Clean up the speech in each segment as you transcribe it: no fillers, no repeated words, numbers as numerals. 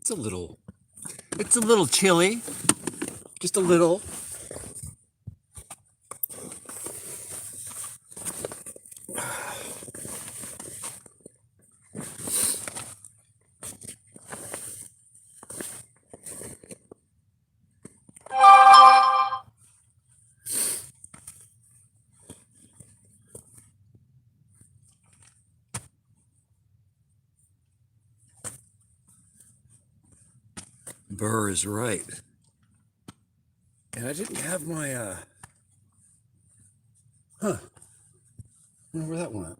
It's a little chilly, just a little. Burr is right. And I didn't have my, I wonder where that went.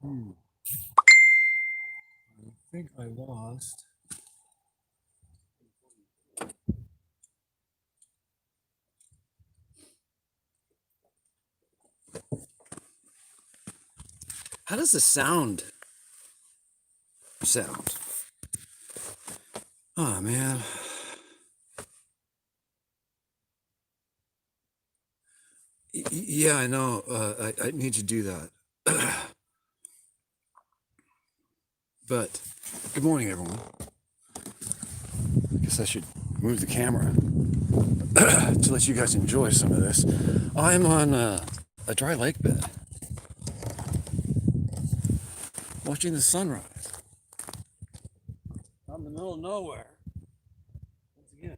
I think I lost. How does the sound? Oh man. Yeah, I know. I need to do that. But good morning, everyone. I guess I should move the camera to let you guys enjoy some of this. I'm on a dry lake bed, watching the sunrise. I'm in the middle of nowhere. Once again.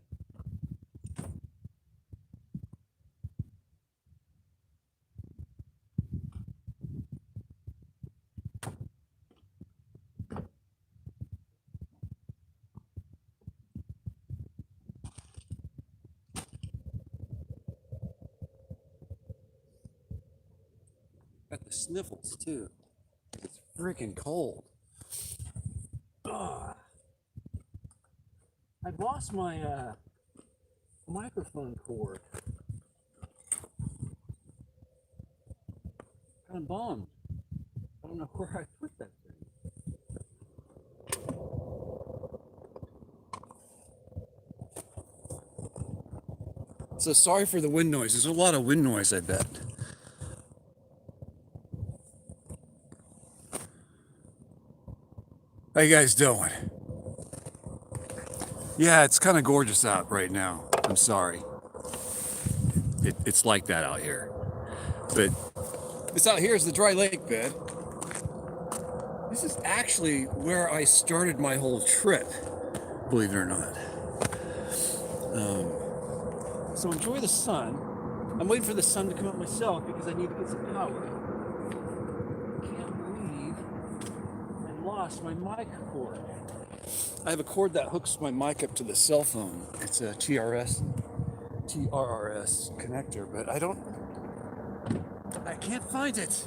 Got the sniffles too. It's freaking cold. Ugh. I've lost my microphone cord. Kind of bummed. I don't know where I put that thing. So sorry for the wind noise. There's a lot of wind noise, I bet. How you guys doing? Yeah, it's kind of gorgeous out right now. I'm sorry. It's like that out here. But this out here is the dry lake bed. This is actually where I started my whole trip, believe it or not. So enjoy the sun. I'm waiting for the sun to come up myself because I need to get some power. I can't believe I lost my mic cord. I have a cord that hooks my mic up to the cell phone. It's a TRRS connector, but I can't find it.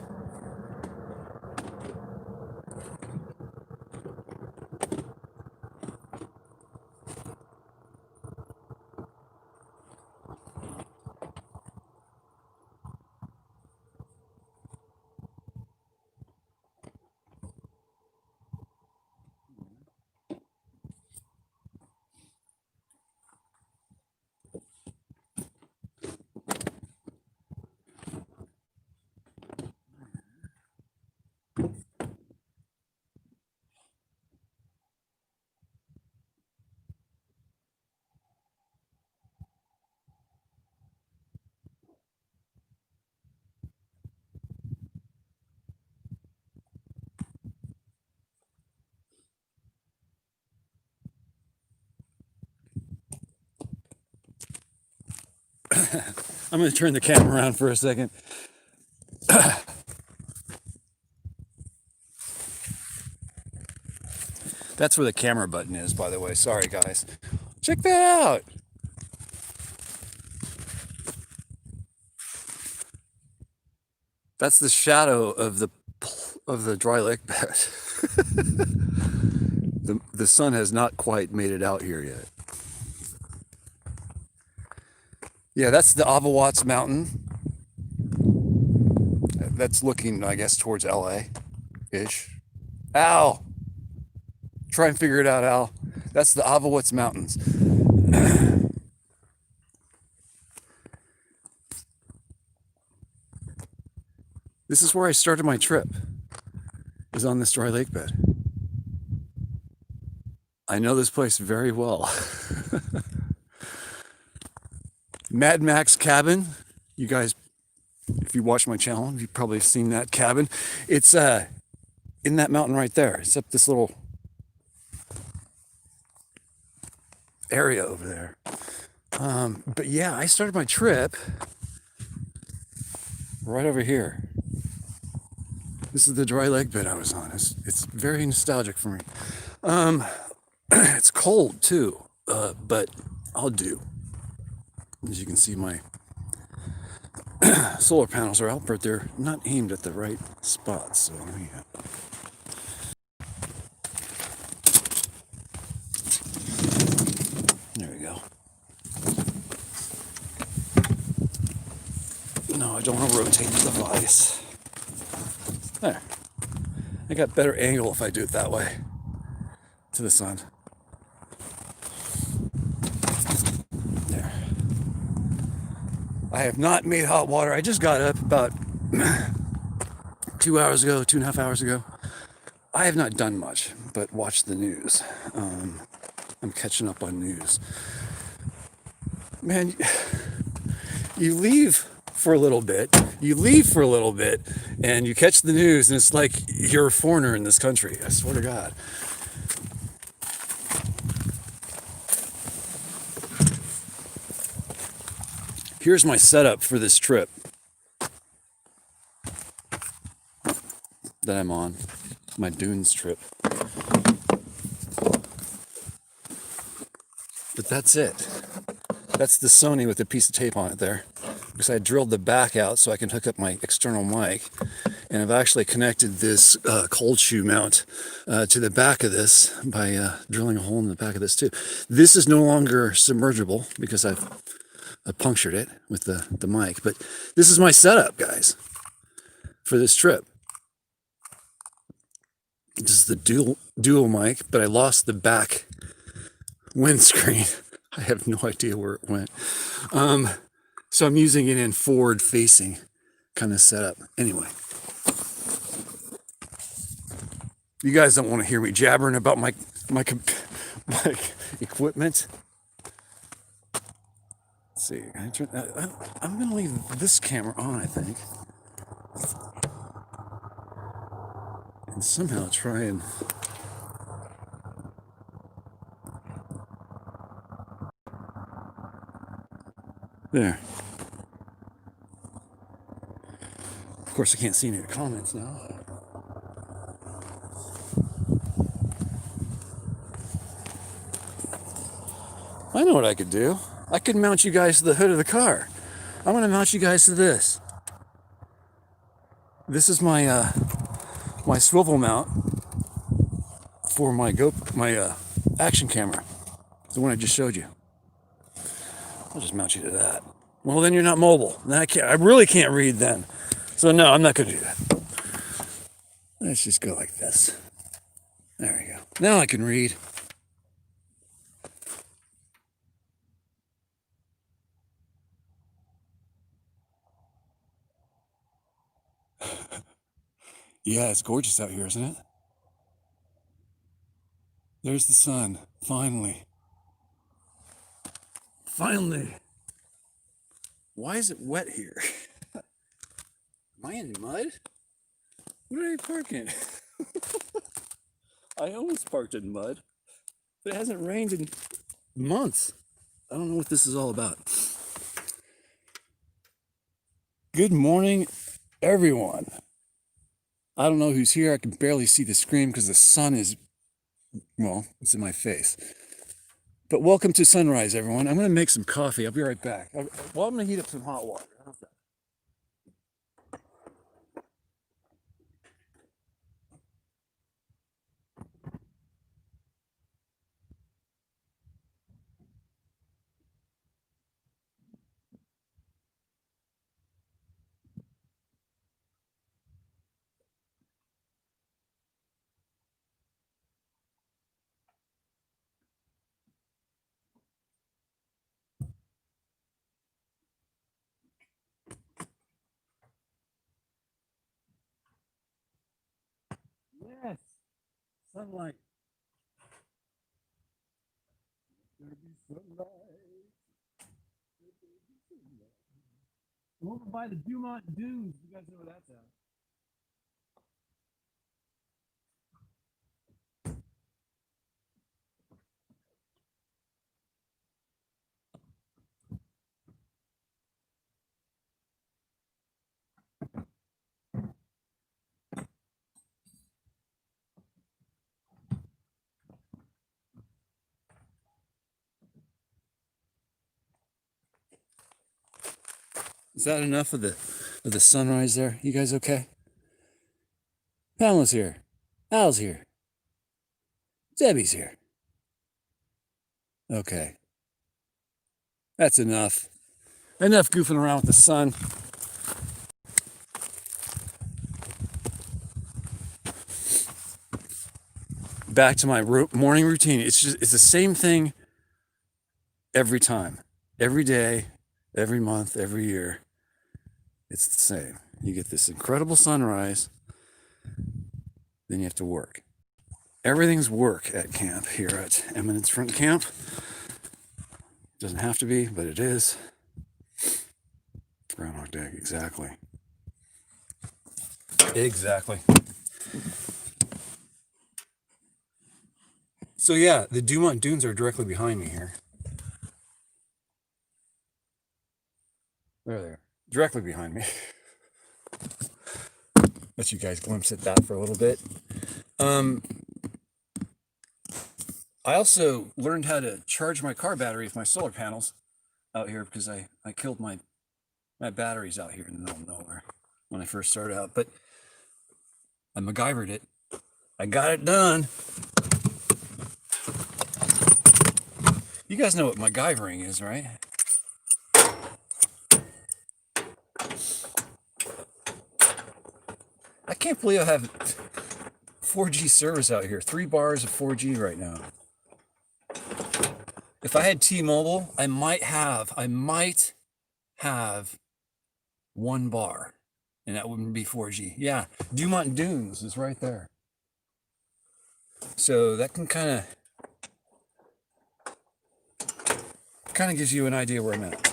I'm going to turn the camera around for a second. That's where the camera button is, by the way. Sorry, guys. Check that out. That's the shadow of the dry lake bed. The sun has not quite made it out here yet. Yeah, that's the Avawatz Mountain. That's looking, I guess, towards LA-ish. Al! Try and figure it out, Al. That's the Avawatz Mountains. This is where I started my trip, is on this dry lake bed. I know this place very well. Mad Max cabin. You guys, if you watch my channel, you've probably seen that cabin. It's in that mountain right there. It's up this little area over there. But yeah, I started my trip right over here. This is the dry lake bed I was on. It's very nostalgic for me. It's cold too, but I'll do. As you can see, my solar panels are out, but they're not aimed at the right spot. So yeah. There we go. No, I don't want to rotate the device. There. I got better angle if I do it that way to the sun. There. I have not made hot water. I just got up about 2 hours ago, 2.5 hours ago. I have not done much, but watched the news. I'm catching up on news. Man, you leave for a little bit, and you catch the news, and it's like you're a foreigner in this country. I swear to God. Here's my setup for this trip that I'm on, my dunes trip. But that's it. That's the Sony with a piece of tape on it there. Because I drilled the back out so I can hook up my external mic. And I've actually connected this cold shoe mount to the back of this by drilling a hole in the back of this too. This is no longer submergible because I punctured it with the mic. But this is my setup, guys, for this trip. This is the dual mic, but I lost the back windscreen. I have no idea where it went. So I'm using it in forward-facing kind of setup. Anyway, you guys don't want to hear me jabbering about my equipment. Let's see. I'm going to leave this camera on, I think, and somehow try and there. Of course, I can't see any of the comments now. I know what I could do. I could mount you guys to the hood of the car. I'm going to mount you guys to this. This is my my swivel mount for my action camera, the one I just showed you. I'll just mount you to that. Well, then you're not mobile. Then I really can't read then. So no, I'm not going to do that. Let's just go like this. There we go. Now I can read. Yeah, it's gorgeous out here, isn't it? There's the sun, finally. Finally. Why is it wet here? Am I in mud? What are I parking? I almost parked in mud, but it hasn't rained in months. I don't know what this is all about. Good morning, everyone. I don't know who's here. I can barely see the screen because the sun is Well, it's in my face. But welcome to sunrise, everyone. I'm going to make some coffee. I'll be right back. Well, I'm going to heat up some hot water. How's that? Yes, sunlight. There'll be sunlight. I'm over by the Dumont Dunes. You guys know where that's at. Is that enough of the sunrise there? You guys okay? Pamela's here. Al's here. Debbie's here. Okay. That's enough. Enough goofing around with the sun. Back to my morning routine. It's the same thing every time. Every day, every month, every year. It's the same. You get this incredible sunrise, then you have to work. Everything's work at camp here at Eminence Front Camp. Doesn't have to be, but it is. Groundhog Day, exactly. Exactly. So yeah, the Dumont Dunes are directly behind me here. There they are. Directly behind me. Let you guys glimpse at that for a little bit. I also learned how to charge my car battery with my solar panels out here because I killed my batteries out here in the middle of nowhere when I first started out. But I MacGyvered it. I got it done. You guys know what MacGyvering is, right? I can't believe I have 4G service out here. 3 bars of 4G right now. If I had T-Mobile, I might have 1 bar, and that wouldn't be 4G. Yeah, Dumont Dunes is right there. So that can kind of gives you an idea where I'm at.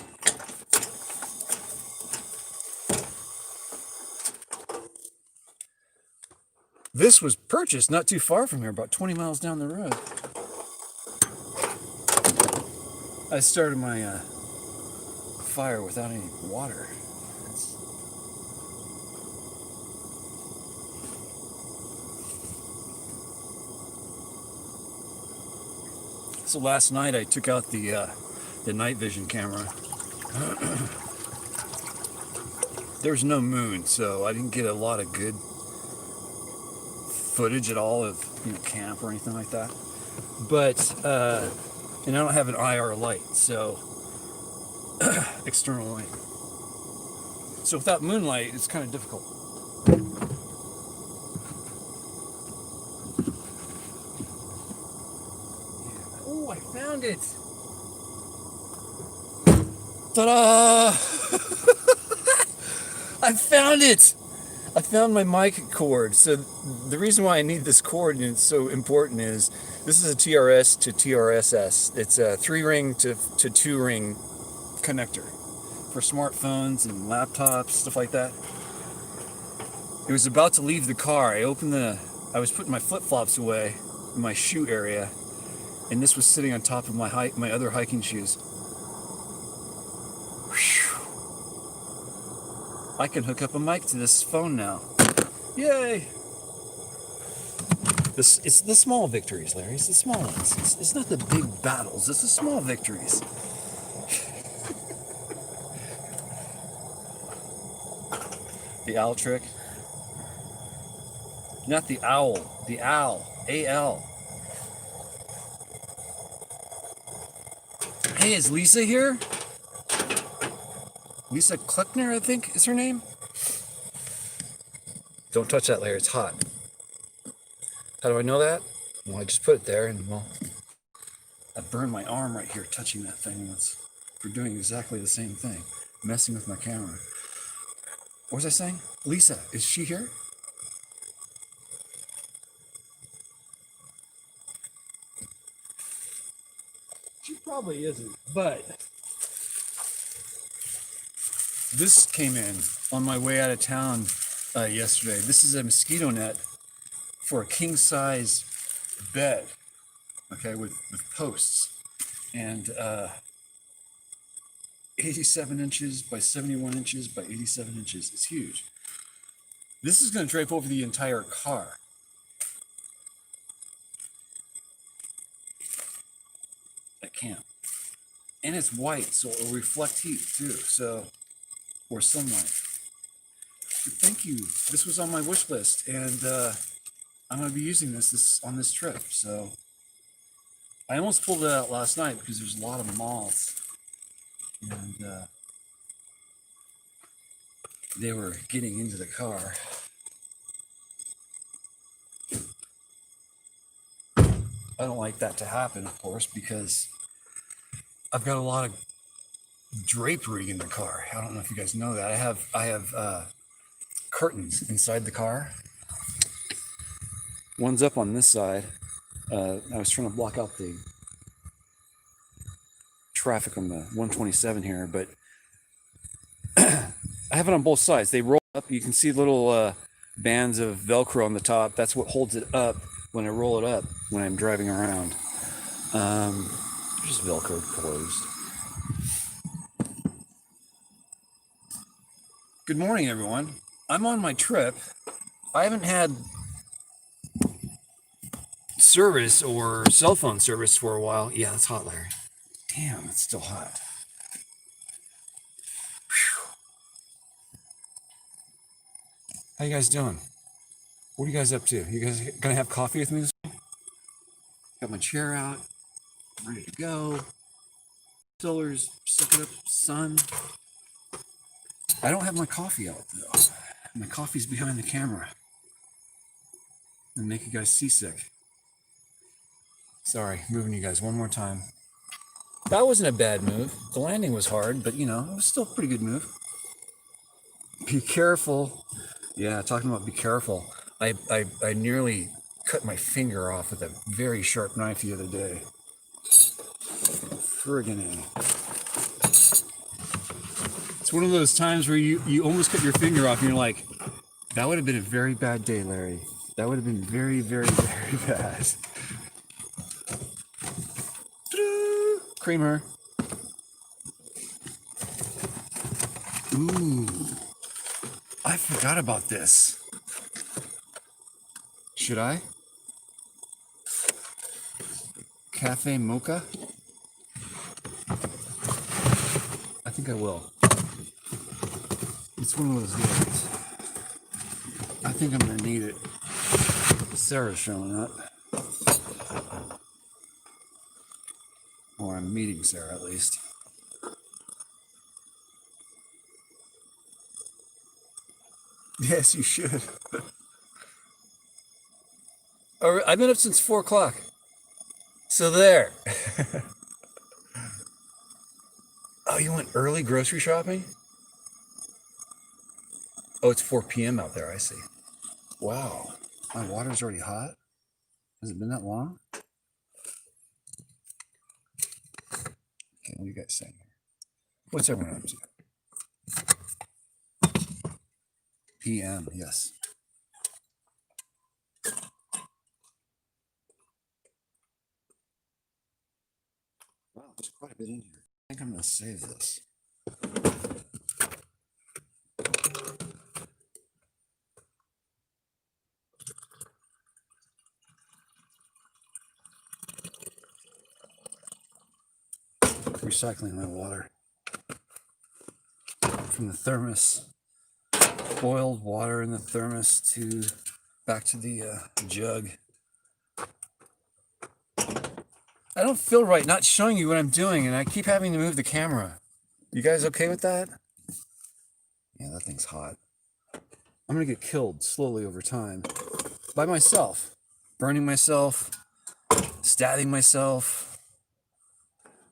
This was purchased not too far from here, about 20 miles down the road. I started my fire without any water. So last night I took out the night vision camera. There's no moon, so I didn't get a lot of good footage at all of camp or anything like that. But and I don't have an IR light, so external light. So without moonlight, it's kind of difficult. Oh, I found it! Ta-da! I found it! I found my mic cord. So the reason why I need this cord and it's so important is this is a TRS to TRSS. It's a 3-ring to 2-ring connector for smartphones and laptops, stuff like that. It was about to leave the car. I was putting my flip-flops away in my shoe area, and this was sitting on top of my other hiking shoes. Whew. I can hook up a mic to this phone now. Yay! This, it's the small victories, Larry. It's the small ones. It's not the big battles. It's the small victories. The owl trick. Not the owl. The owl. A-L. Hey, is Lisa here? Lisa Kleckner, I think is her name. Don't touch that, Larry. It's hot. How do I know that? Well, I just put it there, and well, I burned my arm right here touching that thing. That's for doing exactly the same thing, messing with my camera. What was I saying? Lisa, is she here? She probably isn't, but this came in on my way out of town yesterday. This is a mosquito net for a king-size bed, okay, with posts, and 87 inches by 71 inches by 87 inches. It's huge. This is going to drape over the entire car. At camp. And it's white, so it'll reflect heat too, so, or sunlight. But thank you. This was on my wish list, and I'm going to be using this on this trip, so. I almost pulled it out last night because there's a lot of moths, and they were getting into the car. I don't like that to happen, of course, because I've got a lot of drapery in the car. I don't know if you guys know that. I have curtains inside the car. One's up on this side. I was trying to block out the traffic on the 127 here, but I have it on both sides. They roll up. You can see little bands of Velcro on the top. That's what holds it up when I roll it up when I'm driving around. Just Velcro closed. Good morning, everyone. I'm on my trip. I haven't had service or cell phone service for a while. Yeah, it's hot, Larry. Damn, it's still hot. Whew. How you guys doing? What are you guys up to? You guys gonna have coffee with me this morning? Got my chair out, ready to go. Solar's sucking up sun. I don't have my coffee out though. My coffee's behind the camera. And make you guys seasick. Sorry, moving you guys one more time. That wasn't a bad move. The landing was hard, but you know, it was still a pretty good move. Be careful. Yeah, talking about be careful. I nearly cut my finger off with a very sharp knife the other day. Friggin' A. It's one of those times where you almost cut your finger off and you're like, that would have been a very bad day, Larry. That would have been very, very, very bad. Creamer. Ooh. I forgot about this. Should I? Cafe mocha? I think I will. It's one of those days. I think I'm gonna need it. Sarah's showing up. Or I'm meeting Sarah at least. Yes, you should. I've been up since 4 o'clock. So there. Oh, you went early grocery shopping? Oh, it's 4 p.m. out there, I see. Wow. My water's already hot? Has it been that long? Okay, what are you guys saying here? What's everyone up to? PM, yes. Wow, there's quite a bit in here. I think I'm going to save this. recycling my water from the thermos. Boiled water in the thermos to back to the jug. I don't feel right not showing you what I'm doing, and I keep having to move the camera. You guys okay with that? Yeah, that thing's hot. I'm gonna get killed slowly over time by myself, burning myself, stabbing myself,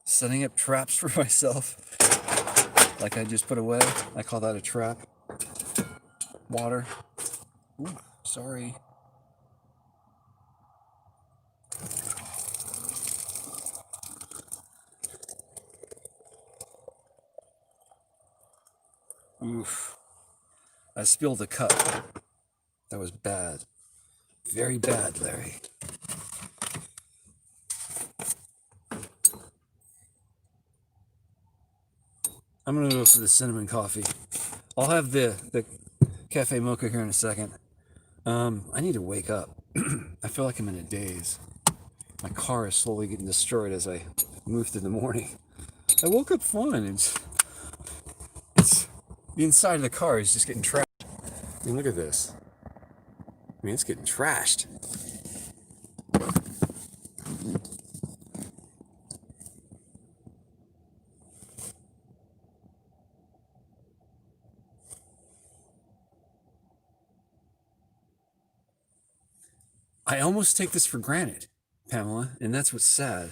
setting up traps for myself, like I just put away. I call that a trap. Water. Ooh, sorry. Oof. I spilled a cup. That was bad. Very bad, Larry. I'm gonna go for the cinnamon coffee. I'll have the cafe mocha here in a second. I need to wake up. I feel like I'm in a daze. My car is slowly getting destroyed as I move through the morning. I woke up fine. It's the inside of the car is just getting trashed. I mean, look at this. I mean, it's getting trashed. I almost take this for granted, Pamela, and that's what's sad.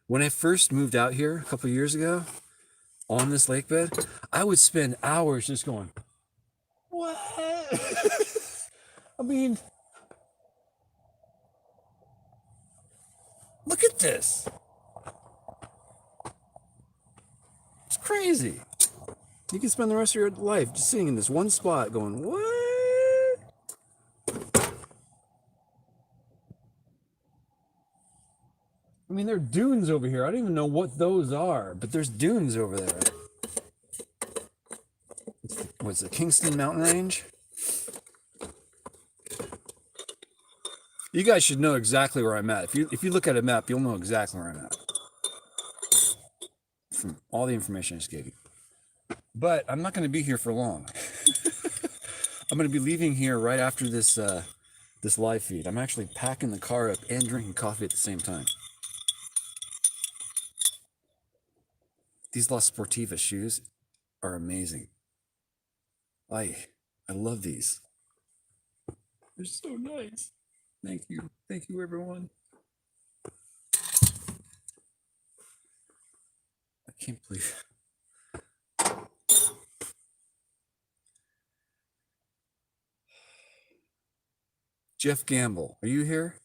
When I first moved out here a couple years ago on this lake bed, I would spend hours just going, what? I mean, look at this. It's crazy. You can spend the rest of your life just sitting in this one spot going, what? I mean, there are dunes over here. I don't even know what those are, but there's dunes over there. What's the Kingston Mountain Range? You guys should know exactly where I'm at. If you look at a map, you'll know exactly where I'm at. From all the information I just gave you. But I'm not going to be here for long. I'm going to be leaving here right after this this live feed. I'm actually packing the car up and drinking coffee at the same time. These La Sportiva shoes are amazing. I love these. They're so nice. Thank you. Thank you, everyone. I can't believe it. Jeff Gamble, are you here?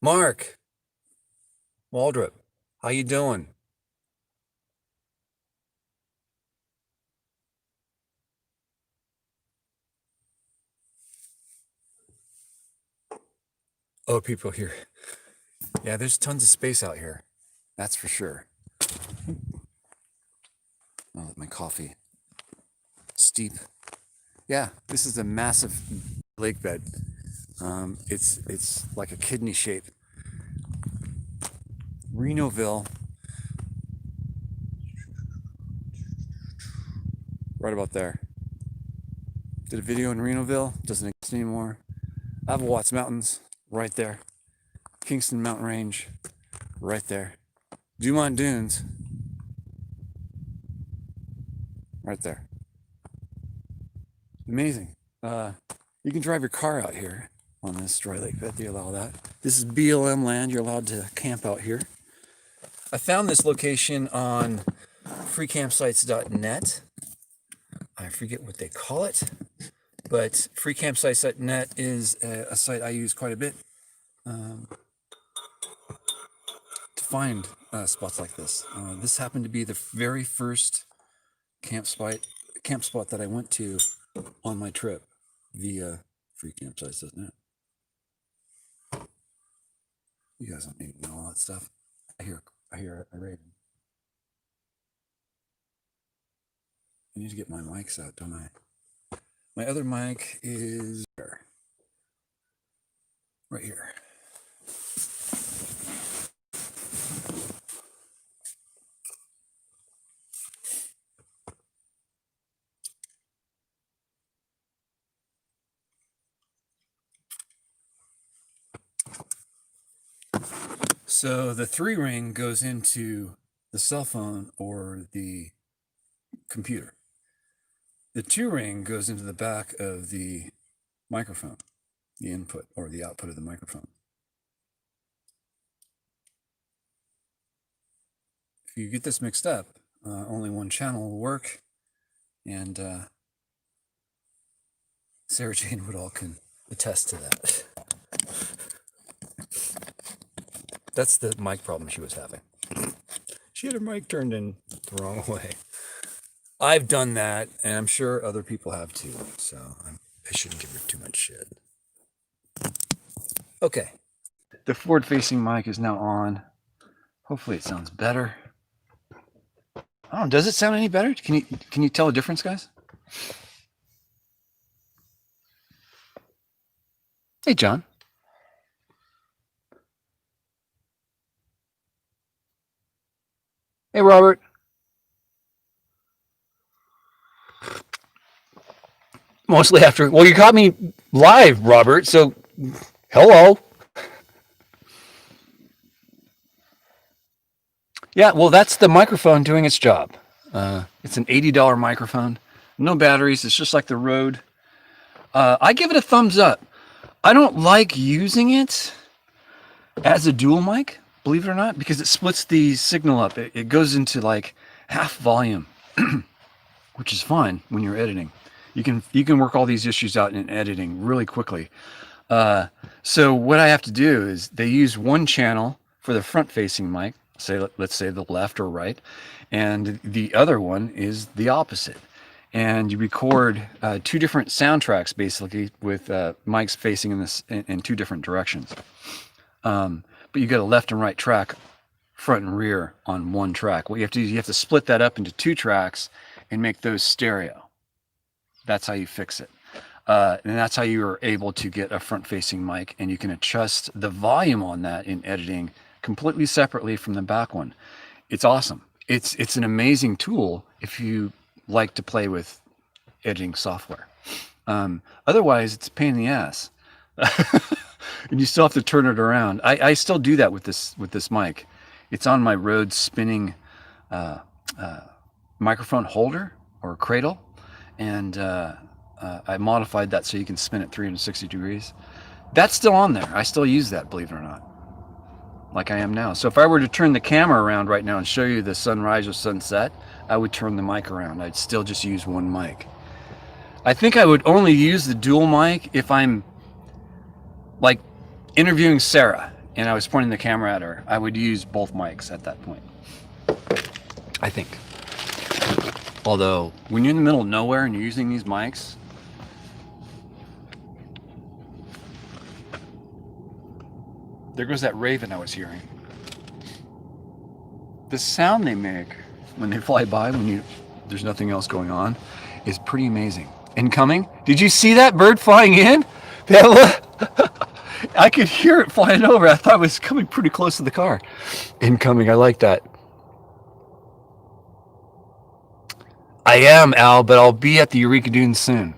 Mark Waldrop, how you doing? Oh, people here. Yeah, there's tons of space out here. That's for sure. Oh, my coffee. Steep. Yeah, this is a massive lake bed. It's like a kidney shape. Renoville. Right about there. Did a video in Renoville. Doesn't exist anymore. Watts Mountains. Right there. Kingston Mountain Range. Right there. Dumont Dunes. Right there. Amazing. You can drive your car out here on this dry lake bed. They allow that. This is BLM land. You're allowed to camp out here. I found this location on freecampsites.net. I forget what they call it, but freecampsites.net is a site I use quite a bit to find spots like this. This happened to be the very first camp spot that I went to on my trip via freecampsites.net. You guys don't need to know all that stuff. I hear a raven. I need to get my mics out, don't I? My other mic is there. Right here. So the 3-ring goes into the cell phone or the computer. The 2-ring goes into the back of the microphone, the input or the output of the microphone. If you get this mixed up, only one channel will work, and Sarah Jane Woodall can attest to that. That's the mic problem she was having. She had her mic turned in the wrong way. I've done that, and I'm sure other people have too, so I shouldn't give her too much shit. Okay. The forward-facing mic is now on. Hopefully it sounds better. Oh, does it sound any better? Can you tell a difference, guys? Hey, John. Hey, Robert. Mostly after, well, you caught me live, Robert, so hello. Yeah, well, that's the microphone doing its job. It's an $80 microphone, no batteries. It's just like the Rode. I give it a thumbs up. I don't like using it as a dual mic, believe it or not, because it splits the signal up. It goes into like half volume, which is fine when you're editing. You can work all these issues out in editing really quickly. So what I have to do is they use one channel for the front-facing mic, let's say the left or right, and the other one is the opposite. And you record 2 different soundtracks basically with mics facing in 2 different directions. But you got a left and right track, front and rear on one track. What you have to do is you have to split that up into 2 tracks and make those stereo. That's how you fix it. And that's how you are able to get a front-facing mic, and you can adjust the volume on that in editing completely separately from the back one. It's awesome. It's an amazing tool if you like to play with editing software. Otherwise, it's a pain in the ass. And you still have to turn it around. I still do that with this mic. It's on my Rode spinning microphone holder or cradle, and I modified that so you can spin it 360 degrees. That's still on there. I still use that, believe it or not, like I am now. So if I were to turn the camera around right now and show you the sunrise or sunset, I would turn the mic around. I'd still just use one mic. I think I would only use the dual mic if I'm like interviewing Sarah and I was pointing the camera at her. I would use both mics at that point, I think. Although when you're in the middle of nowhere and you're using these mics, there goes that raven I was hearing. The sound they make when they fly by, there's nothing else going on, is pretty amazing. Incoming. Did you see that bird flying in? I could hear it flying over. I thought it was coming pretty close to the car. Incoming. I like that. I am, Al, but I'll be at the Eureka Dunes soon.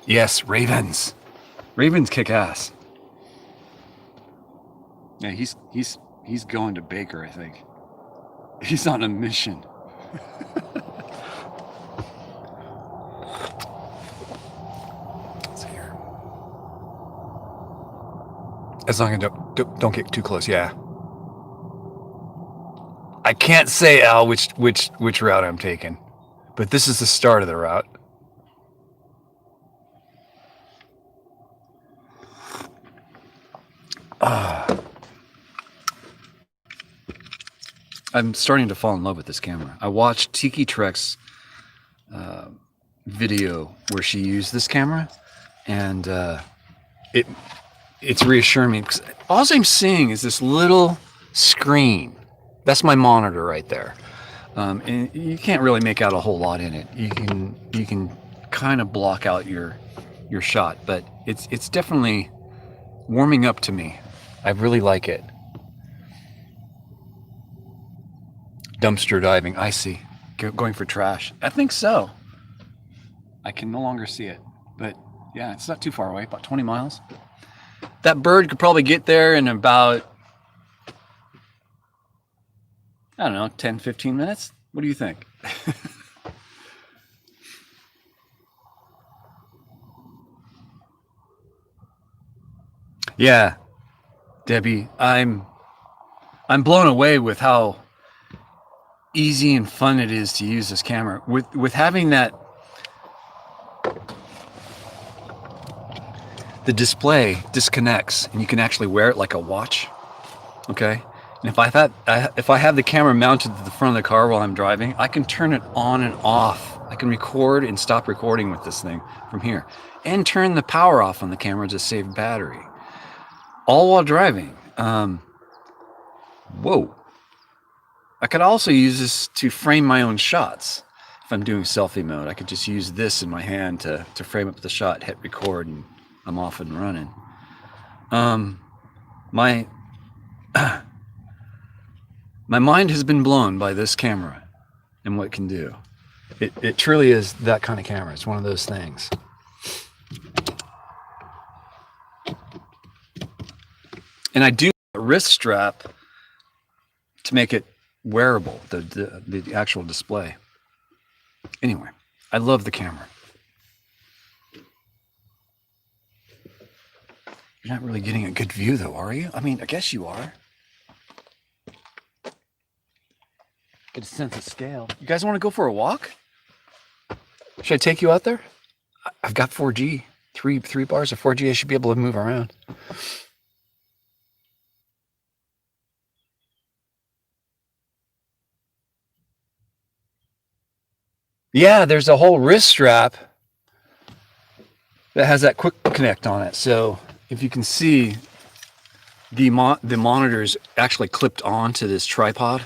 Yes, ravens. Ravens kick ass. Yeah, he's going to Baker, I think. He's on a mission. Let's see here. As long as don't get too close, yeah. I can't say, Al, which route I'm taking, but this is the start of the route. I'm starting to fall in love with this camera. I watched Tiki Trek's video where she used this camera, and it's reassuring me because all I'm seeing is this little screen. That's my monitor right there, and you can't really make out a whole lot in it. You can kind of block out your shot, but it's definitely warming up to me. I really like it. Dumpster diving, I see. Going for trash. I think so. I can no longer see it, but yeah, it's not too far away, about 20 miles. That bird could probably get there in about, I don't know, 10, 15 minutes. What do you think? Yeah, Debbie, I'm blown away with how easy and fun it is to use this camera. With having that, the display disconnects and you can actually wear it like a watch. Okay, and if I have the camera mounted to the front of the car while I'm driving, I can turn it on and off. I can record and stop recording with this thing from here, and turn the power off on the camera to save battery, all while driving. Whoa! I could also use this to frame my own shots. If I'm doing selfie mode, I could just use this in my hand to frame up the shot, hit record, and I'm off and running. My my mind has been blown by this camera and what it can do. It truly is that kind of camera. It's one of those things. And I do a wrist strap to make it wearable, the actual display. Anyway, I love the camera. You're not really getting a good view though, are you? I mean, I guess you are. Get a sense of scale. You guys want to go for a walk? Should I take you out there? I've got 4G, three bars of 4G. I should be able to move around. Yeah, there's a whole wrist strap that has that quick connect on it. So if you can see, the monitor's actually clipped onto this tripod,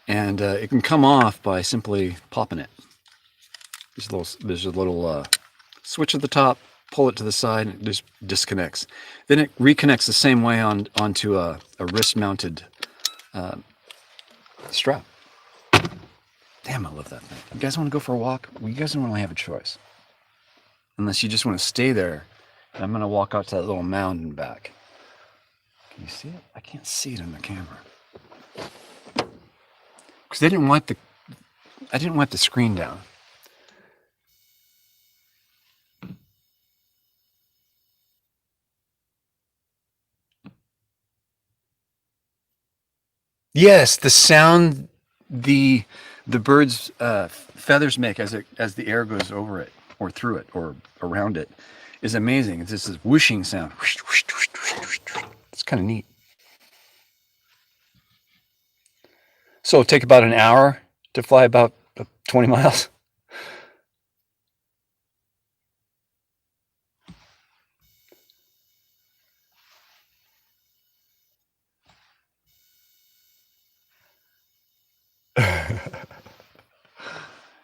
and it can come off by simply popping it. There's a little switch at the top, pull it to the side, and it just disconnects. Then it reconnects the same way onto a wrist-mounted strap. Damn, I love that thing. You guys want to go for a walk? Well, you guys don't really have a choice. Unless you just want to stay there. And I'm going to walk out to that little mound and back. Can you see it? I can't see it on the camera. Because I didn't wipe the screen down. Yes, the sound the bird's feathers make as the air goes over it or through it or around it is amazing. It's just this whooshing sound. It's kind of neat. So it'll take about an hour to fly about 20 miles.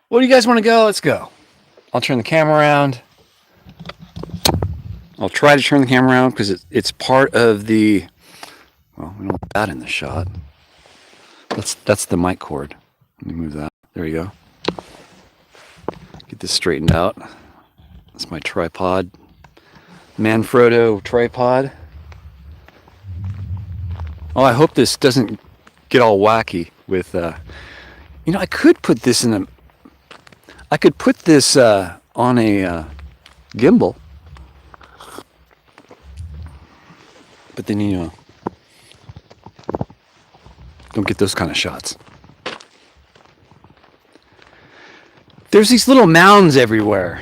Well, do you guys want to go? Let's go. I'll turn the camera around. I'll try to turn the camera around because it's part of the, well, we don't want that in the shot. That's the mic cord. Let me move that. There you go. Get this straightened out. That's my tripod. Manfrotto tripod. Oh, I hope this doesn't get all wacky with, you know, I could put this on a gimbal. But then, you know, don't get those kind of shots. There's these little mounds everywhere.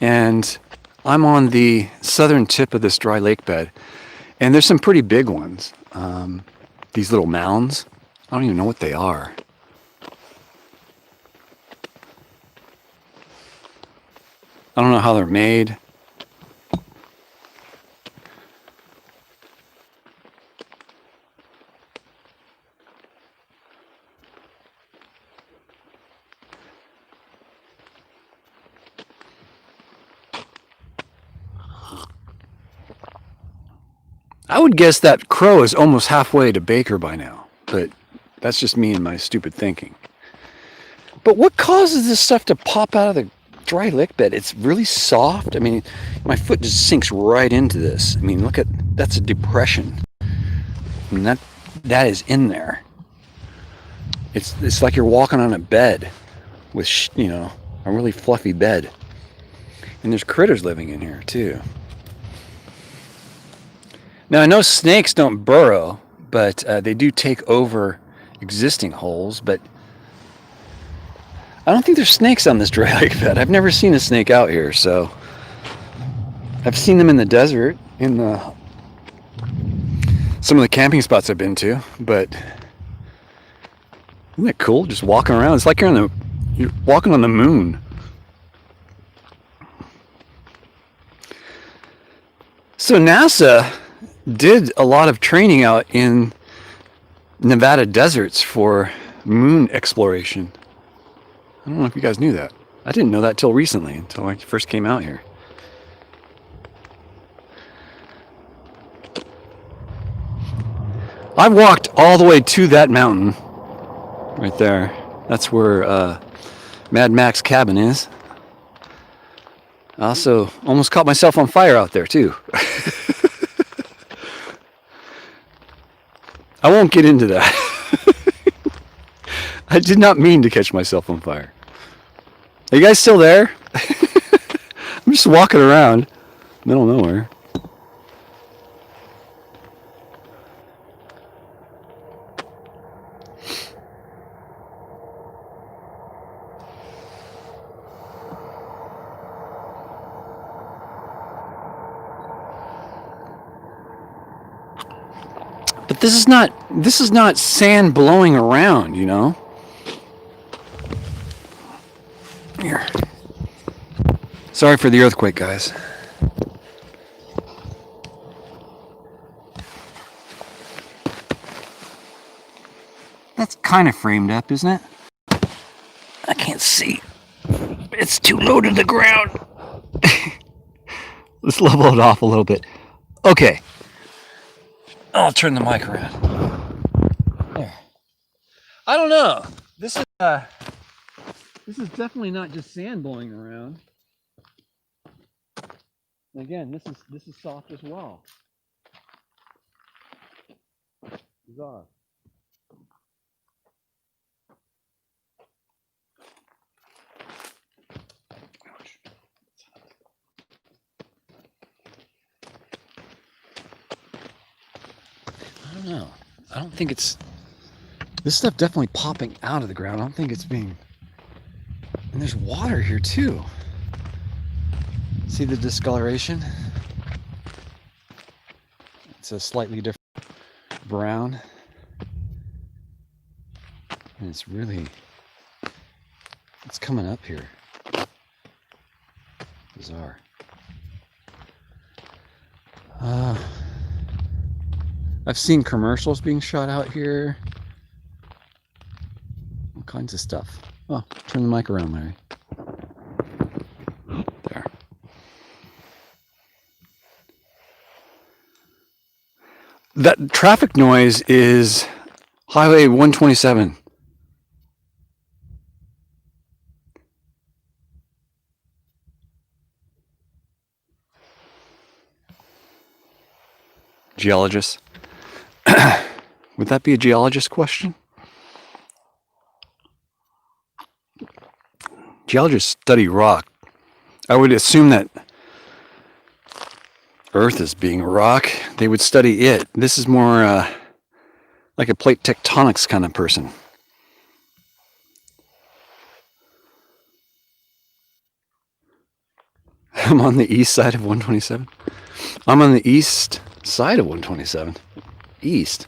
And I'm on the southern tip of this dry lake bed. And there's some pretty big ones. These little mounds. I don't even know what they are. I don't know how they're made. I would guess that crow is almost halfway to Baker by now, but that's just me and my stupid thinking. But what causes this stuff to pop out of dry lake bed. It's really soft. I mean, my foot just sinks right into this. I mean, look at, that's a depression. I mean, that is in there. It's like you're walking on a bed with, you know, a really fluffy bed. And there's critters living in here too. Now I know snakes don't burrow, but they do take over existing holes. But I don't think there's snakes on this dry lake bed. I've never seen a snake out here, so I've seen them in the desert, in some of the camping spots I've been to. But isn't that cool? Just walking around. It's like you're walking on the moon. So NASA did a lot of training out in Nevada deserts for moon exploration. I don't know if you guys knew that. I didn't know that till recently, until I first came out here. I've walked all the way to that mountain right there. That's where Mad Mac's cabin is. I also almost caught myself on fire out there too. I won't get into that. I did not mean to catch myself on fire. Are you guys still there? I'm just walking around, middle of nowhere. But this is not sand blowing around, you know? Here. Sorry for the earthquake, guys. That's kind of framed up, isn't it? I can't see. It's too low to the ground. Let's level it off a little bit. Okay. I'll turn the mic around. There. I don't know. This is definitely not just sand blowing around. Again, this is soft as well. Bizarre. I don't know. I don't think it's... This stuff definitely popping out of the ground. I don't think it's being... And there's water here too. See the discoloration? It's a slightly different brown. And it's really... It's coming up here. Bizarre. I've seen commercials being shot out here. All kinds of stuff. Oh, turn the mic around, Larry. There. That traffic noise is Highway 127. Geologist. Would that be a geologist question? Geologists study rock. I would assume that Earth is being a rock. They would study it. This is more like a plate tectonics kind of person. I'm on the east side of 127. I'm on the east side of 127. East.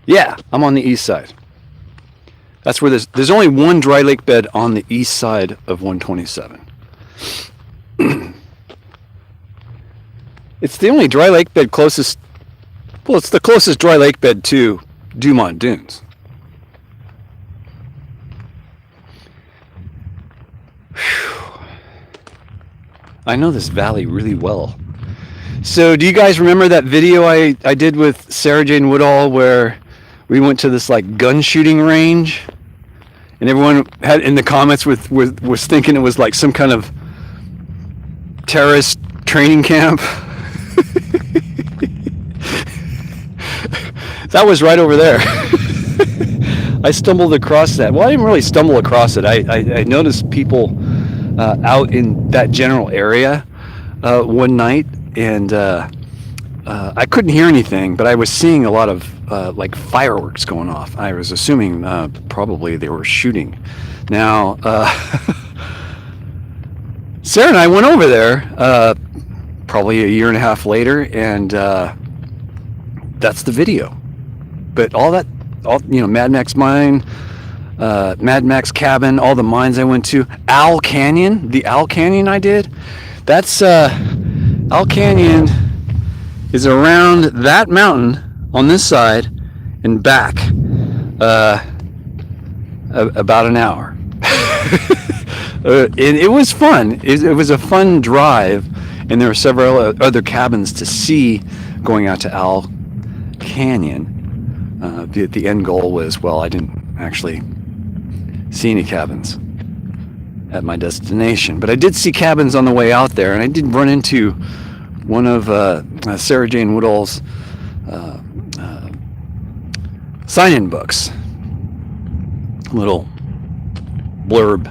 Yeah, I'm on the east side. That's where there's only one dry lake bed on the east side of 127. It's the only dry lake bed closest, well, it's the closest dry lake bed to Dumont Dunes. Whew. I know this valley really well. So do you guys remember that video I did with Sarah Jane Woodall where we went to this like gun shooting range and everyone had in the comments was thinking it was like some kind of terrorist training camp. That was right over there. I stumbled across that. Well, I didn't really stumble across it. I noticed people out in that general area one night, and I couldn't hear anything, but I was seeing a lot of like fireworks going off. I was assuming probably they were shooting. Now, Sarah and I went over there probably a year and a half later, and that's the video. But all Mad Max Mine, Mad Max Cabin, all the mines I went to, Owl Canyon, the Owl Canyon I did, that's Owl Canyon is around that mountain on this side and back about an hour. It was fun. It was a fun drive, and there were several other cabins to see going out to Owl Canyon. The end goal was, well, I didn't actually see any cabins at my destination, but I did see cabins on the way out there, and I did run into one of Sarah Jane Woodall's sign-in books. A little blurb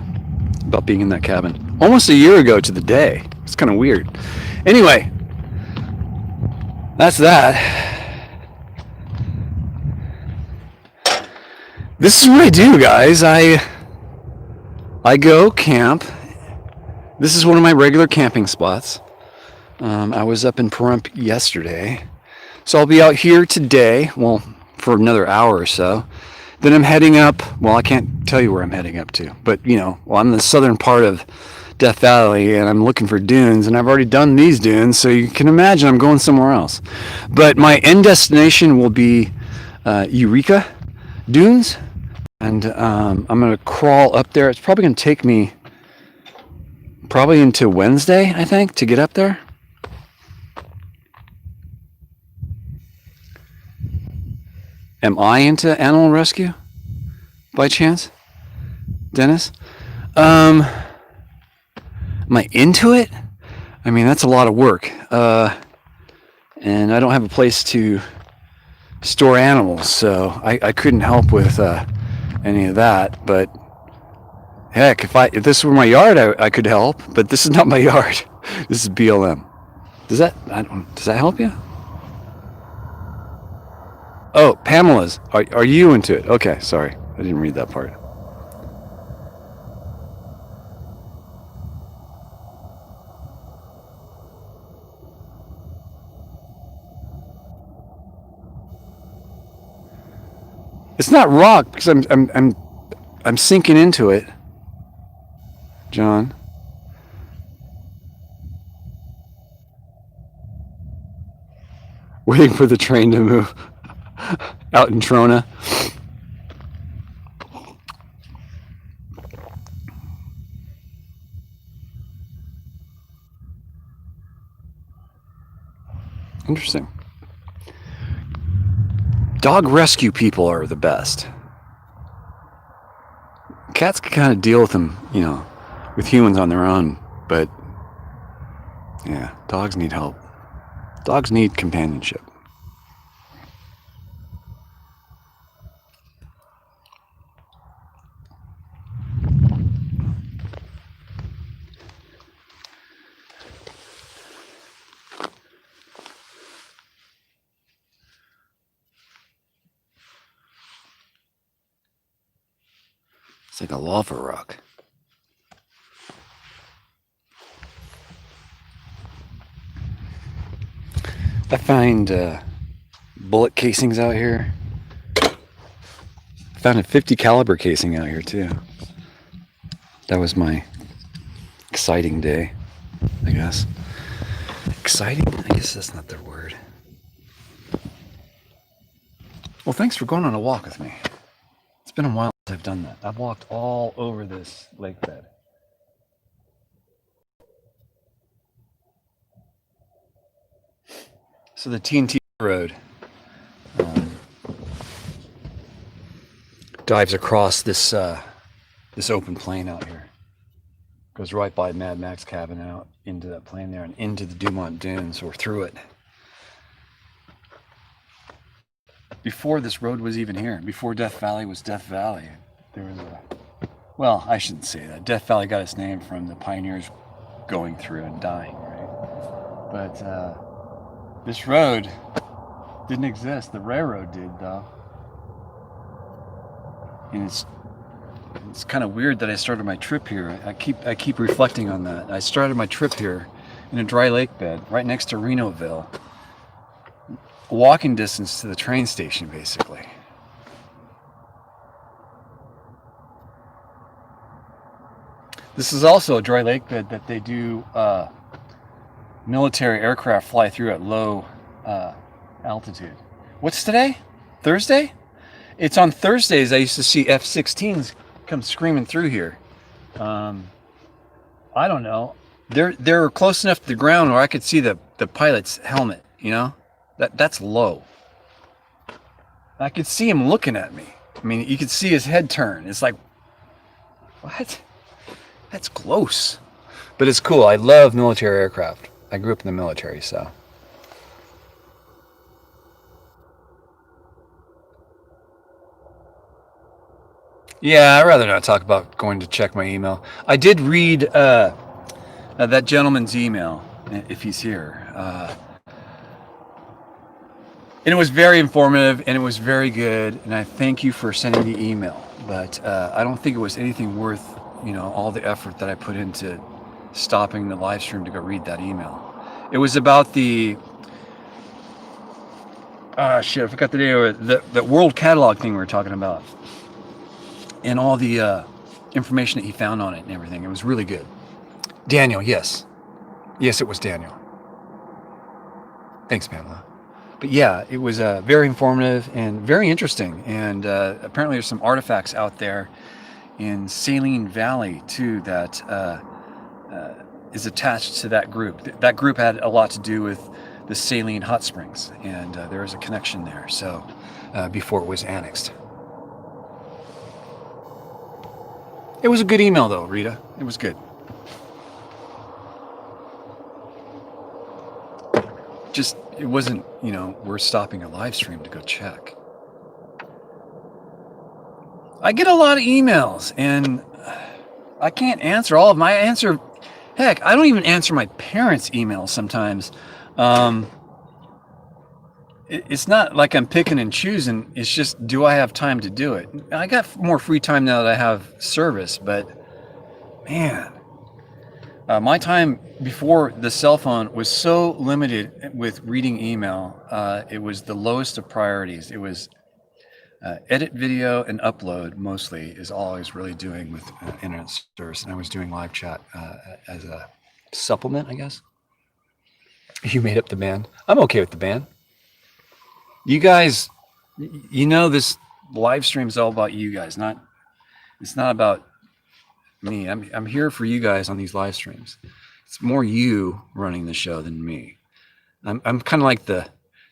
about being in that cabin. Almost a year ago to the day. It's kind of weird. Anyway, that's that. This is what I do, guys. I go camp. This is one of my regular camping spots. I was up in Pahrump yesterday, so I'll be out here today, well, for another hour or so. Then I'm heading up, well, I can't tell you where I'm heading up to, but I'm in the southern part of Death Valley, and I'm looking for dunes, and I've already done these dunes, so you can imagine I'm going somewhere else. But my end destination will be Eureka Dunes, and I'm going to crawl up there. It's probably going to take me probably into Wednesday, I think, to get up there. Am I into animal rescue by chance, Dennis? Am I into it? I mean, that's a lot of work. And I don't have a place to store animals, so I couldn't help with any of that. But heck, if this were my yard, I could help. But this is not my yard. This is BLM. Does that help you? Oh, Pamela's. Are you into it? Okay, sorry. I didn't read that part. It's not rock because I'm sinking into it, John. Waiting for the train to move out in Trona. Interesting. Dog rescue people are the best. Cats can kind of deal with them, with humans on their own, but yeah, dogs need help. Dogs need companionship. It's like a lava rock. I find bullet casings out here. I found a .50 caliber casing out here too. That was my exciting day, I guess. Exciting? I guess that's not the word. Well, thanks for going on a walk with me. It's been a while since I've done that. I've walked all over this lake bed. So the TNT road dives across this this open plain out here. Goes right by Mad Max cabin out into that plain there and into the Dumont Dunes or through it. Before this road was even here, before Death Valley was Death Valley, there was well, I shouldn't say that. Death Valley got its name from the pioneers going through and dying, right? But this road didn't exist. The railroad did, though. And it's kind of weird that I started my trip here. I keep reflecting on that. I started my trip here in a dry lake bed right next to Renoville. Walking distance to the train station, basically. This is also a dry lake bed that they do military aircraft fly through at low altitude. What's today? Thursday? It's on Thursdays I used to see F-16s come screaming through here. I don't know. They're close enough to the ground where I could see the pilot's helmet, you know? That's low. I could see him looking at me. I mean, you could see his head turn. It's like, what? That's close. But it's cool. I love military aircraft. I grew up in the military, so. Yeah, I'd rather not talk about going to check my email. I did read that gentleman's email, if he's here. And it was very informative, and it was very good, and I thank you for sending the email. But I don't think it was anything worth, all the effort that I put into stopping the live stream to go read that email. It was about the I forgot the name of it, the world catalog thing we were talking about, and all the information that he found on it and everything. It was really good. Daniel, yes, it was Daniel. Thanks, Pamela. But yeah, it was very informative and very interesting. And apparently there's some artifacts out there in Saline Valley, too, that is attached to that group. That group had a lot to do with the Saline Hot Springs, and there is a connection there. So before it was annexed. It was a good email, though, Rita. It was good. Just, it wasn't, we're stopping a live stream to go check. I get a lot of emails, and I can't answer all of them. Heck, I don't even answer my parents' emails sometimes. It's not like I'm picking and choosing. It's just, do I have time to do it? I got more free time now that I have service, but man, my time before the cell phone was so limited with reading email. It was the lowest of priorities. It was edit video and upload mostly is all I was really doing with internet service. And I was doing live chat as a supplement, I guess. You made up the band. I'm okay with the band. You guys, this live stream is all about you guys. It's not about me. I'm here for you guys on these live streams. It's more you running the show than me. I'm kind of like the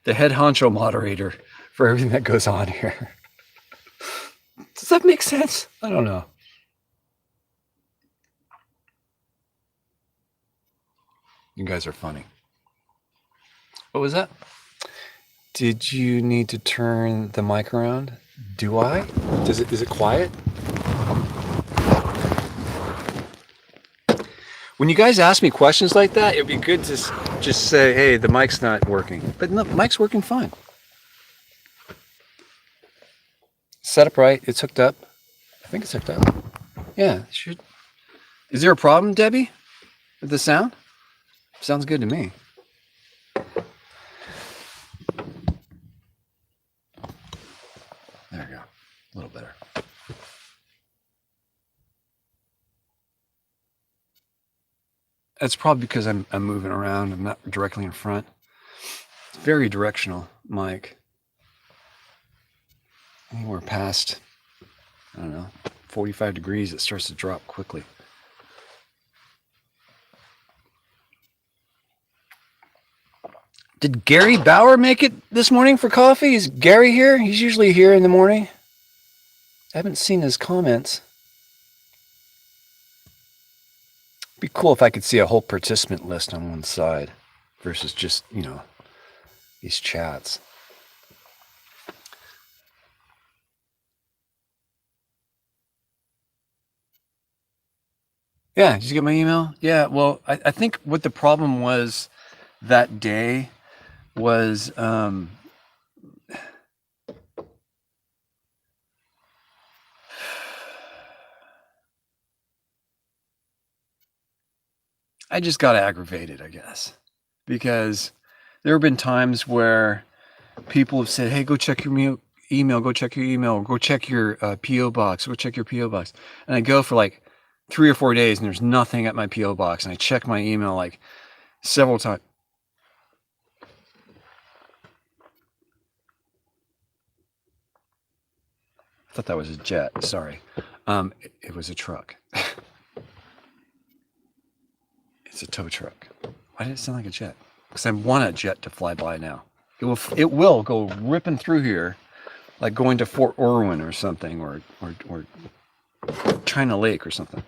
head honcho moderator for everything that goes on here. Does that make sense? I don't know. You guys are funny. What was that? Did you need to turn the mic around? Do I? Is it quiet? When you guys ask me questions like that, it'd be good to just say, hey, the mic's not working. But no, the mic's working fine. Set up right. It's hooked up. I think it's hooked up. Yeah, it should. Is there a problem, Debbie, with the sound? Sounds good to me. There we go. A little better. That's probably because I'm moving around. I'm not directly in front. It's very directional, mic. Anywhere past, 45 degrees, it starts to drop quickly. Did Gary Bauer make it this morning for coffee? Is Gary here? He's usually here in the morning. I haven't seen his comments. Be cool if I could see a whole participant list on one side versus just, you know, these chats. Yeah, did you get my email? Yeah, well, I think what the problem was that day was I just got aggravated, I guess, because there have been times where people have said, "Hey, go check your email, go check your email, go check your PO box, go check your PO box," and I go for like 3 or 4 days, and there's nothing at my PO box, and I check my email like several times. I thought that was a jet. Sorry, it was a truck. It's a tow truck. Why did it sound like a jet? Because I want a jet to fly by now. It will go ripping through here, like going to Fort Irwin or something, or China Lake or something.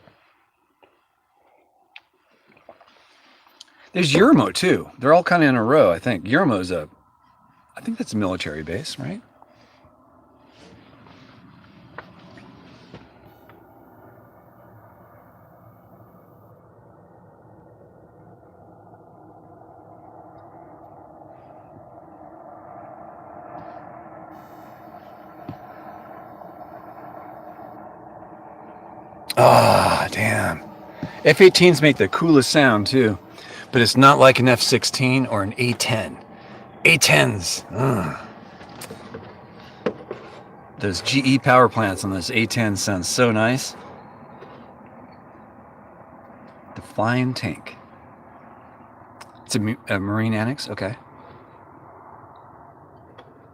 There's Yermo too. They're all kind of in a row, I think. Yermo's I think that's a military base, right? Ah, damn. F-18s make the coolest sound too, but it's not like an F-16 or an A-10. A-10s. Those GE power plants on those A-10s sound so nice. The flying tank. It's a Marine annex? Okay.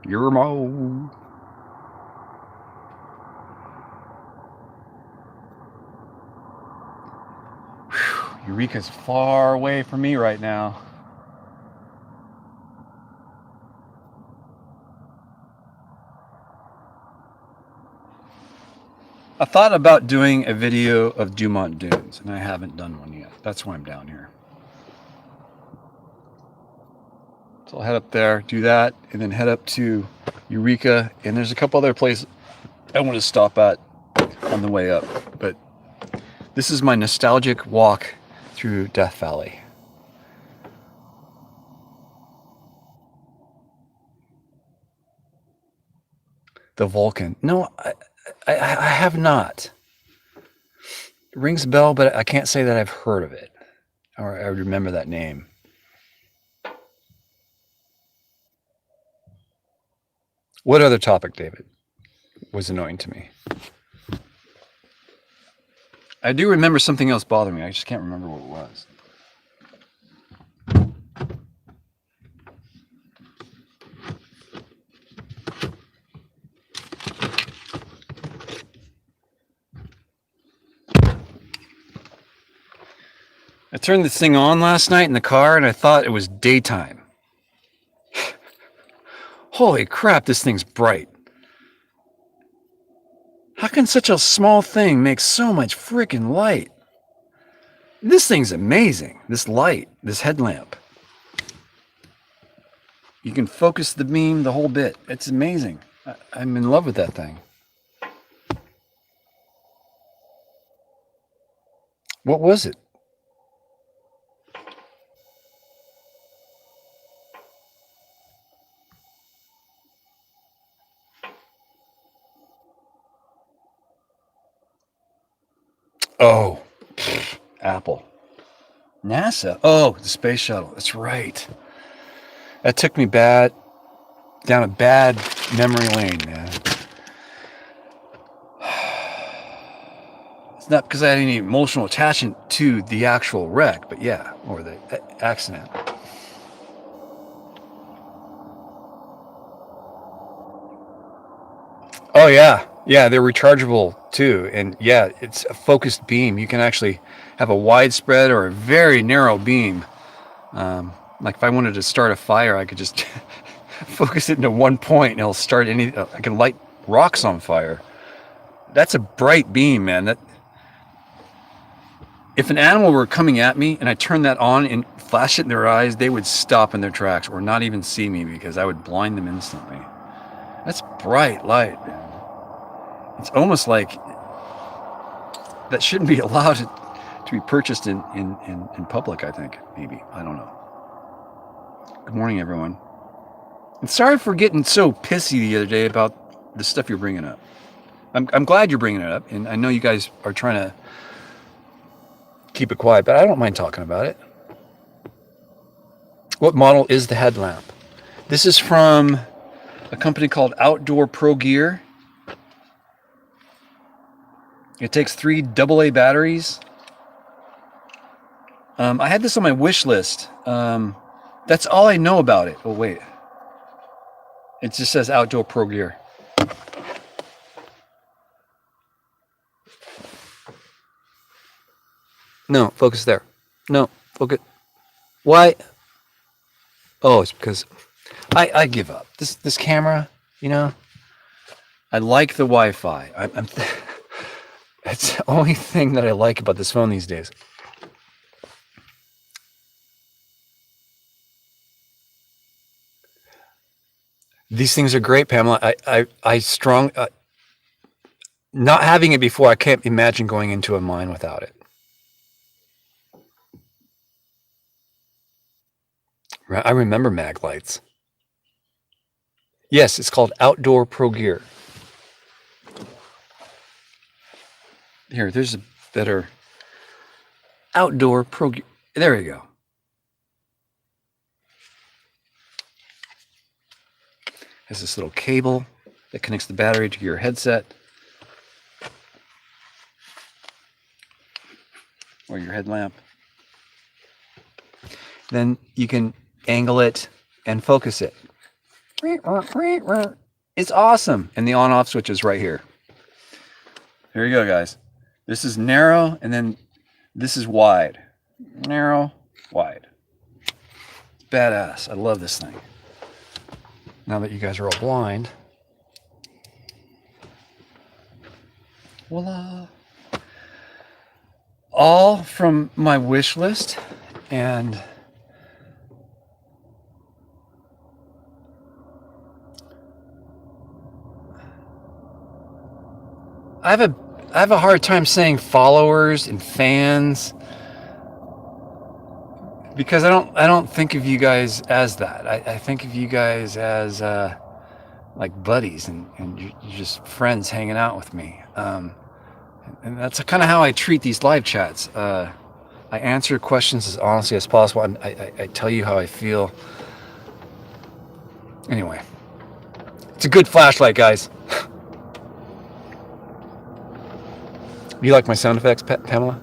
Yermo. Eureka's far away from me right now. I thought about doing a video of Dumont Dunes, and I haven't done one yet. That's why I'm down here. So I'll head up there, do that, and then head up to Eureka. And there's a couple other places I want to stop at on the way up. But this is my nostalgic walk through Death Valley. The Vulcan. No, I have not. It rings a bell, but I can't say that I've heard of it or I remember that name. What other topic, David, was annoying to me? I do remember something else bothering me. I just can't remember what it was. I turned this thing on last night in the car and I thought it was daytime. Holy crap, this thing's bright. How can such a small thing make so much freaking light? This thing's amazing. This light, this headlamp. You can focus the beam the whole bit. It's amazing. I'm in love with that thing. What was it? Oh, Apple. NASA. Oh, the space shuttle. That's right. That took me down a bad memory lane, man. It's not because I had any emotional attachment to the actual wreck, but yeah, or the accident. Oh yeah, yeah, they're rechargeable too, and yeah, it's a focused beam. You can actually have a widespread or a very narrow beam. Like if I wanted to start a fire, I could just focus it into one point, and it'll start any. I can light rocks on fire. That's a bright beam, man. If an animal were coming at me and I turned that on and flashed it in their eyes, they would stop in their tracks or not even see me because I would blind them instantly. That's bright light, man. It's almost like that shouldn't be allowed to be purchased in public, I think. Maybe. I don't know. Good morning, everyone. And sorry for getting so pissy the other day about the stuff you're bringing up. I'm glad you're bringing it up, and I know you guys are trying to keep it quiet, but I don't mind talking about it. What model is the headlamp? This is from a company called Outdoor Pro Gear. It takes 3 AA batteries. I had this on my wish list. That's all I know about it. Oh, wait. It just says Outdoor Pro Gear. No, focus there. No, focus. Why? Oh, it's because I give up. This camera, you know, I like the Wi-Fi. It's the only thing that I like about this phone these days. These things are great, Pamela. Not having it before, I can't imagine going into a mine without it. I remember mag lights. Yes, it's called Outdoor Pro Gear. Here, there's a better Outdoor Pro Gear. There you go. Has this little cable that connects the battery to your headset or your headlamp. Then you can angle it and focus it. It's awesome. And the on-off switch is right here. Here you go, guys. This is narrow, and then this is wide. Narrow, wide. It's badass. I love this thing. Now that you guys are all blind. Voila. All from my wish list, and I have a hard time saying followers and fans because I don't think of you guys as that. I think of you guys as like buddies and you're just friends hanging out with me. And that's kind of how I treat these live chats. I answer questions as honestly as possible. And I tell you how I feel. Anyway, it's a good flashlight, guys. You like my sound effects, Pamela?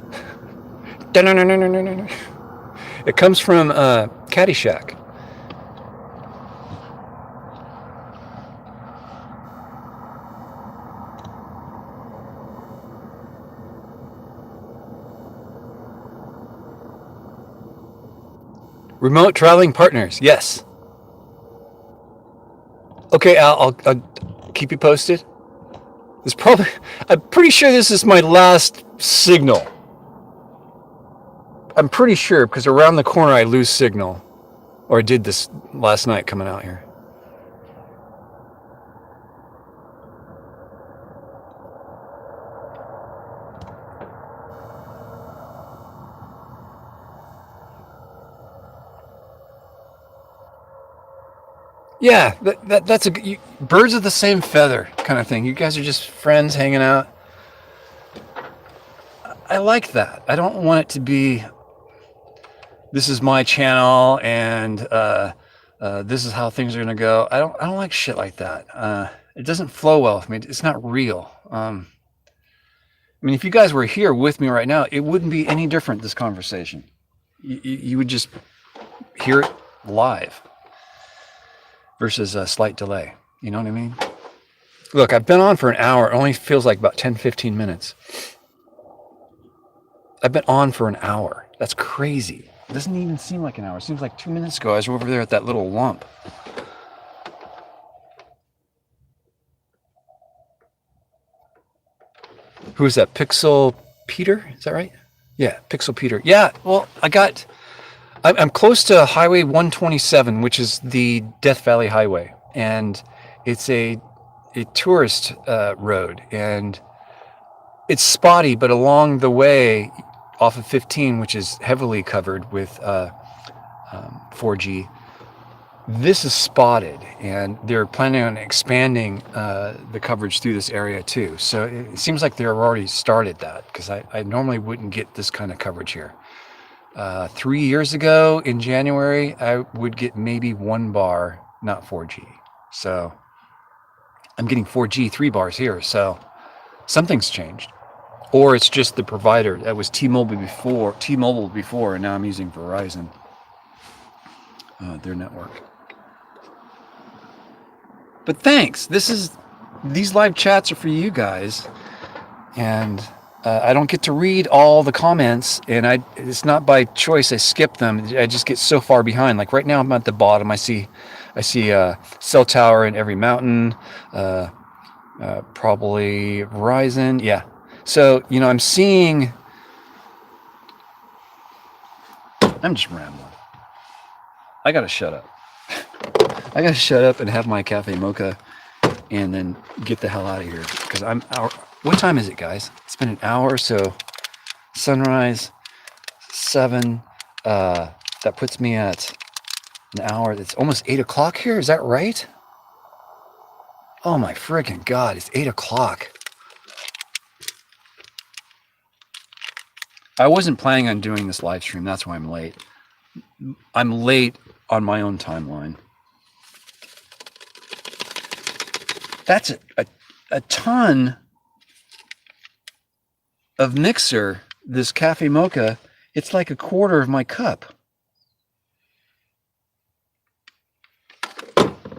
It comes from Caddyshack. Remote traveling partners, yes. Okay, I'll keep you posted. I'm pretty sure this is my last signal. I'm pretty sure because around the corner I lose signal. Or I did this last night coming out here. Yeah, that's birds of the same feather kind of thing. You guys are just friends hanging out. I like that. I don't want it to be, this is my channel and this is how things are gonna go. I don't like shit like that. It doesn't flow well with me. It's not real. I mean, if you guys were here with me right now, it wouldn't be any different, this conversation. You would just hear it live. Versus a slight delay. You know what I mean? Look, I've been on for an hour. It only feels like about 10, 15 minutes. I've been on for an hour. That's crazy. It doesn't even seem like an hour. It seems like 2 minutes ago I was over there at that little lump. Who is that? Pixel Peter? Is that right? Yeah, Pixel Peter. Yeah, well, I'm close to Highway 127, which is the Death Valley Highway, and it's a tourist road, and it's spotty, but along the way, off of 15, which is heavily covered with 4G, this is spotted, and they're planning on expanding the coverage through this area too. So it seems like they've already started that, because I normally wouldn't get this kind of coverage here. 3 years ago in January, I would get maybe 1 bar, not 4G. So I'm getting 4G 3 bars here. So something's changed, or it's just the provider. That was T-Mobile before, and now I'm using Verizon, their network. But thanks. These live chats are for you guys, and I don't get to read all the comments, and it's not by choice. I skip them. I just get so far behind. Like right now, I'm at the bottom. I see a cell tower in every mountain. Probably Verizon. Yeah. So I'm seeing. I'm just rambling. I gotta shut up. I gotta shut up and have my cafe mocha, and then get the hell out of here, because what time is it, guys? It's been an hour. So sunrise 7. That puts me at an hour. It's almost 8 o'clock here. Is that right? Oh my freaking God! It's 8 o'clock. I wasn't planning on doing this live stream. That's why I'm late. I'm late on my own timeline. That's a ton of mixer. This cafe mocha, it's like a quarter of my cup.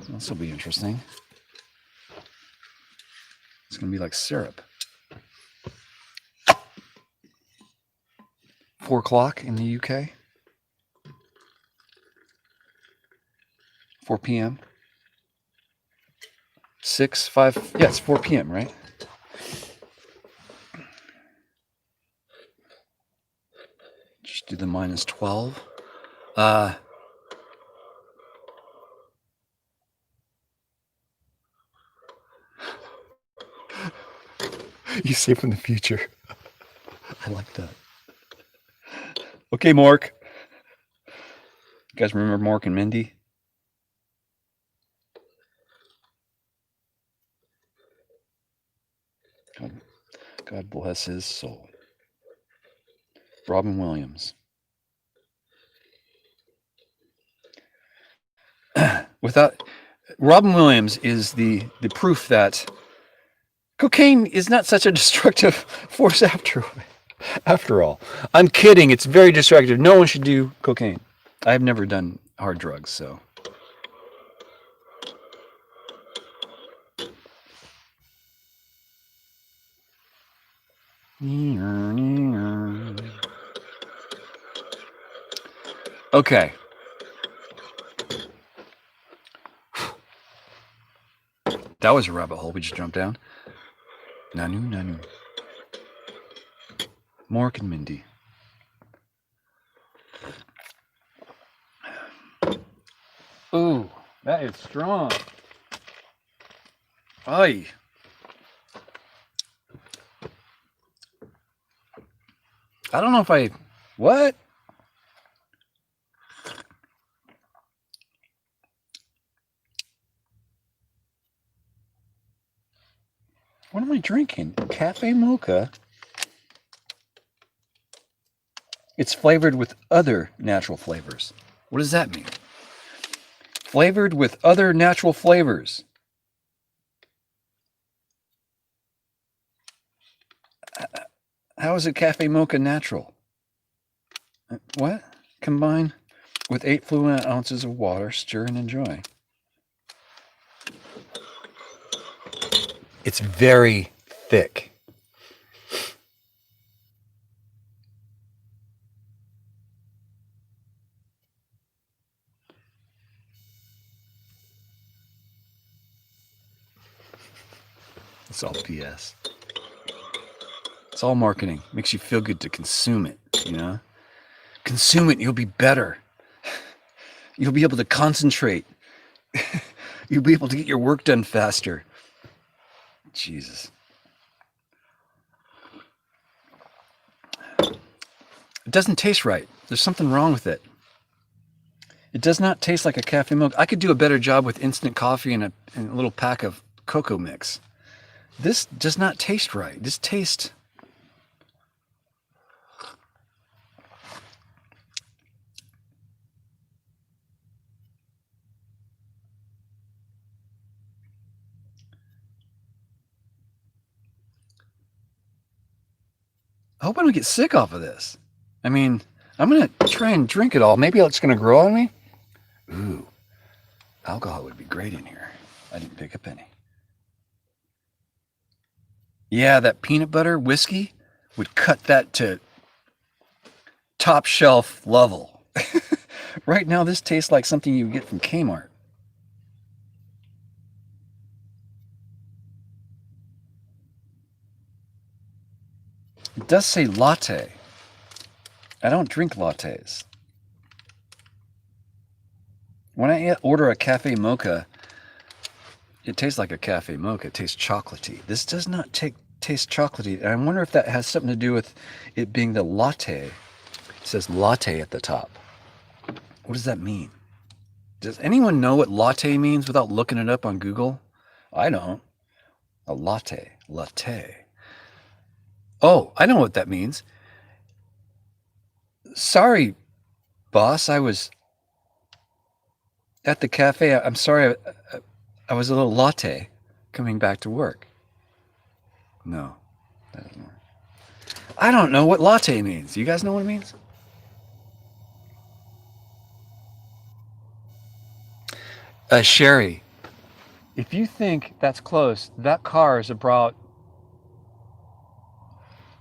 This will be interesting. It's going to be like syrup. 4 o'clock in the UK. 4 p.m. 6, 5. Yeah, it's 4 p.m., right? Just do the minus 12. You say from the future. I like that. Okay, Mork. You guys remember Mork and Mindy? God bless his soul. Robin Williams. Robin Williams is the proof that cocaine is not such a destructive force after all. I'm kidding. It's very destructive. No one should do cocaine. I've never done hard drugs, so. Okay. That was a rabbit hole we just jumped down. Nanu. Mork and Mindy. Ooh, that is strong. Aye. I don't know if what? What am I drinking? Cafe mocha. It's flavored with other natural flavors. What does that mean? Flavored with other natural flavors. How is it cafe mocha natural? What? Combine with 8 fluid ounces of water, stir and enjoy. It's very thick. It's all BS. It's all marketing. Makes you feel good to consume it. you know? Consume it and you'll be better. You'll be able to concentrate. You'll be able to get your work done faster. Jesus. It doesn't taste right. There's something wrong with it. It does not taste like a cafe milk. I could do a better job with instant coffee and a little pack of cocoa mix. This does not taste right. This tastes... I hope I don't get sick off of this. I mean, I'm going to try and drink it all. Maybe it's going to grow on me. Ooh, alcohol would be great in here. I didn't pick up any. Yeah, that peanut butter whiskey would cut that to top shelf level. Right now, this tastes like something you get from Kmart. It does say latte. I don't drink lattes. When I order a cafe mocha, it tastes like a cafe mocha. It tastes chocolatey. This does not taste chocolatey. And I wonder if that has something to do with it being the latte. It says latte at the top. What does that mean? Does anyone know what latte means without looking it up on Google? I don't. A latte. Latte. Oh, I know what that means. Sorry, boss. I was at the cafe. I'm sorry. I was a little latte coming back to work. No, that doesn't work. I don't know what latte means. You guys know what it means? Sherry, if you think that's close, that car is about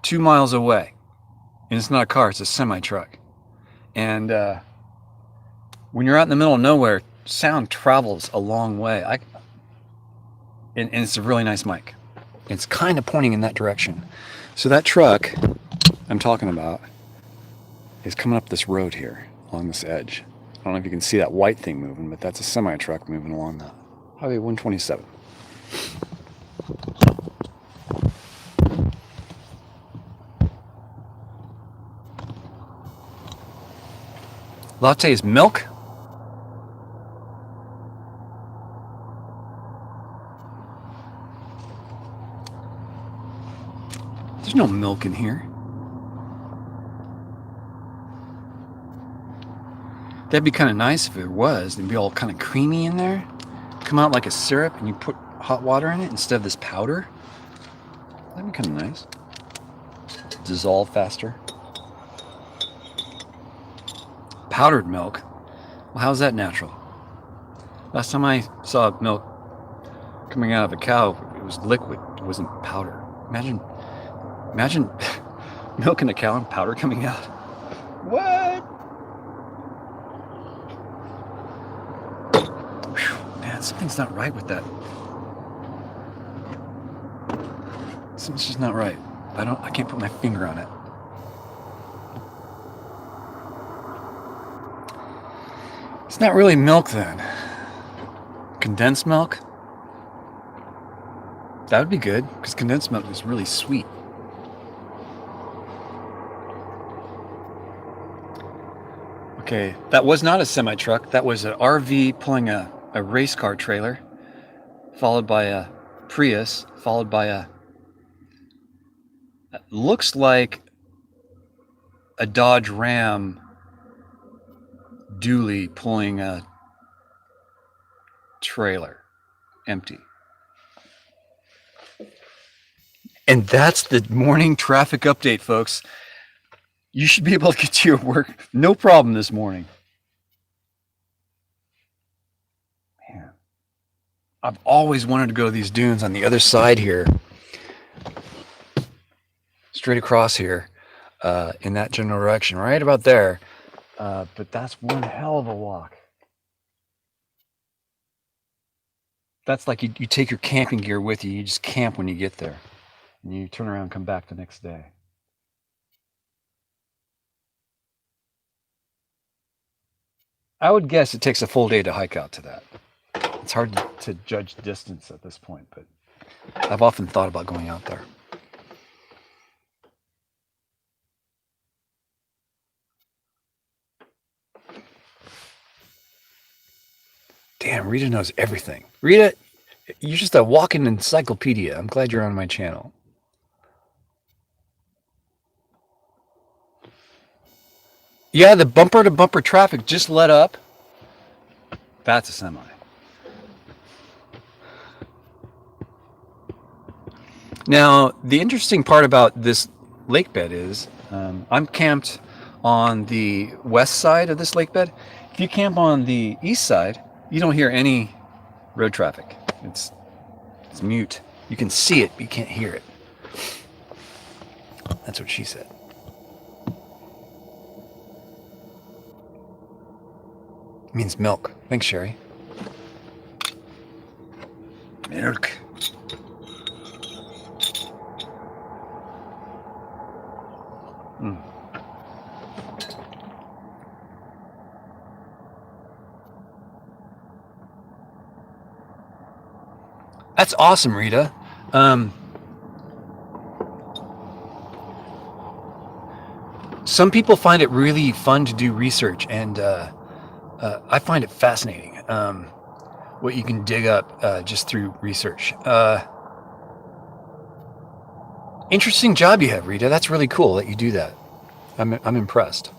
2 miles away. And it's not a car, it's a semi-truck. And when you're out in the middle of nowhere, sound travels a long way. And it's a really nice mic. It's kind of pointing in that direction. So that truck I'm talking about is coming up this road here, along this edge. I don't know if you can see that white thing moving, but that's a semi-truck moving along the Highway 127. Latte is milk. There's no milk in here. That'd be kind of nice if it was. It'd be all kind of creamy in there. Come out like a syrup and you put hot water in it instead of this powder. That'd be kind of nice. Dissolve faster. Powdered milk? Well, how's that natural? Last time I saw milk coming out of a cow, it was liquid. It wasn't powder. Imagine milking a cow and powder coming out. What? Whew, man, something's not right with that. Something's just not right. I can't put my finger on it. It's not really milk then. Condensed milk? That would be good, because condensed milk is really sweet. Okay, that was not a semi-truck. That was an RV pulling a race car trailer, followed by a Prius, followed by a... looks like a Dodge Ram dually pulling a trailer, empty. And that's the morning traffic update, folks. You should be able to get to your work no problem this morning. Man, I've always wanted to go to these dunes on the other side here, straight across here, in that general direction, right about there. But that's one hell of a walk. That's like you take your camping gear with you. You just camp when you get there. And you turn around and come back the next day. I would guess it takes a full day to hike out to that. It's hard to judge distance at this point, but I've often thought about going out there. Damn, Rita knows everything. Rita, you're just a walking encyclopedia. I'm glad you're on my channel. Yeah, the bumper to bumper traffic just let up. That's a semi. Now, the interesting part about this lake bed is I'm camped on the west side of this lake bed. If you camp on the east side, you don't hear any road traffic. It's mute. You can see it, but you can't hear it. That's what she said. It means milk. Thanks, Sherry. Milk. Mm. That's awesome, Rita. Some people find it really fun to do research, and I find it fascinating what you can dig up just through research. Interesting job you have, Rita. That's really cool that you do that. I'm impressed.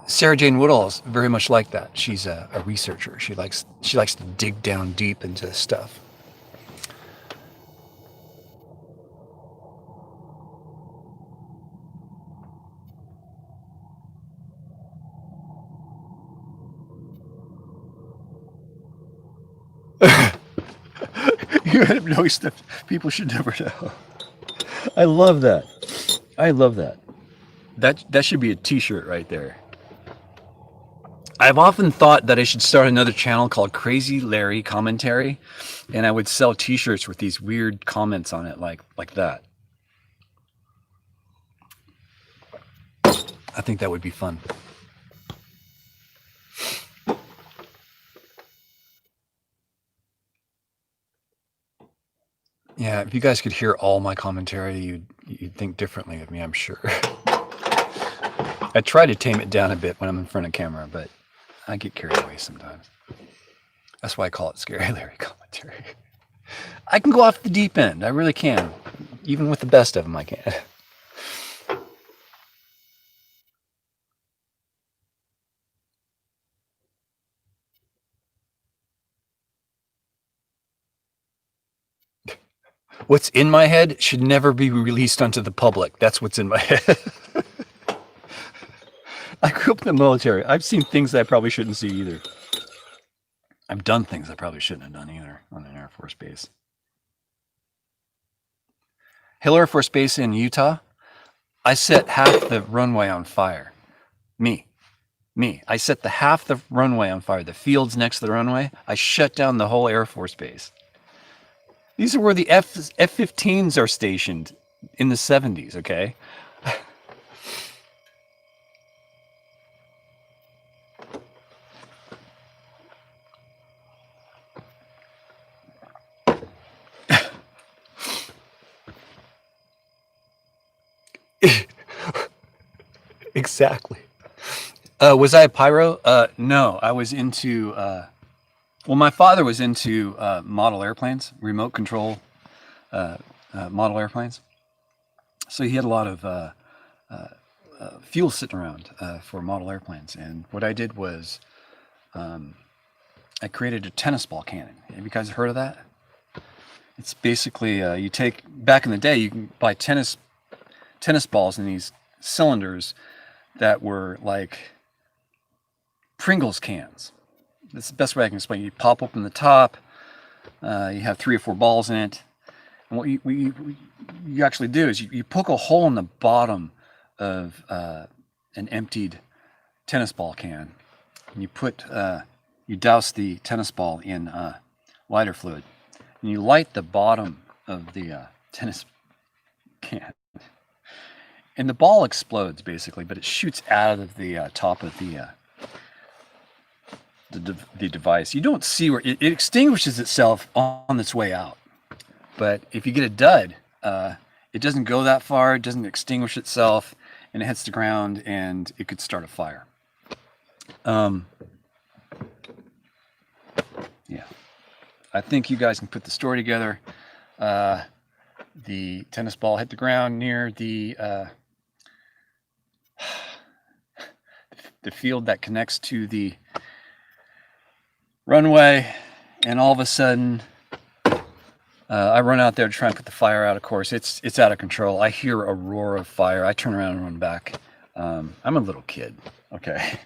Sarah Jane Woodall's very much like that. She's a researcher. She likes to dig down deep into stuff. You end up knowing stuff people should never know. I love that. I love that. That should be a t-shirt right there. I've often thought that I should start another channel called Crazy Larry Commentary, and I would sell t-shirts with these weird comments on it like that. I think that would be fun. Yeah, if you guys could hear all my commentary, you'd think differently of me, I'm sure. I try to tame it down a bit when I'm in front of camera, but I get carried away sometimes. That's why I call it Scary Larry Commentary. I can go off the deep end. I really can. Even with the best of them, I can. What's in my head should never be released onto the public. That's what's in my head. I grew up in the military. I've seen things that I probably shouldn't see either. I've done things I probably shouldn't have done either on an Air Force base. Hill Air Force Base in Utah, I set half the runway on fire. Me. I set the half the runway on fire. The fields next to the runway, I shut down the whole Air Force Base. These are where the F-15s are stationed in the 70s, okay? Exactly. Was I a pyro? No, I was into, well, my father was into model airplanes, remote control model airplanes. So he had a lot of fuel sitting around for model airplanes. And what I did was I created a tennis ball cannon. Have you guys heard of that? It's basically, you take, back in the day, you can buy tennis balls in these cylinders that were like Pringles cans. That's the best way I can explain it. You pop open the top, you have 3 or 4 balls in it. And what you actually do is you poke a hole in the bottom of an emptied tennis ball can. And you douse the tennis ball in lighter fluid. And you light the bottom of the tennis can. And the ball explodes basically, but it shoots out of the top of the the device. You don't see where it extinguishes itself on its way out. But if you get a dud, it doesn't go that far. It doesn't extinguish itself, and it hits the ground, and it could start a fire. Yeah, I think you guys can put the story together. The tennis ball hit the ground near the field that connects to the runway, and all of a sudden I run out there to try and put the fire out. Of course, it's out of control. I hear a roar of fire. I turn around and run back. I'm a little kid, okay.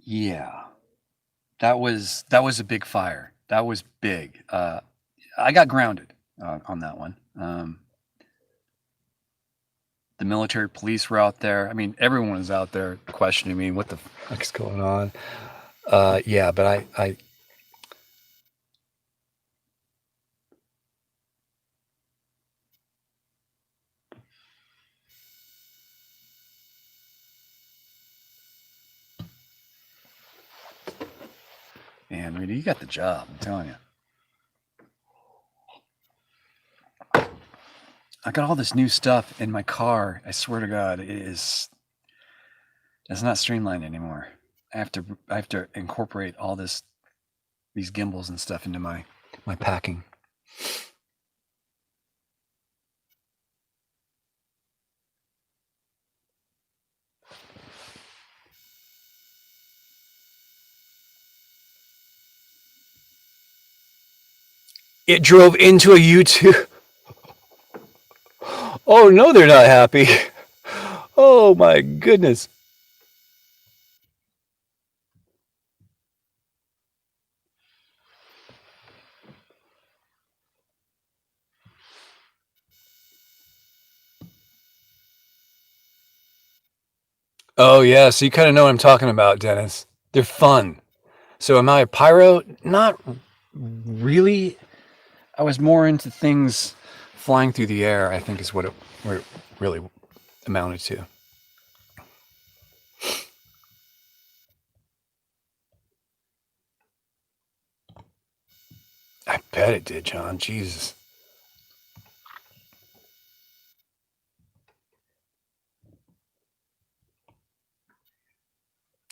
Yeah, that was a big fire. That was big. I got grounded on that one. The military police were out there. I mean, everyone was out there questioning me. What the fuck's going on? Yeah, but I man, Rita, you got the job. I'm telling you. I got all this new stuff in my car. I swear to God, it's not streamlined anymore. I have to incorporate all these gimbals and stuff into my packing. It drove into a U2. Oh no, they're not happy. Oh my goodness. Oh yeah, so you kind of know what I'm talking about, Dennis. They're fun. So am I a pyro? Not really. I was more into things flying through the air, I think is what it really amounted to. I bet it did, John. Jesus.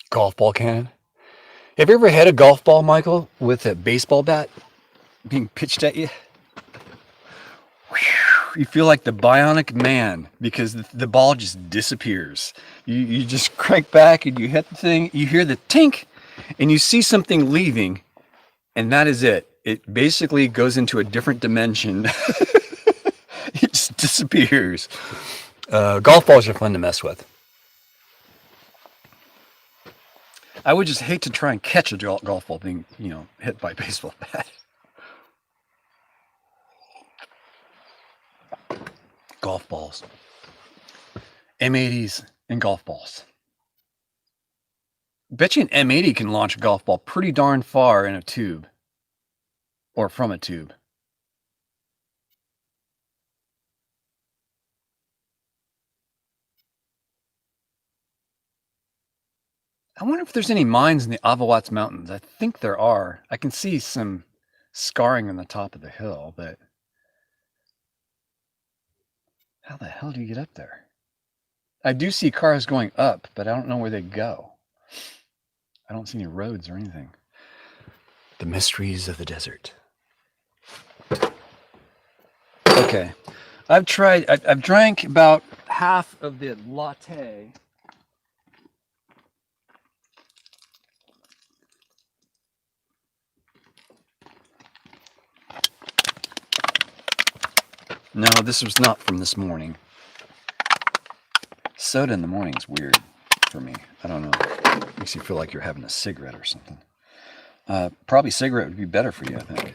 Golf ball cannon. Have you ever had a golf ball, Michael, with a baseball bat being pitched at you? You feel like the bionic man because the ball just disappears. You just crank back and you hit the thing, you hear the tink, and you see something leaving, and that is it. It basically goes into a different dimension. It just disappears. Golf balls are fun to mess with. I would just hate to try and catch a golf ball being, hit by a baseball bat. Golf balls. M80s and golf balls. Bet you an M80 can launch a golf ball pretty darn far in a tube. Or from a tube. I wonder if there's any mines in the Avawatz Mountains. I think there are. I can see some scarring on the top of the hill, but how the hell do you get up there? I do see cars going up, but I don't know where they go. I don't see any roads or anything. The mysteries of the desert. Okay. I've drank about half of the latte. No, this was not from this morning. Soda in the morning is weird for me. I don't know. Makes you feel like you're having a cigarette or something. Probably cigarette would be better for you, I think.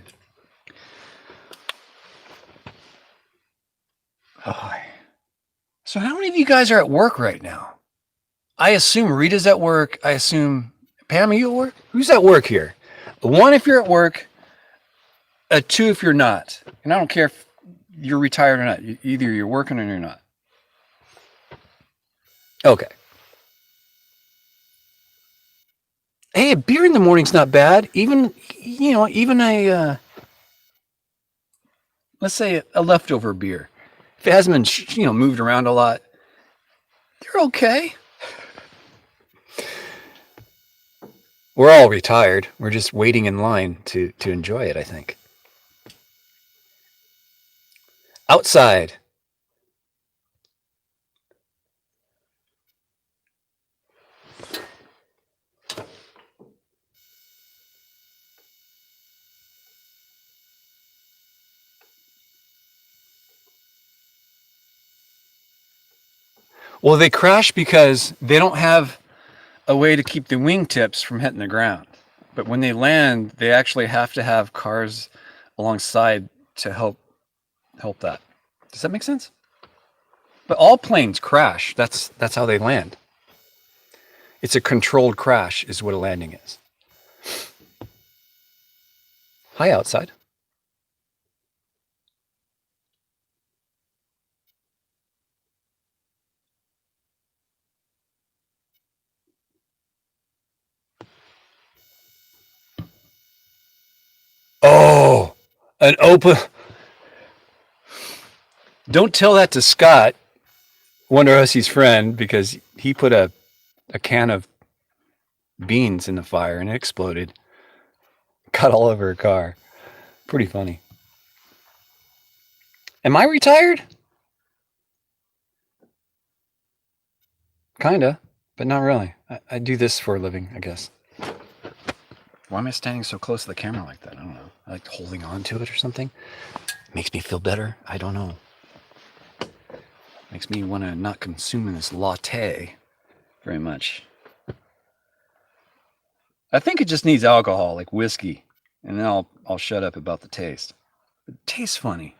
Oh. So how many of you guys are at work right now? I assume Rita's at work. I assume, Pam, are you at work? Who's at work here? 1 if you're at work. 2 if you're not. And I don't care if you're retired or not. Either you're working or you're not. Okay. Hey, a beer in the morning's not bad. Even, even a, let's say a leftover beer. If it hasn't been, moved around a lot, they're okay. We're all retired. We're just waiting in line to enjoy it, I think. Outside. Well, they crash because they don't have a way to keep the wingtips from hitting the ground. But when they land, they actually have to have cars alongside to help that. Does that make sense? But all planes crash. That's how they land. It's a controlled crash is what a landing is. Hi, outside. Oh, an open. Don't tell that to Scott, Wonder Hussey's friend, because he put a can of beans in the fire and it exploded. Got all over her car. Pretty funny. Am I retired? Kinda, but not really. I do this for a living, I guess. Why am I standing so close to the camera like that? I don't know. I like holding on to it or something. Makes me feel better. I don't know. Makes me want to not consume this latte very much. I think it just needs alcohol, like whiskey, and then I'll shut up about the taste. It tastes funny.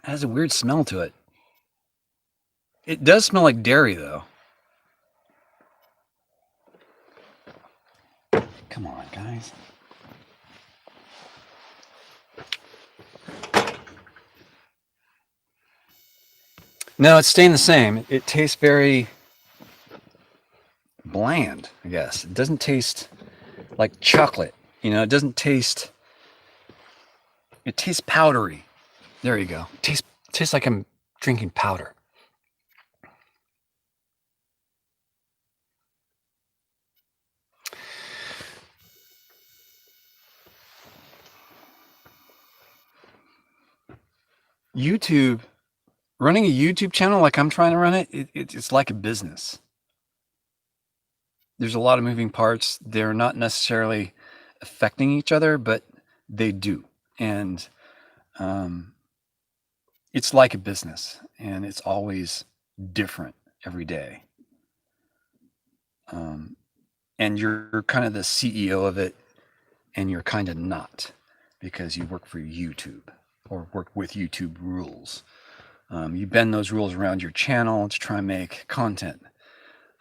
It has a weird smell to it. It does smell like dairy, though. Come on, guys. No, it's staying the same. It tastes very bland, I guess. It doesn't taste like chocolate. It doesn't taste. It tastes powdery. There you go. It tastes like I'm drinking powder. YouTube, running a YouTube channel like I'm trying to run it's like a business. There's a lot of moving parts. They're not necessarily affecting each other, but they do. And it's like a business, and it's always different every day. And you're kind of the CEO of it, and you're kind of not, because you work for YouTube or work with YouTube rules. You bend those rules around your channel to try and make content.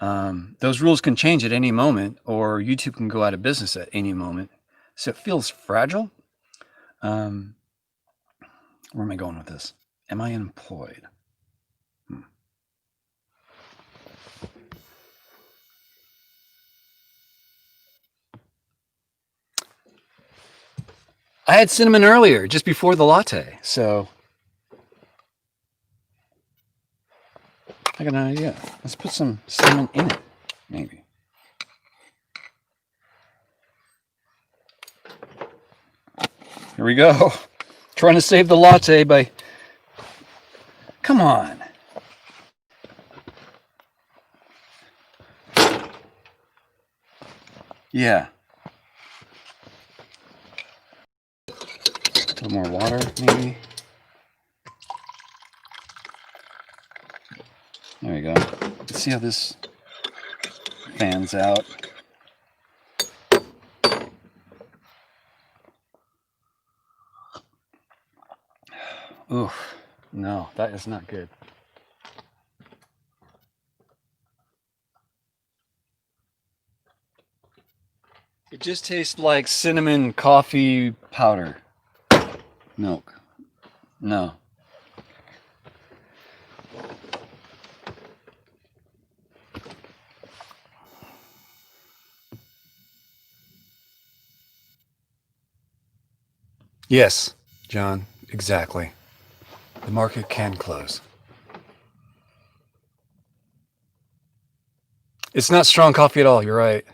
Those rules can change at any moment, or YouTube can go out of business at any moment. So it feels fragile. Where am I going with this? Am I employed? I had cinnamon earlier, just before the latte. So I got an idea. Let's put some cinnamon in it, maybe. Here we go. Trying to save the latte by... Come on. Yeah. A little more water, maybe. There you go. Let's see how this fans out. Ooh, no, that is not good. It just tastes like cinnamon coffee powder. Milk. No. Yes, John, exactly. The market can close. It's not strong coffee at all, you're right.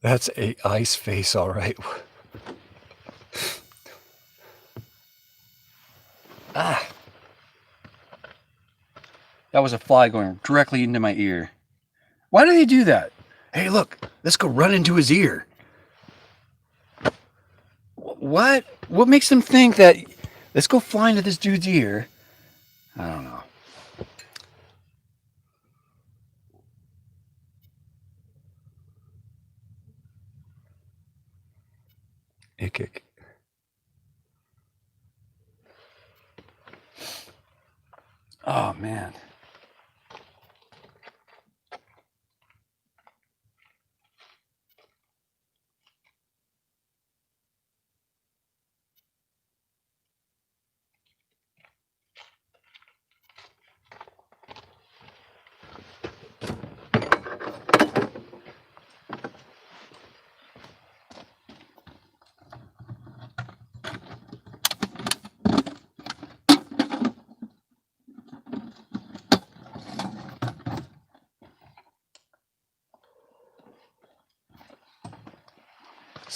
That's a ice face, all right. Ah, that was a fly going directly into my ear. Why do they do that? Hey, look, let's go run into his ear. What? What makes them think that let's go fly into this dude's ear? I don't know. Ick, ick. Oh, man.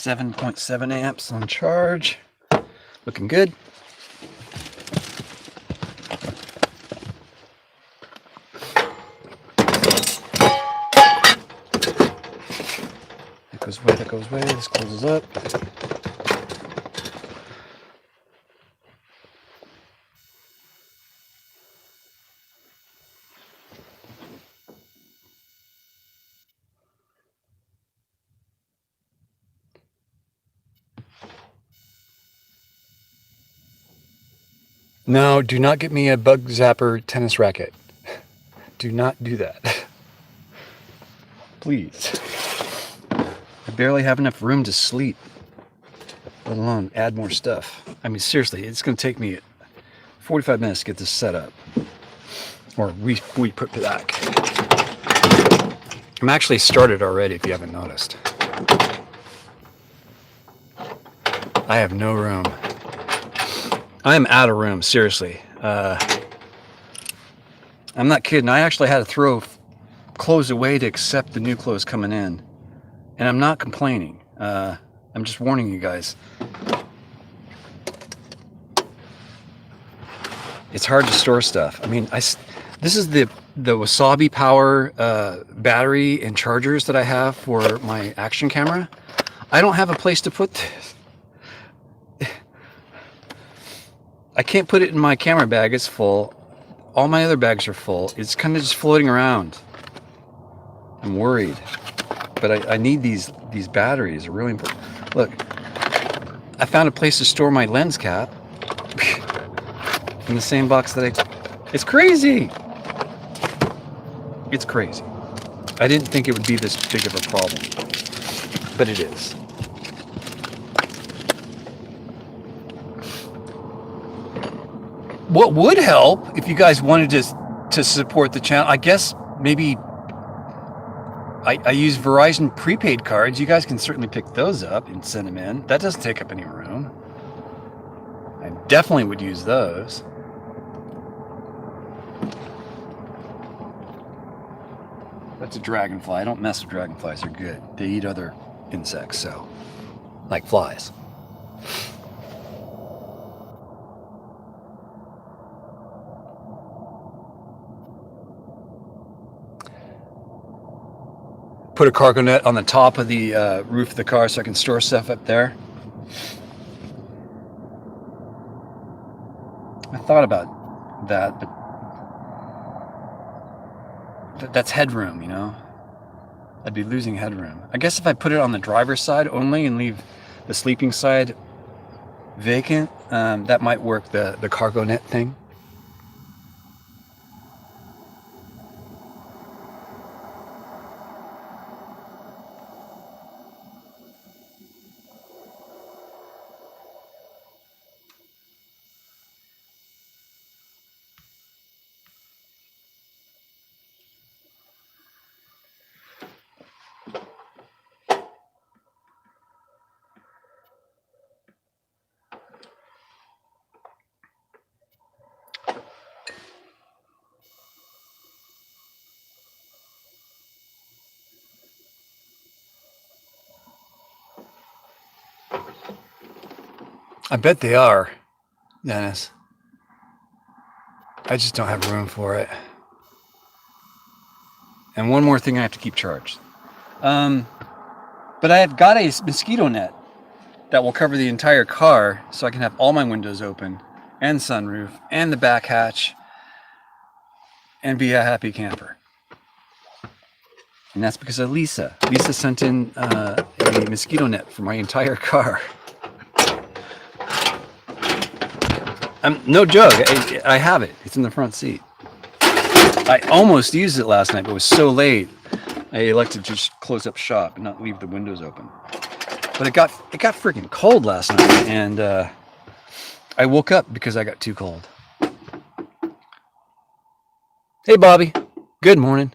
.7 amps on charge. Looking good. That goes away, that goes away. This closes up. No, do not get me a bug zapper tennis racket. Do not do that. Please. I barely have enough room to sleep, let alone add more stuff. I mean, seriously, it's going to take me 45 minutes to get this set up. Or we put back. I'm actually started already, if you haven't noticed. I have no room. I am out of room, seriously. I'm not kidding. I actually had to throw clothes away to accept the new clothes coming in. And I'm not complaining. I'm just warning you guys. It's hard to store stuff. I mean, this is the Wasabi Power battery and chargers that I have for my action camera. I don't have a place to put this. I can't put it in my camera bag. It's full. All my other bags are full. It's kind of just floating around. I'm worried. But I need these batteries. They're really important. Look, I found a place to store my lens cap in the same box that it's crazy. It's crazy. I didn't think it would be this big of a problem, but it is. What would help if you guys wanted to support the channel, I guess maybe I use Verizon prepaid cards. You guys can certainly pick those up and send them in. That doesn't take up any room. I definitely would use those. That's a dragonfly. I don't mess with dragonflies. They're good. They eat other insects, so like flies. Put a cargo net on the top of the roof of the car so I can store stuff up there. I thought about that, but that's headroom, you know? I'd be losing headroom. I guess if I put it on the driver's side only and leave the sleeping side vacant, that might work, the cargo net thing. I bet they are, Dennis. I just don't have room for it. And one more thing I have to keep charged. But I have got a mosquito net that will cover the entire car, so I can have all my windows open, and sunroof, and the back hatch, and be a happy camper. And that's because of Lisa. Lisa sent in a mosquito net for my entire car. No joke, I have it. It's in the front seat. I almost used it last night, but it was so late. I elected to just close up shop and not leave the windows open. But it got freaking cold last night, and I woke up because I got too cold. Hey, Bobby. Good morning.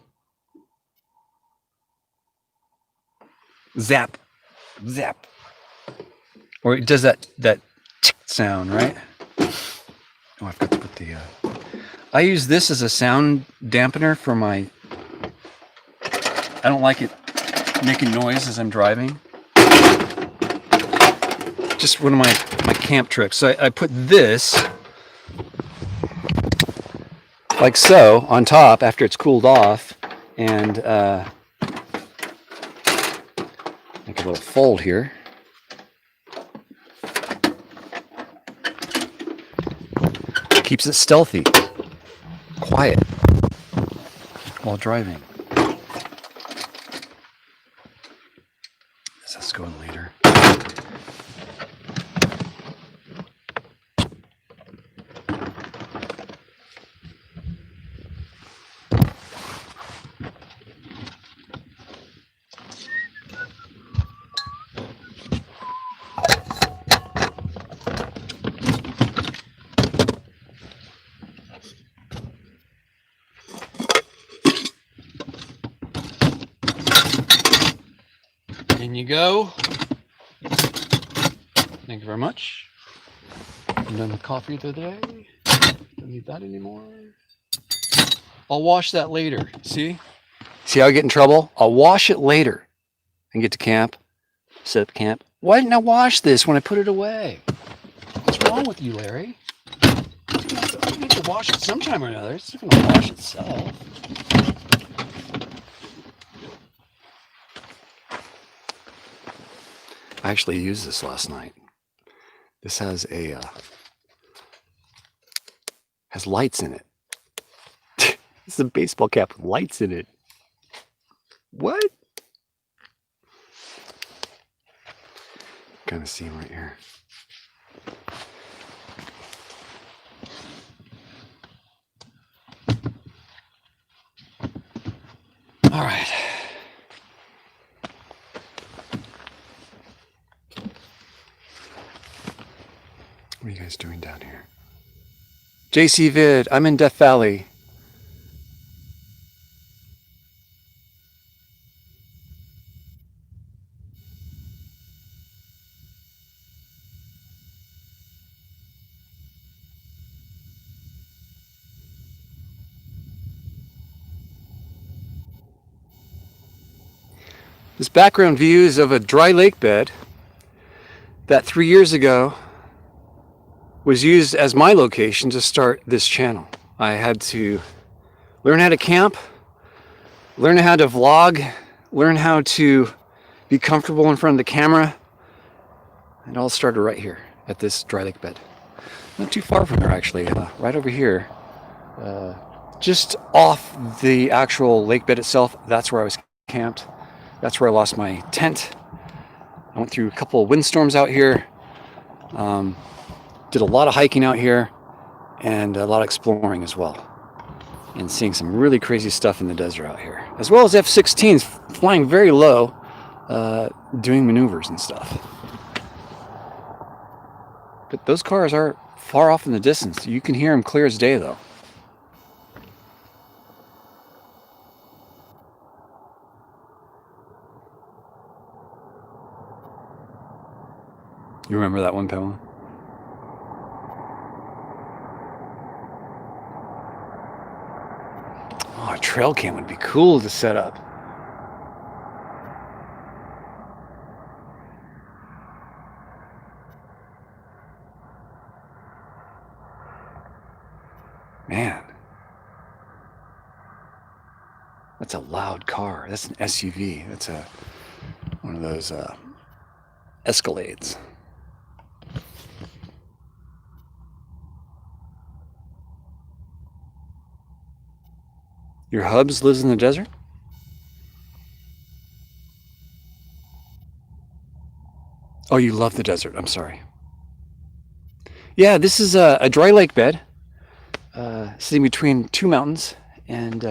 Zap. Zap. Or it does that tick sound, right? Oh, I've got to put the... I use this as a sound dampener for my... I don't like it making noise as I'm driving. Just one of my camp tricks. So I put this, like so, on top after it's cooled off, and make a little fold here. Keeps it stealthy, quiet, while driving. Let's go later. In you go. Thank you very much. I'm done with coffee today. Don't need that anymore. I'll wash that later. See? See how I get in trouble? I'll wash it later and get to camp. Set up camp. Why didn't I wash this when I put it away? What's wrong with you, Larry? You need to wash it sometime or another. It's not going to wash itself. I actually used this last night. This has has lights in it. It's a baseball cap with lights in it. What? Kind of see them right here. All right. What are you guys doing down here? JC Vid, I'm in Death Valley. This background view is of a dry lake bed that 3 years ago was used as my location to start this channel. I had to learn how to camp, learn how to vlog, learn how to be comfortable in front of the camera. It all started right here at this dry lake bed. Not too far from here, actually, right over here. Just off the actual lake bed itself, that's where I was camped. That's where I lost my tent. I went through a couple of windstorms out here. Did a lot of hiking out here and a lot of exploring as well. And seeing some really crazy stuff in the desert out here. As well as F-16s flying very low, doing maneuvers and stuff. But those cars are far off in the distance. You can hear them clear as day though. You remember that one, Pamela? Oh, a trail cam would be cool to set up. a loud car. That's an SUV. That's one of those Escalades. Your hubs lives in the desert? Oh, you love the desert. I'm sorry. Yeah, this is a dry lake bed sitting between two mountains, and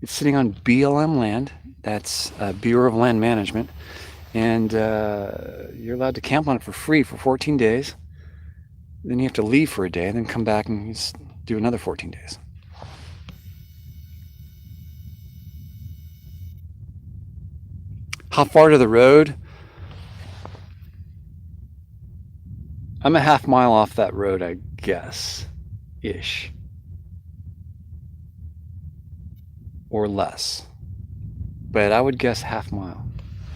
it's sitting on BLM land. That's Bureau of Land Management, and you're allowed to camp on it for free for 14 days. Then you have to leave for a day, and then come back and just do another 14 days. How far to the road? I'm a half mile off that road, I guess, ish. Or less. But I would guess half mile.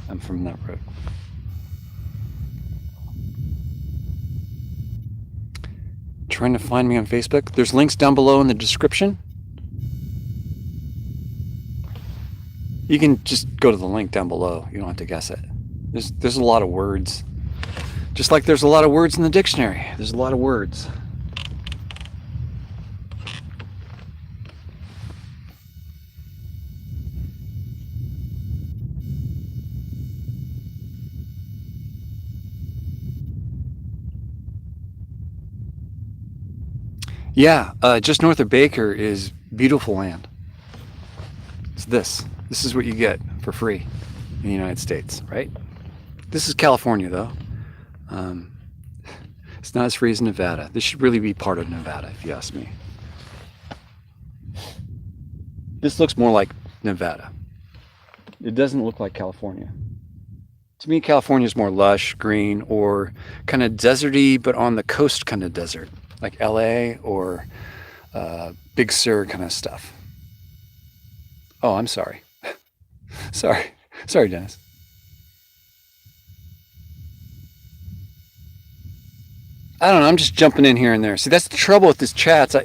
I'm from that road. Trying to find me on Facebook. There's links down below in the description. You can just go to the link down below. You don't have to guess it. There's a lot of words. Just like there's a lot of words in the dictionary. There's a lot of words. Yeah, just north of Baker is beautiful land. It's this. This is what you get for free in the United States, right? This is California, though. It's not as free as Nevada. This should really be part of Nevada, if you ask me. This looks more like Nevada. It doesn't look like California. To me, California is more lush, green, or kind of deserty, but on the coast kind of desert, like LA or Big Sur kind of stuff. Oh, I'm sorry. Sorry, Dennis. I don't know. I'm just jumping in here and there. See, that's the trouble with this chat.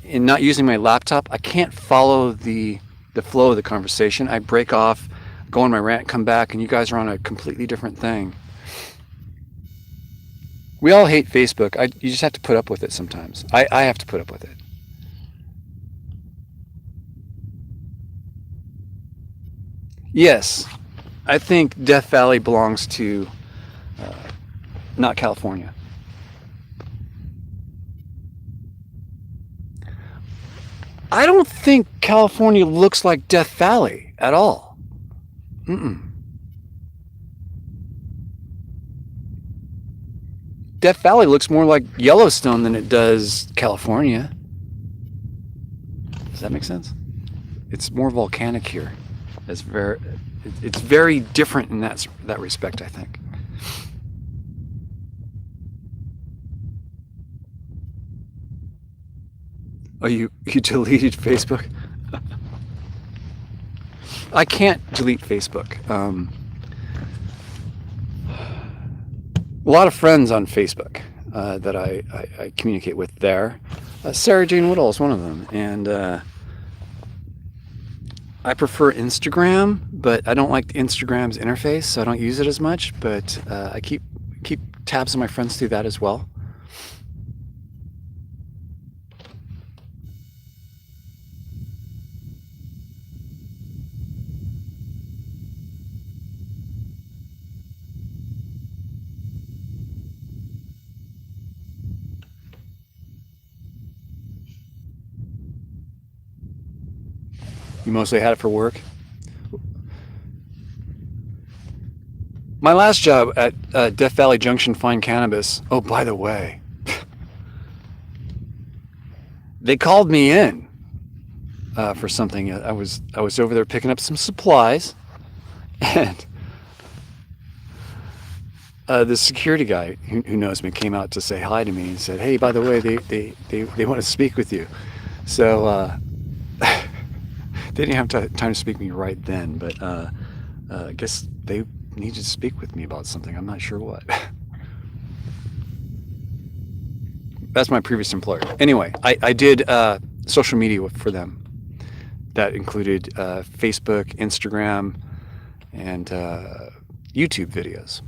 In not using my laptop, I can't follow the flow of the conversation. I break off, go on my rant, come back, and you guys are on a completely different thing. We all hate Facebook. You just have to put up with it sometimes. I have to put up with it. Yes, I think Death Valley belongs to not California. I don't think California looks like Death Valley at all. Death Valley looks more like Yellowstone than it does California. Does that make sense? It's more volcanic here. It's very different in that respect, I think. Oh, you deleted Facebook? I can't delete Facebook. A lot of friends on Facebook that I communicate with there. Sarah Jane Woodall is one of them, and I prefer Instagram, but I don't like Instagram's interface, so I don't use it as much. But I keep tabs on my friends through that as well. You mostly had it for work? My last job at Death Valley Junction Fine Cannabis, oh, by the way, they called me in for something. I was over there picking up some supplies, and the security guy who knows me came out to say hi to me and said, "Hey, by the way, they want to speak with you." So they didn't have time to speak to me right then, but I guess they needed to speak with me about something. I'm not sure what. That's my previous employer. Anyway, I did social media for them that included Facebook, Instagram, and YouTube videos.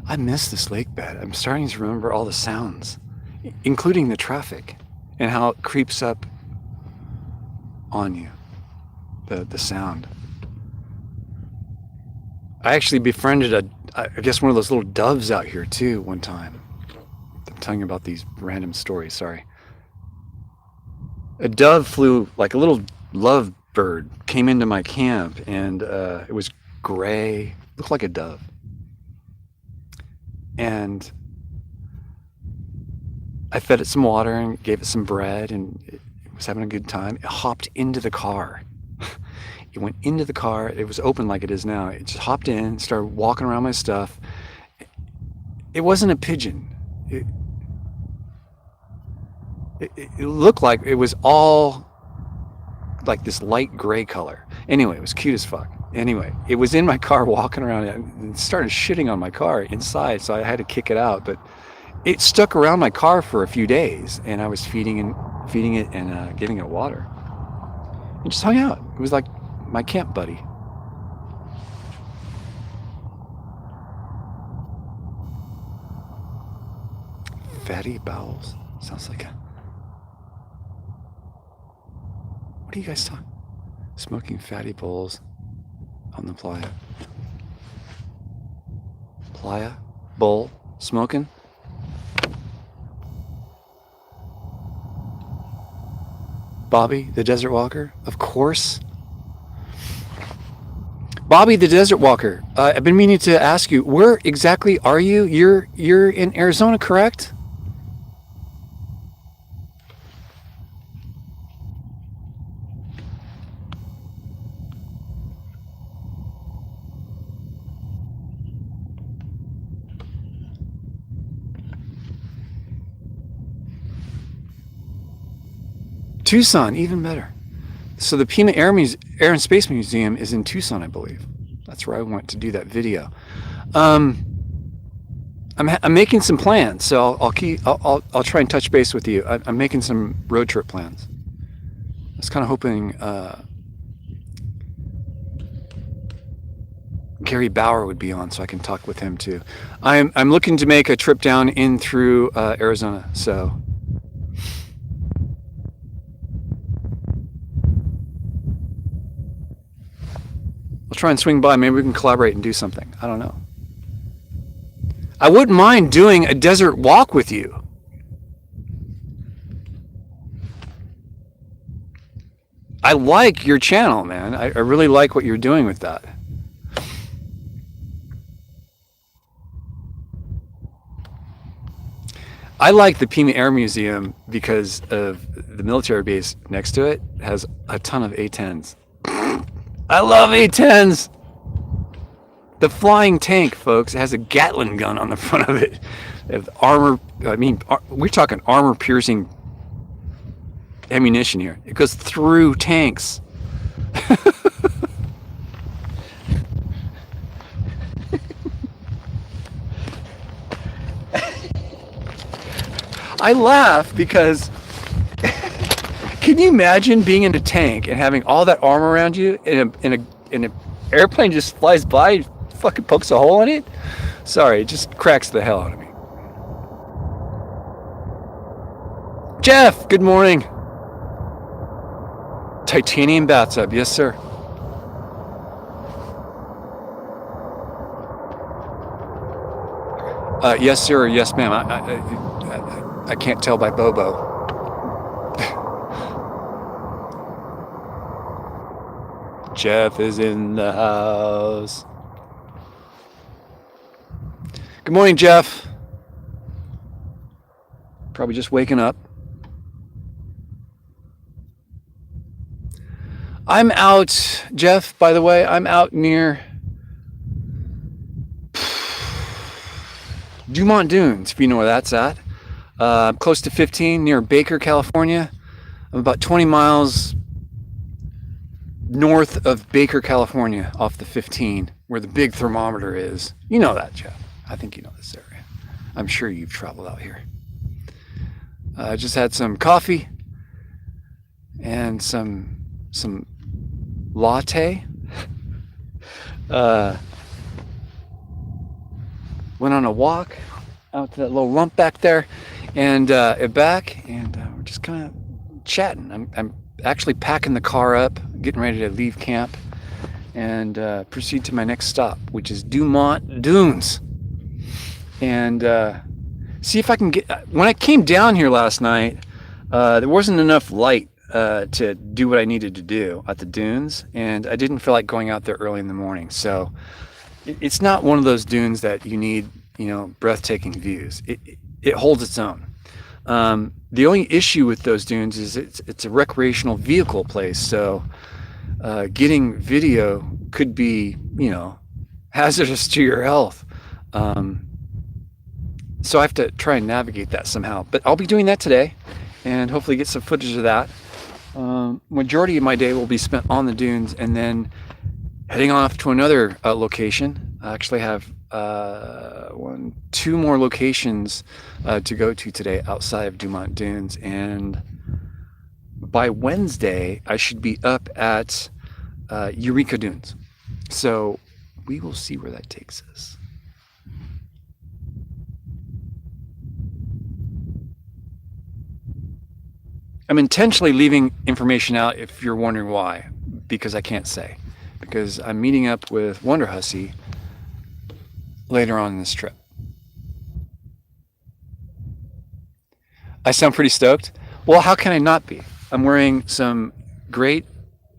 I miss this lake bed. I'm starting to remember all the sounds, including the traffic, and how it creeps up on you, the sound. I actually befriended I guess one of those little doves out here too one time. I'm telling you about these random stories, sorry. A dove flew, like a little love bird, came into my camp, and it was gray, looked like a dove. And I fed it some water and gave it some bread, and it was having a good time. It hopped into the car. It went into the car. It was open like it is now. It just hopped in, started walking around my stuff. It wasn't a pigeon. It looked like it was all like this light gray color. Anyway, it was cute as fuck. Anyway, it was in my car walking around and started shitting on my car inside, so I had to kick it out. But it stuck around my car for a few days, and I was feeding it and giving it water. It just hung out. It was like my camp buddy. Fatty bowels. Sounds like a... What are you guys talking? Smoking fatty bowls on the playa. Playa? Bowl? Smoking? Bobby, the desert walker? Of course. Bobby, the desert walker. I've been meaning to ask you, where exactly are you? You're in Arizona, correct? Tucson, even better. So the Pima Air and Space Museum is in Tucson, I believe. That's where I went to do that video. I'm making some plans, so I'll try and touch base with you. I'm making some road trip plans. I was kind of hoping Gary Bauer would be on, so I can talk with him too. I'm looking to make a trip down in through Arizona, so. I'll try and swing by. Maybe we can collaborate and do something. I don't know. I wouldn't mind doing a desert walk with you. I like your channel, man. I really like what you're doing with that. I like the Pima Air Museum because of the military base next to it has a ton of A-10s. I love A-10s. The flying tank, folks, has a Gatling gun on the front of it. Armor, I mean, we're talking armor-piercing ammunition here. It goes through tanks. I laugh because can you imagine being in a tank and having all that armor around you, and an airplane just flies by, fucking pokes a hole in it? Sorry, it just cracks the hell out of me. Jeff, good morning. Titanium bathtub, yes sir. Yes sir, yes ma'am. I can't tell by Bobo. Jeff is in the house. Good morning, Jeff. Probably just waking up. I'm out, Jeff, by the way, I'm out near Dumont Dunes, if you know where that's at. Close to 15, near Baker, California. I'm about 20 miles north of Baker, California, off the 15, where the big thermometer is. You know that, Jeff. I think you know this area. I'm sure you've traveled out here. I just had some coffee and some latte. Went on a walk out to that little lump back there, and back, and we're just kind of chatting. I'm actually packing the car up, getting ready to leave camp, and proceed to my next stop, which is Dumont Dunes, and see if I can get. When I came down here last night, there wasn't enough light to do what I needed to do at the dunes, and I didn't feel like going out there early in the morning. So it's not one of those dunes that you need, breathtaking views. It holds its own. The only issue with those dunes is it's a recreational vehicle place, so getting video could be, hazardous to your health. So I have to try and navigate that somehow. But I'll be doing that today, and hopefully get some footage of that. Majority of my day will be spent on the dunes, and then heading off to another location. I actually have two more locations to go to today outside of Dumont Dunes, and by Wednesday I should be up at Eureka Dunes. So we will see where that takes us. I'm intentionally leaving information out if you're wondering why, because I can't say. Because I'm meeting up with Wonder Hussy later on in this trip. I sound pretty stoked. Well, how can I not be? I'm wearing some great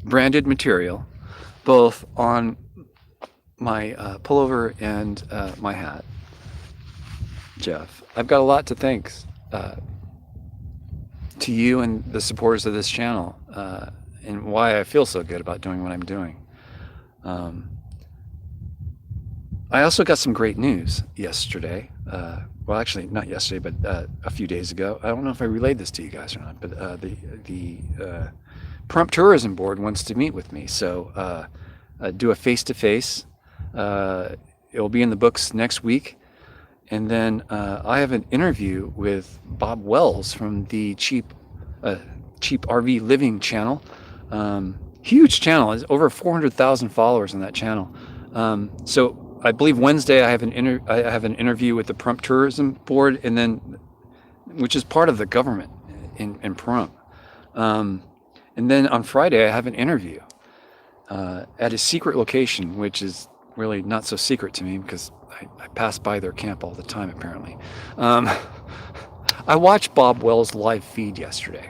branded material, both on my pullover and my hat. Jeff, I've got a lot to thank to you and the supporters of this channel, and why I feel so good about doing what I'm doing. I also got some great news yesterday. Well, actually, not yesterday, but a few days ago. I don't know if I relayed this to you guys or not, but the Prump Tourism Board wants to meet with me. So do a face-to-face. It'll be in the books next week. And then I have an interview with Bob Wells from the Cheap RV Living channel. Huge channel. There's over 400,000 followers on that channel. So I believe Wednesday I have an interview with the Prump Tourism Board, and then, which is part of the government in Prump. And then on Friday I have an interview at a secret location, which is really not so secret to me because I pass by their camp all the time, apparently. I watched Bob Wells' live feed yesterday,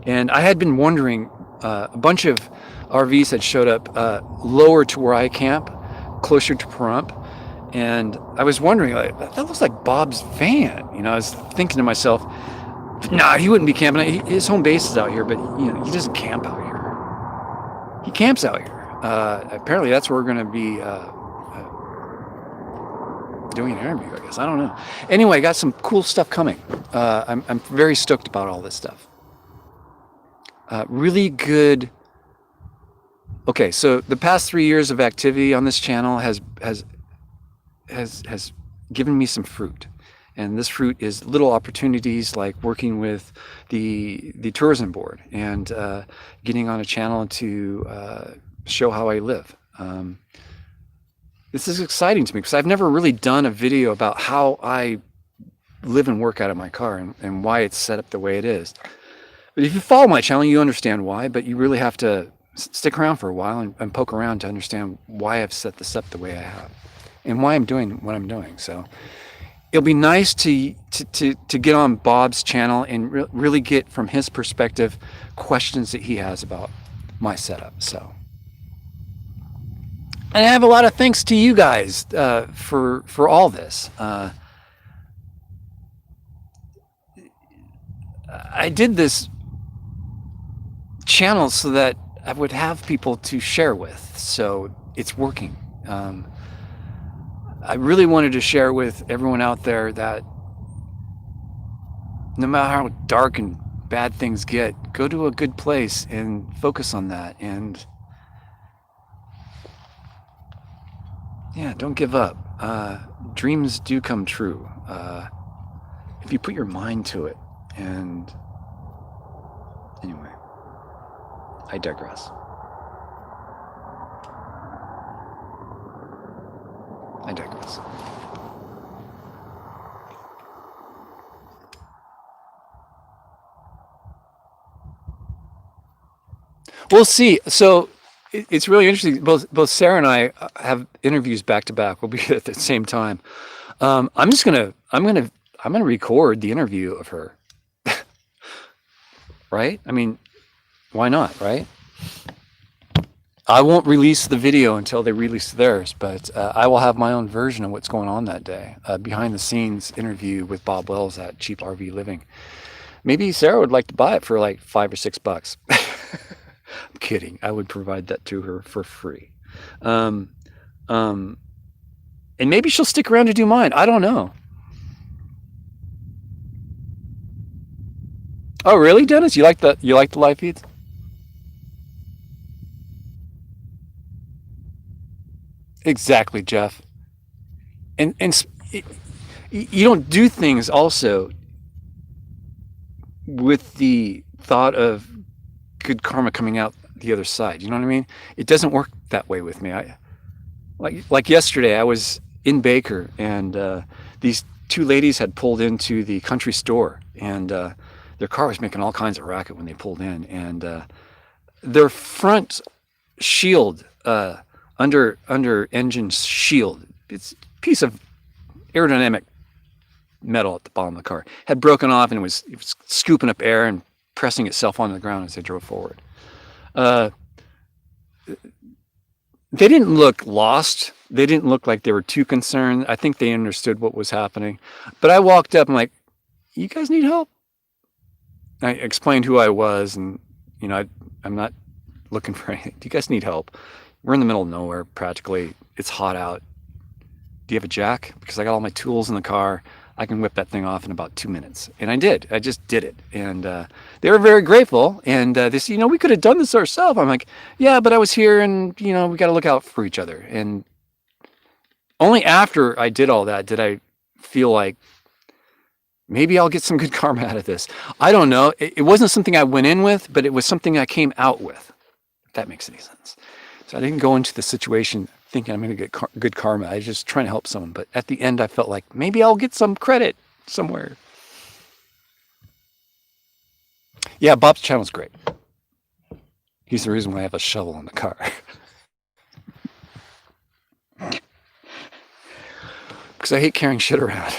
and I had been wondering, a bunch of RVs had showed up lower to where I camp, closer to Pahrump, and I was wondering, like, that looks like Bob's van. I was thinking to myself, nah, he wouldn't be camping. His home base is out here, but he doesn't camp out here. He camps out here. Apparently that's where we're going to be doing an interview, I guess. I don't know. Anyway, I got some cool stuff coming. I'm very stoked about all this stuff. Really good. Okay, so the past 3 years of activity on this channel has given me some fruit, and this fruit is little opportunities like working with the tourism board and getting on a channel to show how I live. This is exciting to me because I've never really done a video about how I live and work out of my car and why it's set up the way it is. But if you follow my channel, you understand why, but you really have to stick around for a while and poke around to understand why I've set this up the way I have and why I'm doing what I'm doing. So it'll be nice to get on Bob's channel and really get from his perspective questions that he has about my setup. So, and I have a lot of thanks to you guys for all this. I did this channel so that I would have people to share with, so it's working. I really wanted to share with everyone out there that no matter how dark and bad things get, go to a good place and focus on that. And yeah, don't give up. Dreams do come true if you put your mind to it. And anyway, I digress. I digress. We'll see. So it's really interesting. Both Sarah and I have interviews back to back. We'll be at the same time. I'm gonna record the interview of her. Right? I mean, why not? Right? I won't release the video until they release theirs, but I will have my own version of what's going on that day. Behind the scenes interview with Bob Wells at Cheap RV Living. Maybe Sarah would like to buy it for like $5 or $6. I'm kidding. I would provide that to her for free. Um, um, and maybe she'll stick around to do mine. I don't know. Oh, really, Dennis? You like the live feeds? Exactly, Jeff. And you don't do things also with the thought of good karma coming out the other side. You know what I mean? It doesn't work that way with me. I like yesterday. I was in Baker, and these two ladies had pulled into the country store, and their car was making all kinds of racket when they pulled in, and their front shield, under engine shield, it's a piece of aerodynamic metal at the bottom of the car, had broken off, and it was scooping up air and pressing itself onto the ground as they drove forward. Uh, they didn't look lost. They didn't look like they were too concerned. I think they understood what was happening. But I walked up and like, you guys need help? I explained who I was, and I'm not looking for anything. Do you guys need help? We're in the middle of nowhere practically. It's hot out. Do you have a jack? Because I got all my tools in the car. I can whip that thing off in about 2 minutes. And I did. I just did it. And they were very grateful. And they said, we could have done this ourselves. I'm like, yeah, but I was here, and, we got to look out for each other. And only after I did all that did I feel like maybe I'll get some good karma out of this. I don't know. It wasn't something I went in with, but it was something I came out with, if that makes any sense. So I didn't go into the situation thinking I'm going to get good karma. I was just trying to help someone. But at the end, I felt like maybe I'll get some credit somewhere. Yeah, Bob's channel's great. He's the reason why I have a shovel in the car. Because I hate carrying shit around.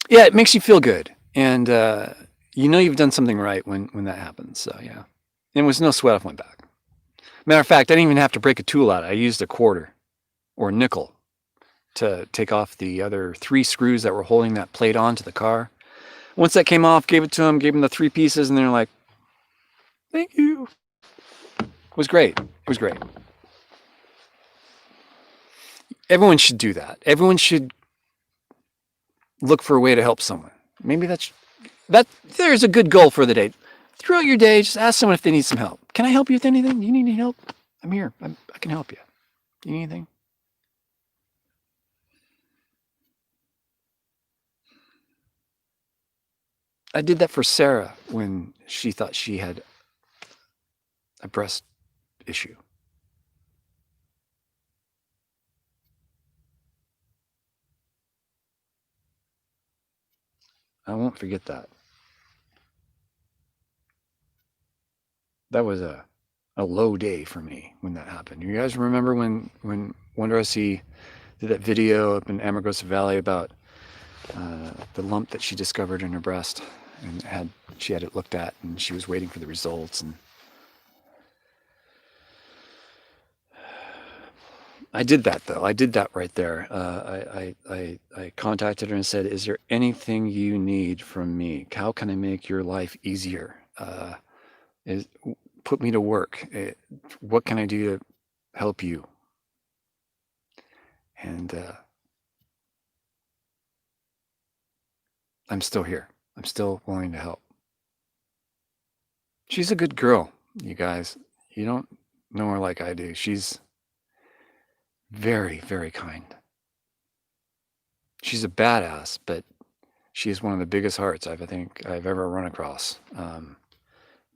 Yeah, it makes you feel good. And you've done something right when that happens. So, yeah. And it was no sweat off my back. Matter of fact, I didn't even have to break a tool out. I used a quarter or a nickel to take off the other 3 screws that were holding that plate onto the car. Once that came off, gave it to them, gave them the 3 pieces, and they're like, thank you. It was great. It was great. Everyone should do that. Everyone should look for a way to help someone. Maybe there's a good goal for the day. Throughout your day, just ask someone if they need some help. Can I help you with anything? You need any help? I'm here. I can help you. You need anything? I did that for Sarah when she thought she had a breast issue. I won't forget that. That was a low day for me when that happened. You guys remember when Wonder OC did that video up in Amargosa Valley about the lump that she discovered in her breast, and she had it looked at, and she was waiting for the results. And I did that though. I did that right there. I contacted her and said, "Is there anything you need from me? How can I make your life easier? Put me to work. What can I do to help you?" And I'm still here. I'm still willing to help. She's a good girl, you guys. You don't know her like I do. She's very, very kind. She's a badass, but she is one of the biggest hearts I think I've ever run across.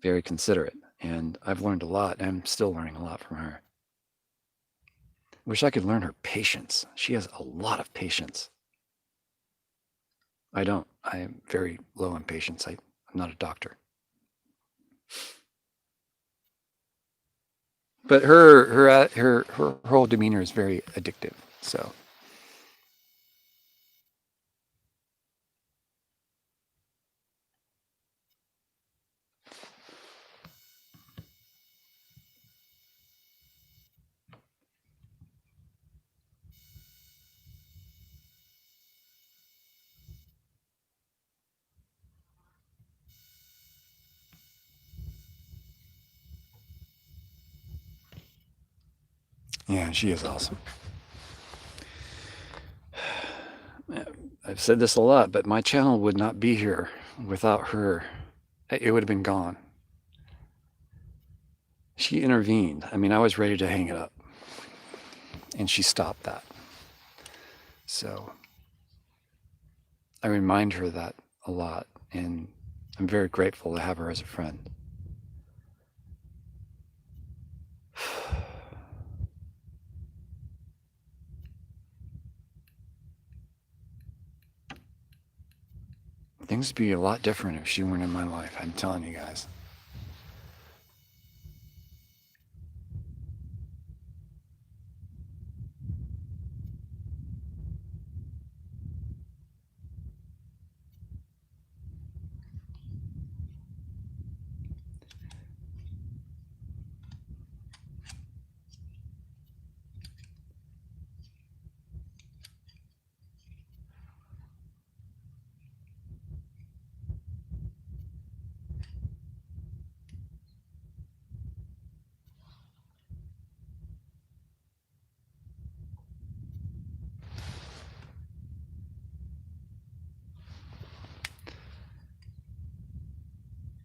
Very considerate, and I've learned a lot. And I'm still learning a lot from her. Wish I could learn her patience. She has a lot of patience. I don't. I'm very low in patience. I'm not a doctor. But her whole demeanor is very addictive. So yeah, she is awesome. I've said this a lot, but my channel would not be here without her. It would have been gone. She intervened. I mean, I was ready to hang it up, and she stopped that. So I remind her that a lot, and I'm very grateful to have her as a friend. Things would be a lot different if she weren't in my life, I'm telling you guys.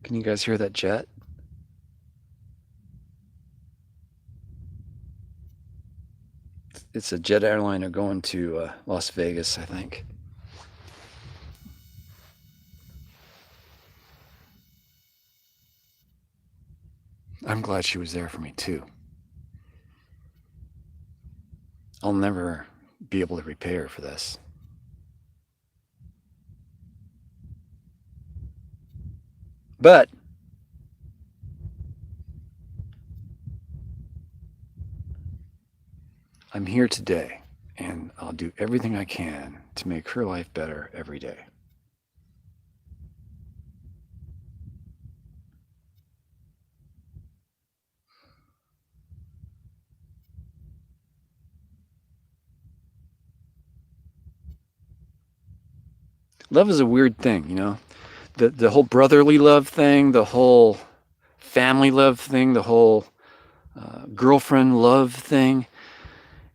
Can you guys hear that jet? It's a jet airliner going to Las Vegas, I think. I'm glad she was there for me too. I'll never be able to repay her for this. But I'm here today, and I'll do everything I can to make her life better every day. Love is a weird thing, you know? The whole brotherly love thing, the whole family love thing, the whole girlfriend love thing.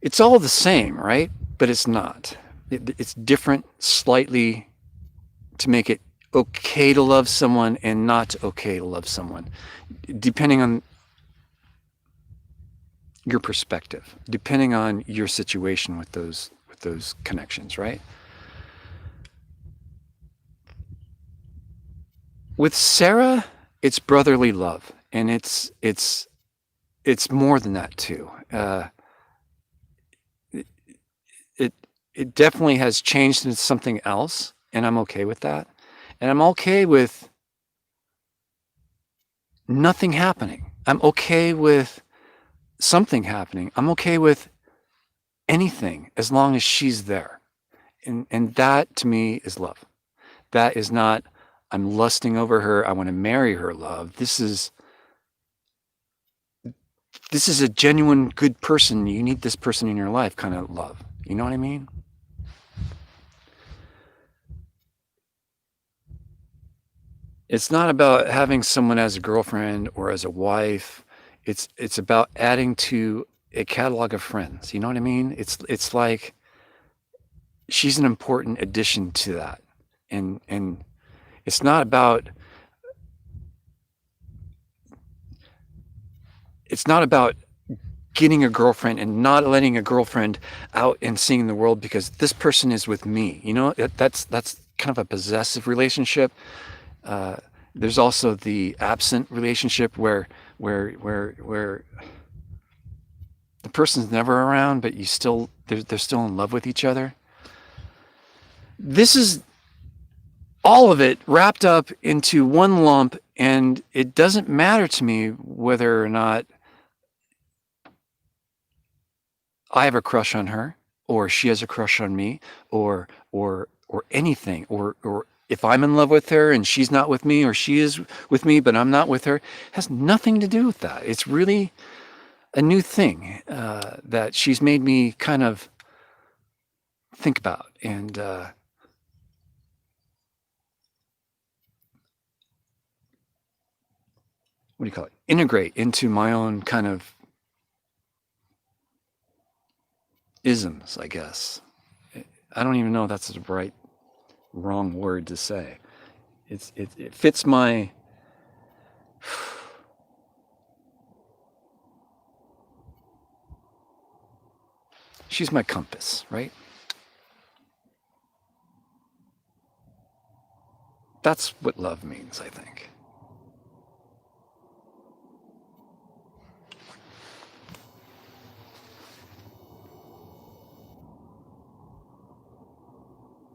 It's all the same, right? But it's not. It's different slightly to make it okay to love someone and not okay to love someone, depending on your perspective, depending on your situation with those connections, right? With Sarah, it's brotherly love, and it's more than that too. It definitely has changed into something else, and I'm okay with that. And I'm okay with nothing happening. I'm okay with something happening. I'm okay with anything as long as she's there. And that to me is love. That is not, I'm lusting over her, I want to marry her love. This is a genuine good person. You need this person in your life kind of love. You know what I mean? It's not about having someone as a girlfriend or as a wife. It's about adding to a catalog of friends. You know what I mean? It's like she's an important addition to that. And it's not about getting a girlfriend and not letting a girlfriend out and seeing the world because this person is with me. You know, that's kind of a possessive relationship. Uh, there's also the absent relationship where the person's never around, but you still they're still in love with each other. This is all of it wrapped up into one lump, and it doesn't matter to me whether or not I have a crush on her, or she has a crush on me, or anything, or if I'm in love with her and she's not with me, or she is with me but I'm not with her. It has nothing to do with that. It's really a new thing that she's made me kind of think about and what do you call it? Integrate into my own kind of isms, I guess. I don't even know if that's the wrong word to say. It fits my she's my compass, right? That's what love means, I think.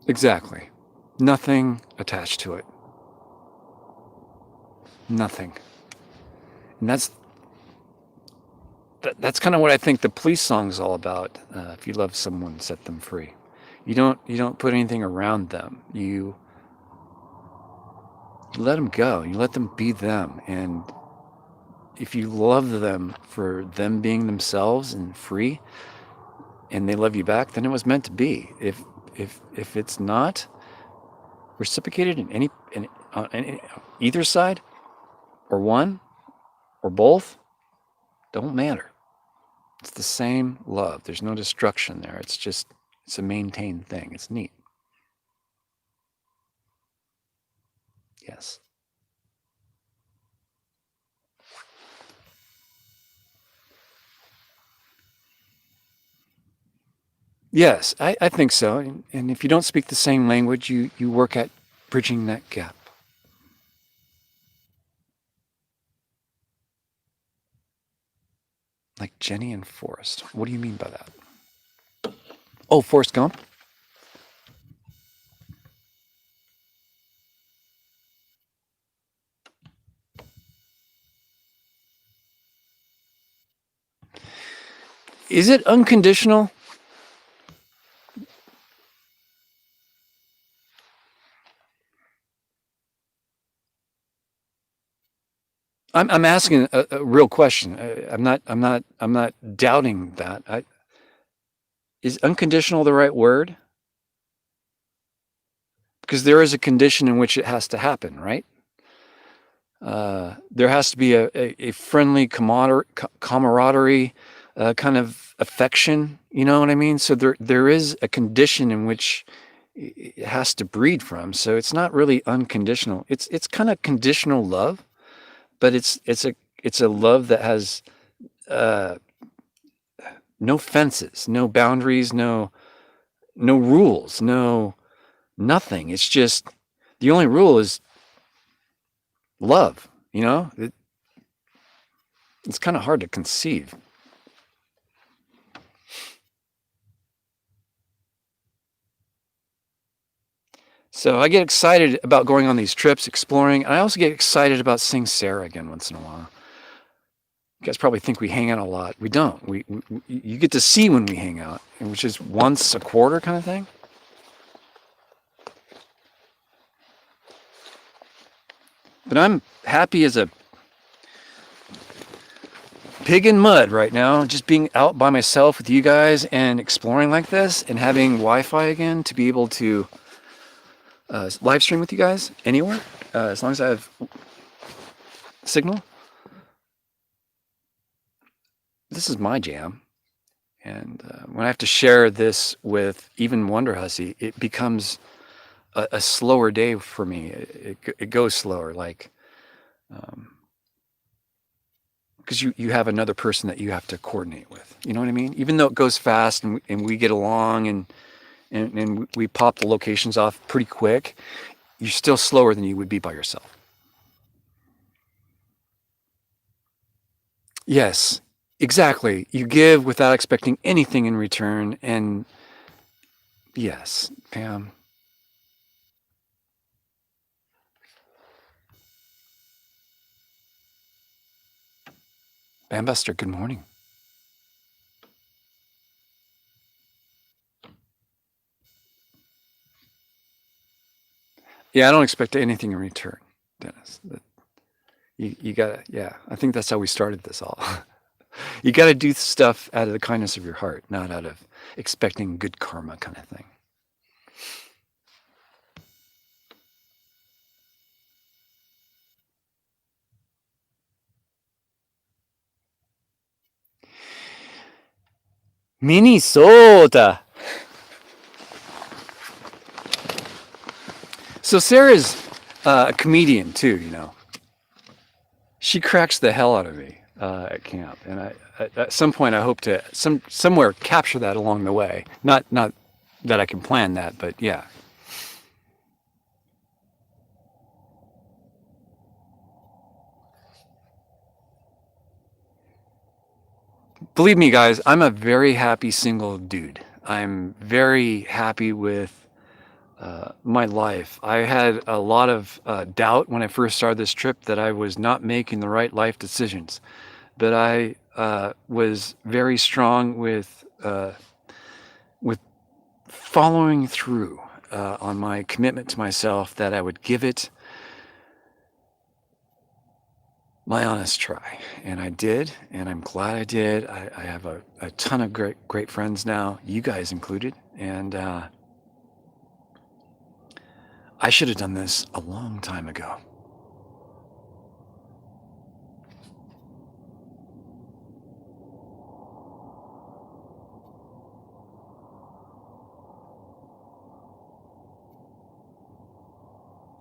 Exactly. Nothing attached to it. Nothing. And that's kind of what I think the Police song is all about. If you love someone, set them free. You don't put anything around them. You let them go. You let them be them. And if you love them for them being themselves and free, and they love you back, then it was meant to be. If it's not reciprocated on either side, or one, or both, don't matter. It's the same love. There's no destruction there. It's a maintained thing. It's neat. Yes. Yes, I think so. And if you don't speak the same language, you work at bridging that gap. Like Jenny and Forrest. What do you mean by that? Oh, Forrest Gump? Is it unconditional? I'm asking a real question. I'm not doubting that. Is unconditional the right word? Because there is a condition in which it has to happen, right? There has to be a friendly camaraderie kind of affection. You know what I mean? So there is a condition in which it has to breed from. So it's not really unconditional. It's kind of conditional love, but it's a love that has no fences, no boundaries, no rules, no nothing. It's just the only rule is love. You know, it's kind of hard to conceive. So I get excited about going on these trips, exploring. And I also get excited about seeing Sarah again once in a while. You guys probably think we hang out a lot. We don't. You get to see when we hang out, which is once a quarter kind of thing. But I'm happy as a pig in mud right now, just being out by myself with you guys and exploring like this and having Wi-Fi again to be able to live stream with you guys anywhere, as long as I have signal. This is my jam. And when I have to share this with even Wonder Hussy, it becomes a slower day for me. It goes slower, like, because you have another person that you have to coordinate with. You know what I mean? Even though it goes fast and we get along and we pop the locations off pretty quick, you're still slower than you would be by yourself. Yes, exactly. You give without expecting anything in return. And yes, Pam. Bam Buster, good morning. Yeah, I don't expect anything in return, Dennis. You gotta, yeah, I think that's how we started this all. You gotta do stuff out of the kindness of your heart, not out of expecting good karma kind of thing. Minnesota. So Sarah's a comedian too, you know. She cracks the hell out of me at camp, and at some point I hope to somewhere capture that along the way. Not that I can plan that, but yeah. Believe me, guys, I'm a very happy single dude. I'm very happy with my life. I had a lot of doubt when I first started this trip that I was not making the right life decisions, but I was very strong with following through on my commitment to myself that I would give it my honest try. And I did, and I'm glad I did. I have a ton of great friends now, you guys included, and I should have done this a long time ago.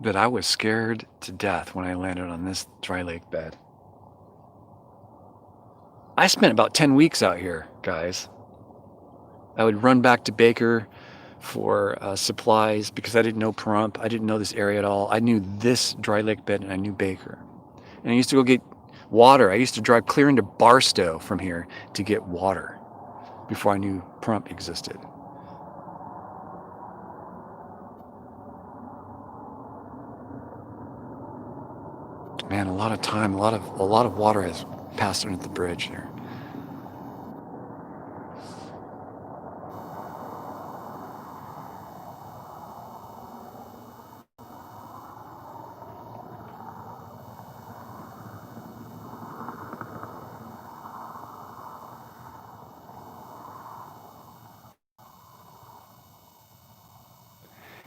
But I was scared to death when I landed on this dry lake bed. I spent about 10 weeks out here, guys. I would run back to Baker for supplies because I didn't know Pahrump. I didn't know this area at all. I knew this dry lake bed and I knew Baker. And I used to go get water. I used to drive clear into Barstow from here to get water before I knew Pahrump existed. Man, a lot of time, a lot of water has passed under the bridge here.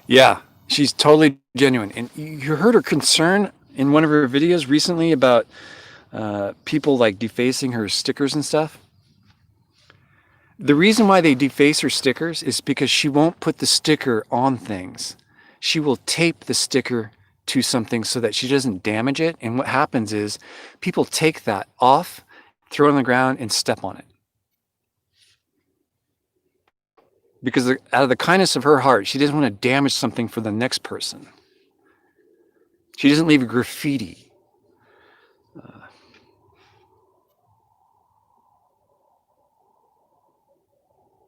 Yeah, she's totally genuine. And you heard her concern in one of her videos recently about people like defacing her stickers and stuff. The reason why they deface her stickers is because she won't put the sticker on things. She will tape the sticker to something so that she doesn't damage it. And what happens is people take that off, throw it on the ground, and step on it. Because out of the kindness of her heart, she doesn't want to damage something for the next person. She doesn't leave a graffiti.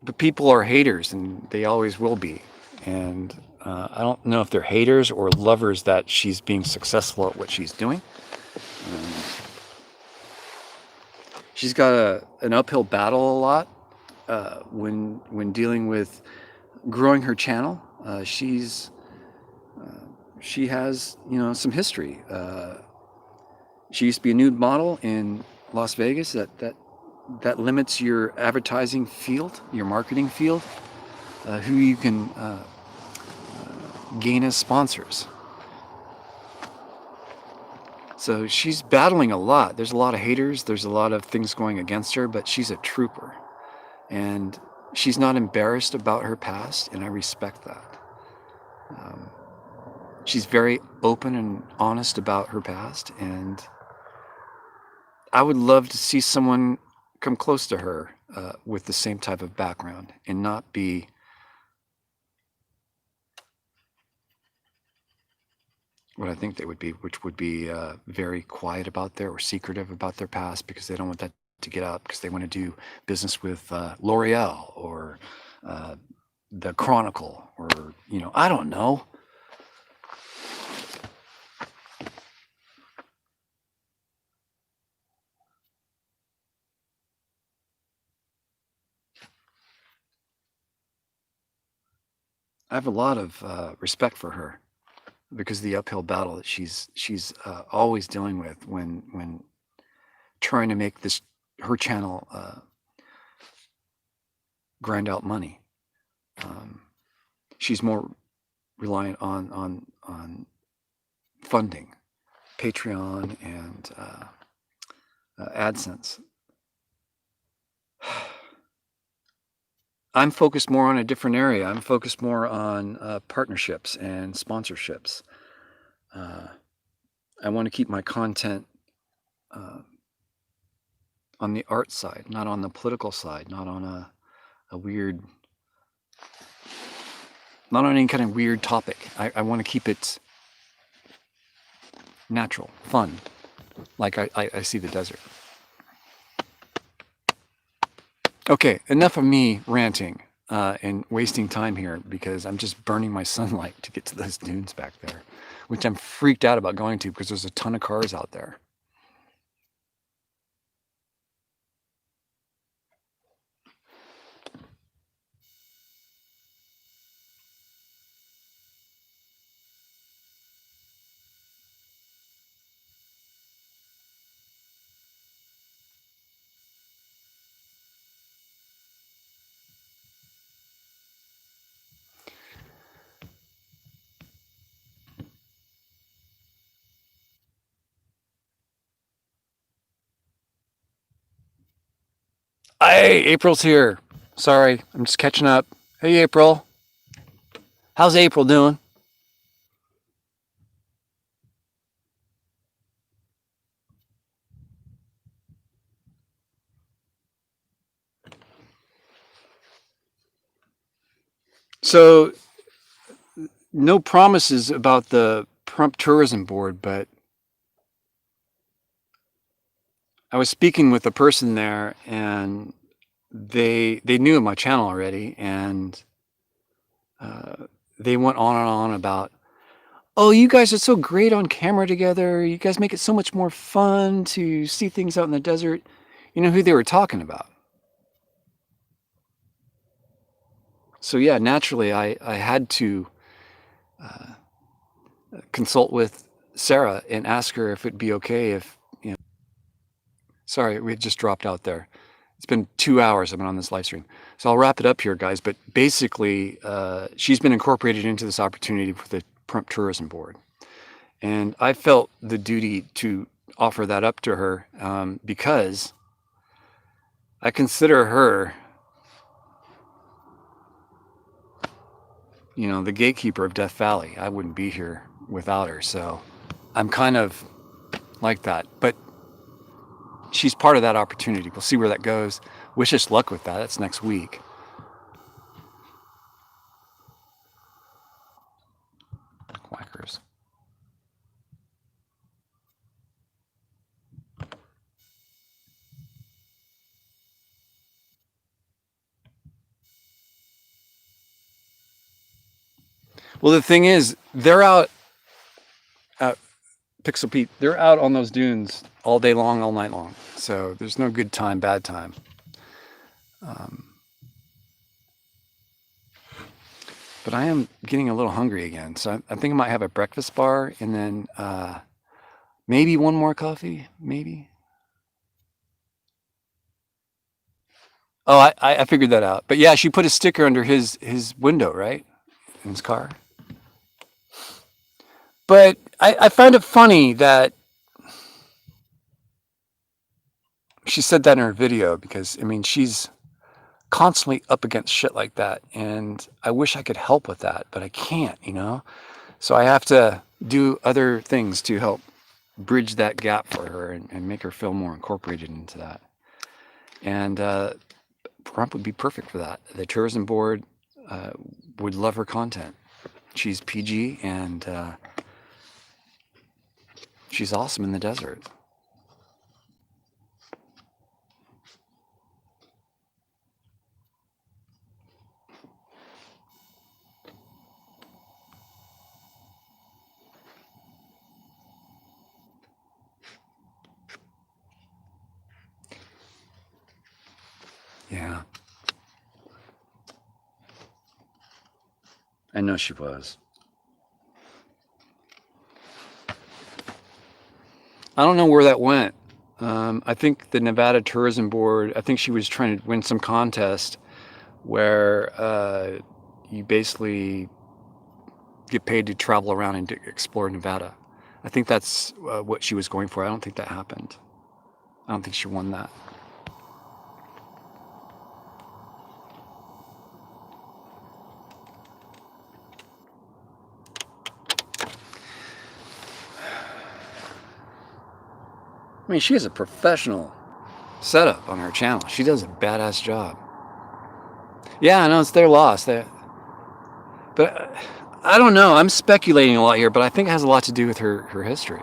But people are haters, and they always will be. And I don't know if they're haters or lovers that she's being successful at what she's doing. She's got an uphill battle a lot when dealing with growing her channel. She has some history. She used to be a nude model in Las Vegas. That limits your advertising field, your marketing field, who you can gain as sponsors. So she's battling a lot. There's a lot of haters. There's a lot of things going against her, but she's a trooper. and she's not embarrassed about her past, and I respect that. She's very open and honest about her past, and I would love to see someone come close to her with the same type of background and not be what I think they would be, which would be very quiet about their or secretive about their past because they don't want that to get out because they want to do business with L'Oreal or the Chronicle or, I don't know. I have a lot of respect for her because of the uphill battle that she's always dealing with when trying to make her channel grind out money. She's more reliant on funding, Patreon and AdSense. I'm focused more on a different area. I'm focused more on partnerships and sponsorships. I want to keep my content on the art side, not on the political side, not on a weird, not on any kind of weird topic. I want to keep it natural, fun, like I see the desert. Okay, enough of me ranting and wasting time here because I'm just burning my sunlight to get to those dunes back there, which I'm freaked out about going to because there's a ton of cars out there. Hey, April's here. Sorry, I'm just catching up. Hey, April. How's April doing? So, no promises about the Prump Tourism Board, but I was speaking with a person there, and they knew of my channel already, and they went on and on about, oh, you guys are so great on camera together. You guys make it so much more fun to see things out in the desert. You know who they were talking about? So yeah, naturally, I had to consult with Sarah and ask her if it'd be okay if, sorry, we had just dropped out there. It's been 2 hours I've been on this live stream. So I'll wrap it up here, guys. But basically, she's been incorporated into this opportunity for the Prump Tourism Board. And I felt the duty to offer that up to her because I consider her, the gatekeeper of Death Valley. I wouldn't be here without her. So I'm kind of like that. But she's part of that opportunity. We'll see where that goes. Wish us luck with that. That's next week. Whackers. Well, the thing is, they're out at Pixel Pete. They're out on those dunes all day long, all night long. So there's no good time, bad time. But I am getting a little hungry again. So I think I might have a breakfast bar and then maybe one more coffee, maybe. Oh, I figured that out. But yeah, she put a sticker under his window, right? In his car. But I find it funny that she said that in her video because, I mean, she's constantly up against shit like that, and I wish I could help with that, but I can't, So I have to do other things to help bridge that gap for her and make her feel more incorporated into that. And Prump would be perfect for that. The tourism board would love her content. She's PG and she's awesome in the desert. Yeah. I know she was. I don't know where that went. I think the Nevada Tourism Board, I think she was trying to win some contest where you basically get paid to travel around and explore Nevada. I think that's what she was going for. I don't think that happened. I don't think she won that. I mean, she has a professional setup on her channel. She does a badass job. Yeah, I know it's their loss. But I don't know. I'm speculating a lot here, but I think it has a lot to do with her history.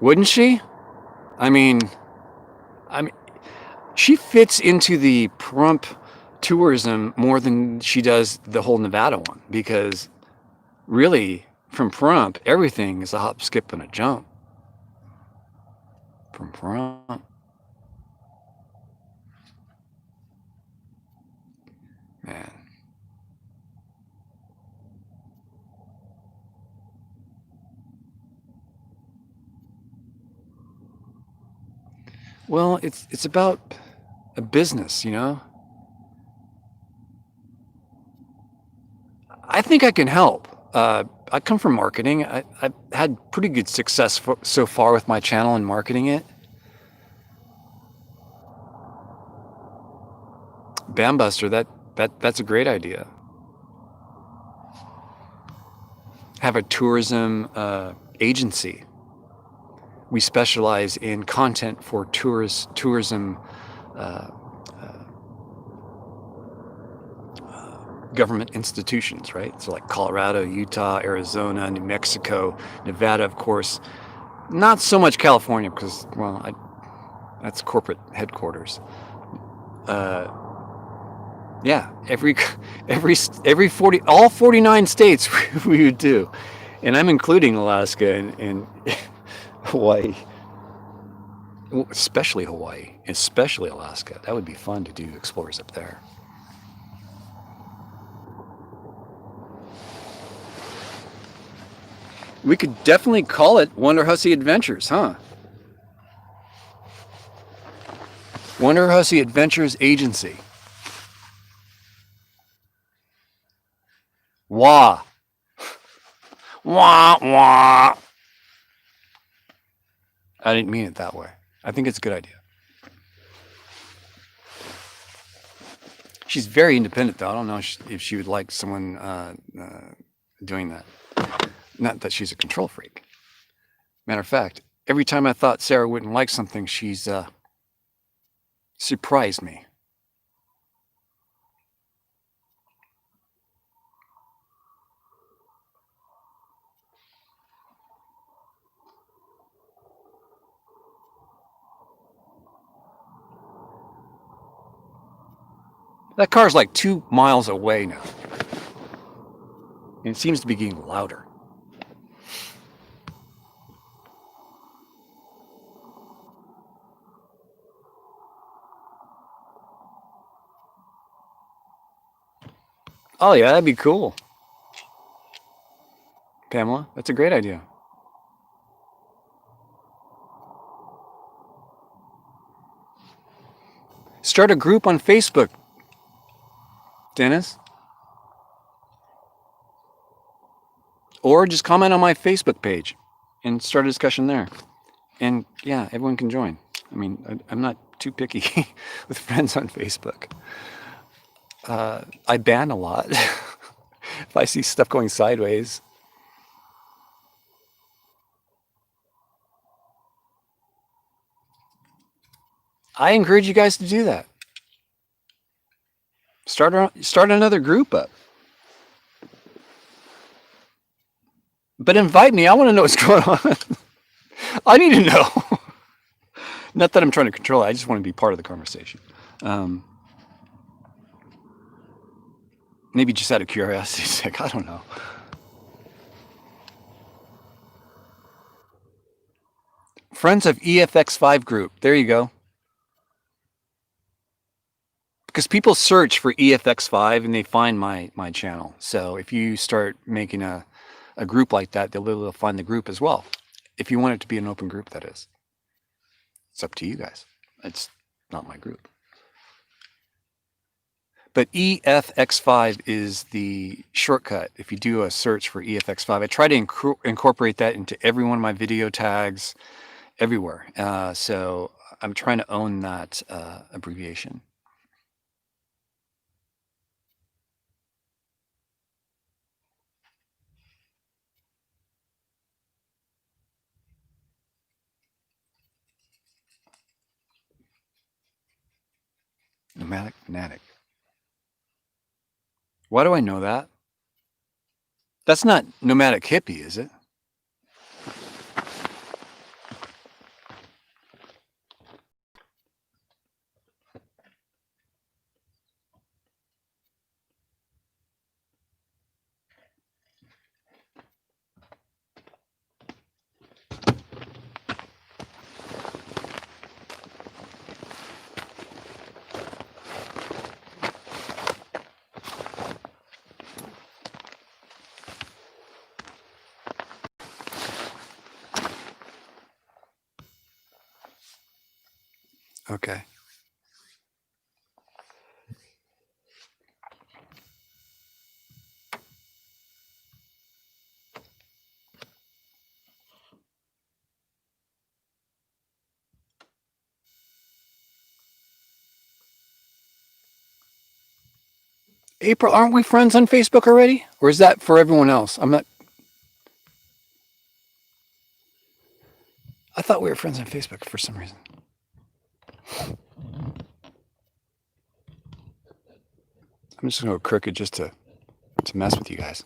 Wouldn't she? I mean, she fits into the Prump tourism more than she does the whole Nevada one, because really, from Prump, everything is a hop, skip, and a jump. From Prump. Man. Well, it's about a business, I think I can help. I come from marketing. I've had pretty good success so far with my channel and marketing it. Bambuster, that's a great idea. Have a tourism agency. We specialize in content for tourism government institutions, right? So like Colorado, Utah, Arizona, New Mexico, Nevada, of course. Not so much California because, well, that's corporate headquarters. Yeah, every 40, all 49 states we would do, and I'm including Alaska and Hawaii, especially Hawaii, especially Alaska. That would be fun to do explorers up there. We could definitely call it Wonder Hussy Adventures, huh? Wonder Hussy Adventures Agency. Wah. Wah, wah. I didn't mean it that way. I think it's a good idea. She's very independent, though. I don't know if she would like someone doing that. Not that she's a control freak. Matter of fact, every time I thought Sarah wouldn't like something, she's surprised me. That car's like 2 miles away now. And it seems to be getting louder. Oh yeah, that'd be cool. Pamela, that's a great idea. Start a group on Facebook, Dennis. Or just comment on my Facebook page and start a discussion there. And yeah, everyone can join. I mean, I'm not too picky with friends on Facebook. I ban a lot if I see stuff going sideways. I encourage you guys to do that. Start another group up. But invite me. I want to know what's going on. I need to know. Not that I'm trying to control it. I just want to be part of the conversation. Maybe just out of curiosity's sake. I don't know. Friends of EFX5 group. There you go. Because people search for EFX5 and they find my channel. So if you start making a group like that, they'll find the group as well. If you want it to be an open group, that is. It's up to you guys. It's not my group. But EFX5 is the shortcut. If you do a search for EFX5, I try to incorporate that into every one of my video tags everywhere. So I'm trying to own that abbreviation. Nomadic fanatic. Why do I know that? That's not nomadic hippie, is it? Okay. April, aren't we friends on Facebook already? Or is that for everyone else? I'm not. I thought we were friends on Facebook for some reason. I'm just going to go crooked just to mess with you guys.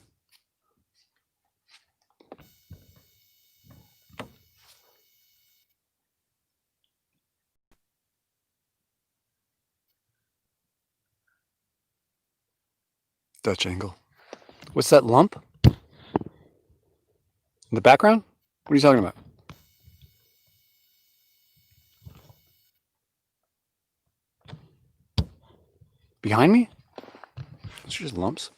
Dutch angle. What's that lump? In the background? What are you talking about? Behind me? Those are just lumps.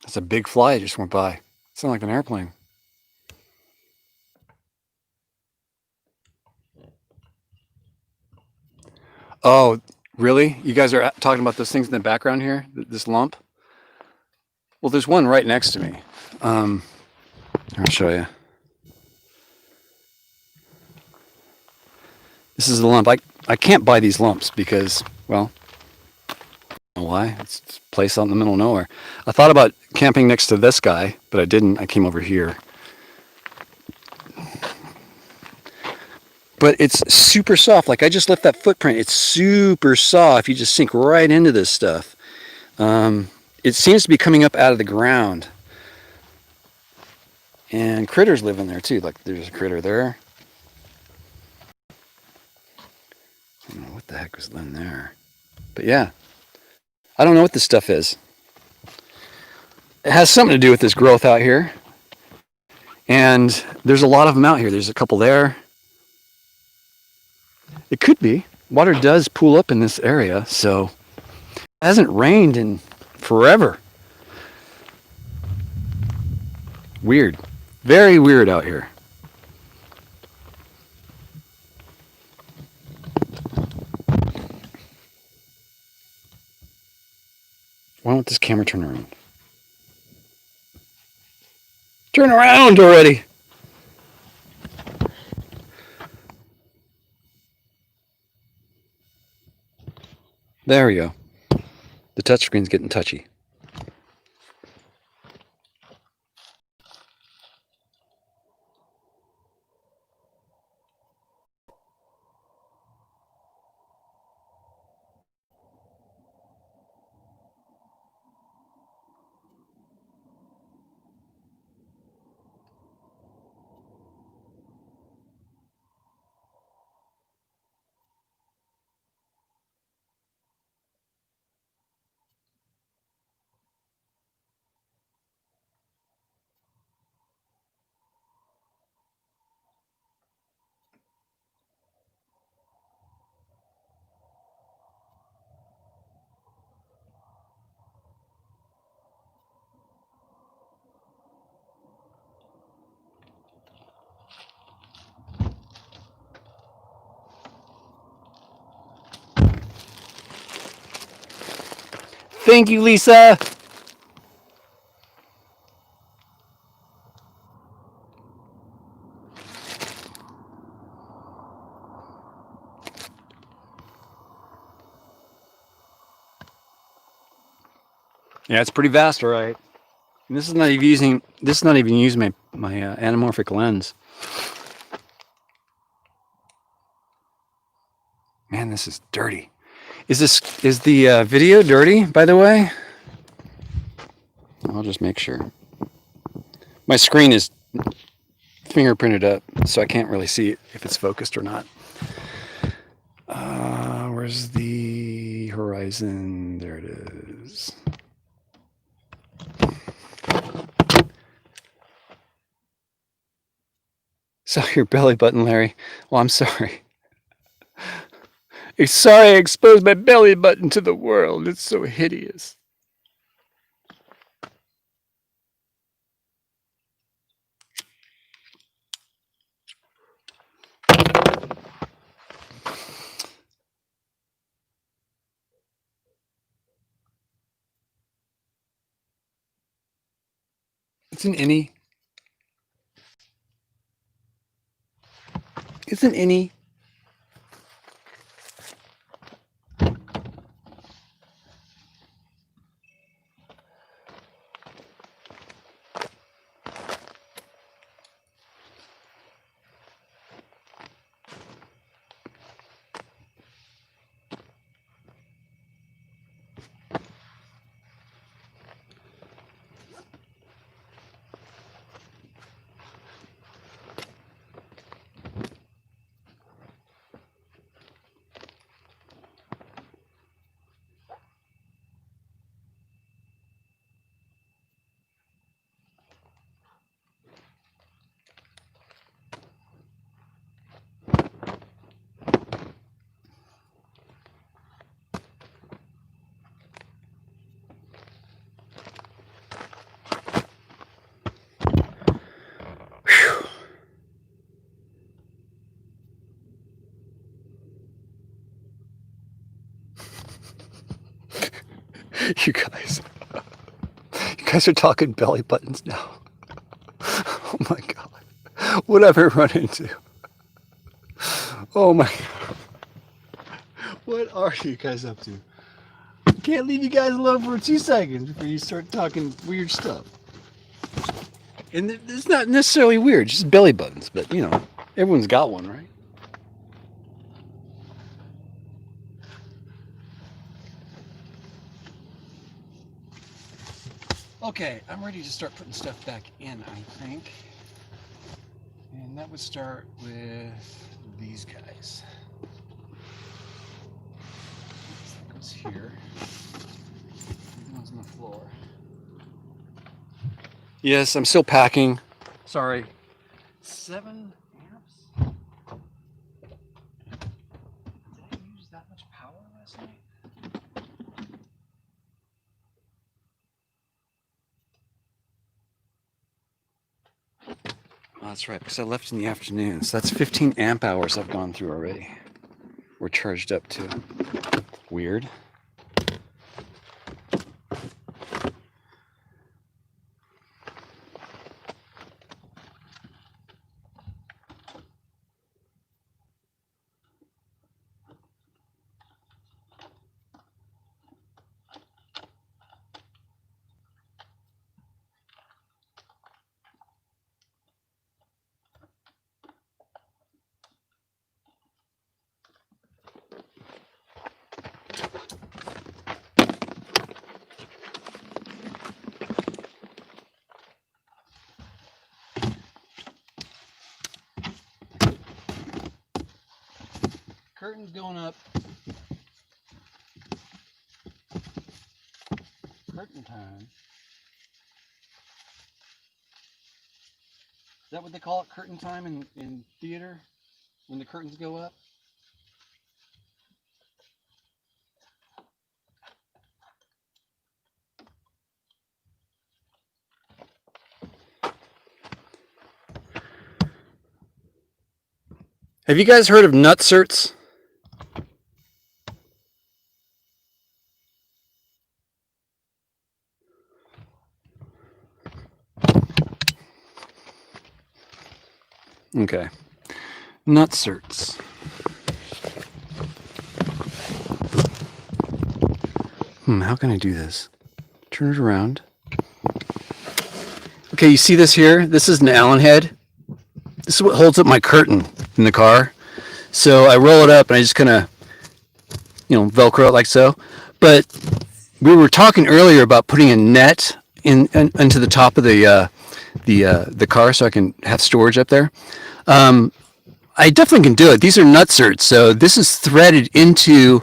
That's a big fly that just went by. It sounded like an airplane. Oh, really? You guys are talking about those things in the background here? This lump? Well, there's one right next to me. I'll show you. This is the lump. I can't buy these lumps because, well, I don't know why. It's a place out in the middle of nowhere. I thought about camping next to this guy, but I didn't. I came over here. But it's super soft. Like I just left that footprint. It's super soft. You just sink right into this stuff. It seems to be coming up out of the ground. And critters live in there too. Like there's a critter there. I don't know what the heck was in there. But yeah. I don't know what this stuff is. It has something to do with this growth out here. And there's a lot of them out here. There's a couple there. It could be. Water does pool up in this area, so it hasn't rained in forever. Weird. Very weird out here. wrong with this camera? Turn around. Turn around already. There we go. The touchscreen's getting touchy. Thank you, Lisa. Yeah, it's pretty vast, all right. And this is not even using my anamorphic lens. Man, this is dirty. Is the video dirty, by the way? I'll just make sure. My screen is fingerprinted up, so I can't really see if it's focused or not. Where's the horizon? There it is. Saw your belly button, Larry. Well, I'm sorry. Sorry I exposed my belly button to the world. It's so hideous. It's an innie. It's an innie. You guys are talking belly buttons now. Oh my God. What have I run into? Oh my God. What are you guys up to? Can't leave you guys alone for 2 seconds before you start talking weird stuff. And it's not necessarily weird, just belly buttons, but you know, everyone's got one, right? Okay, I'm ready to start putting stuff back in, I think. And that would start with these guys. That goes here. Everything else on the floor. Yes, I'm still packing. Sorry. 7 amps? Did I use that much power last night? Oh, that's right, because I left in the afternoon. So that's 15 amp hours I've gone through already. We're charged up to. Weird. curtain's going up. Curtain time. Is that what they call it, curtain time in theater? When the curtains go up? Have you guys heard of nutserts? Okay. Nutserts. How can I do this? Turn it around. Okay, you see this here? This is an Allen head. This is what holds up my curtain in the car. So I roll it up and I just kind of, Velcro it like so. But we were talking earlier about putting a net into the top of the car so I can have storage up there. I definitely can do it. These are nutserts, so this is threaded into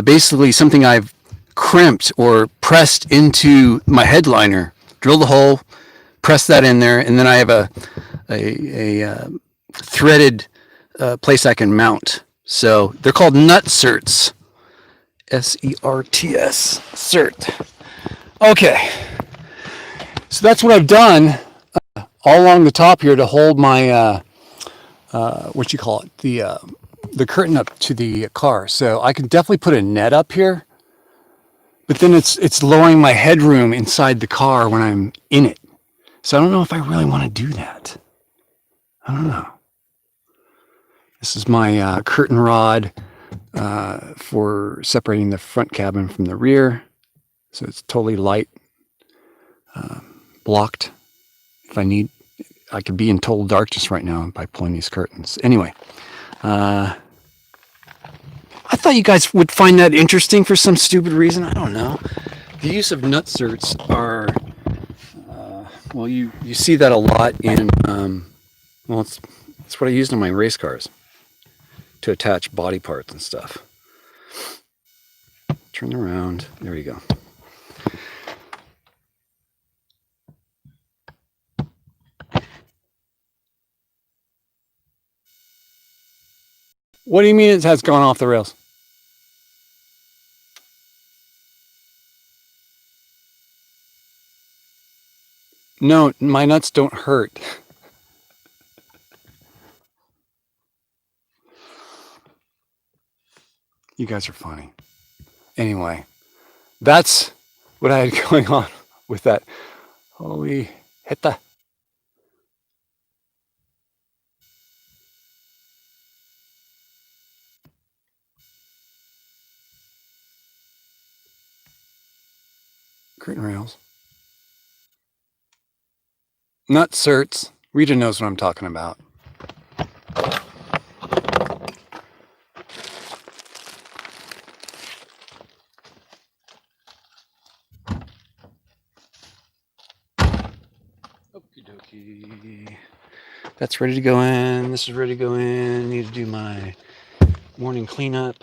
basically something I've crimped or pressed into my headliner. Drill the hole, press that in there, and then I have a threaded place I can mount. So they're called nutserts. S-E-R-T-S. Cert. Okay. So that's what I've done all along the top here to hold my what you call it, the curtain up to the car. So I can definitely put a net up here, but then it's lowering my headroom inside the car when I'm in it. So I don't know if I really want to do that. I don't know. This is my curtain rod for separating the front cabin from the rear. So it's totally light, blocked. If I need, I could be in total darkness right now by pulling these curtains. Anyway, I thought you guys would find that interesting for some stupid reason. I don't know. The use of nutserts are, well, you see that a lot in, well, it's what I used in my race cars to attach body parts and stuff. Turn around. There we go. What do you mean it has gone off the rails? No, my nuts don't hurt. You guys are funny. Anyway, that's what I had going on with that. Holy heta. Curtain rails. Nutserts. Rita knows what I'm talking about. Okie dokie. That's ready to go in. This is ready to go in. Need to do my morning cleanup.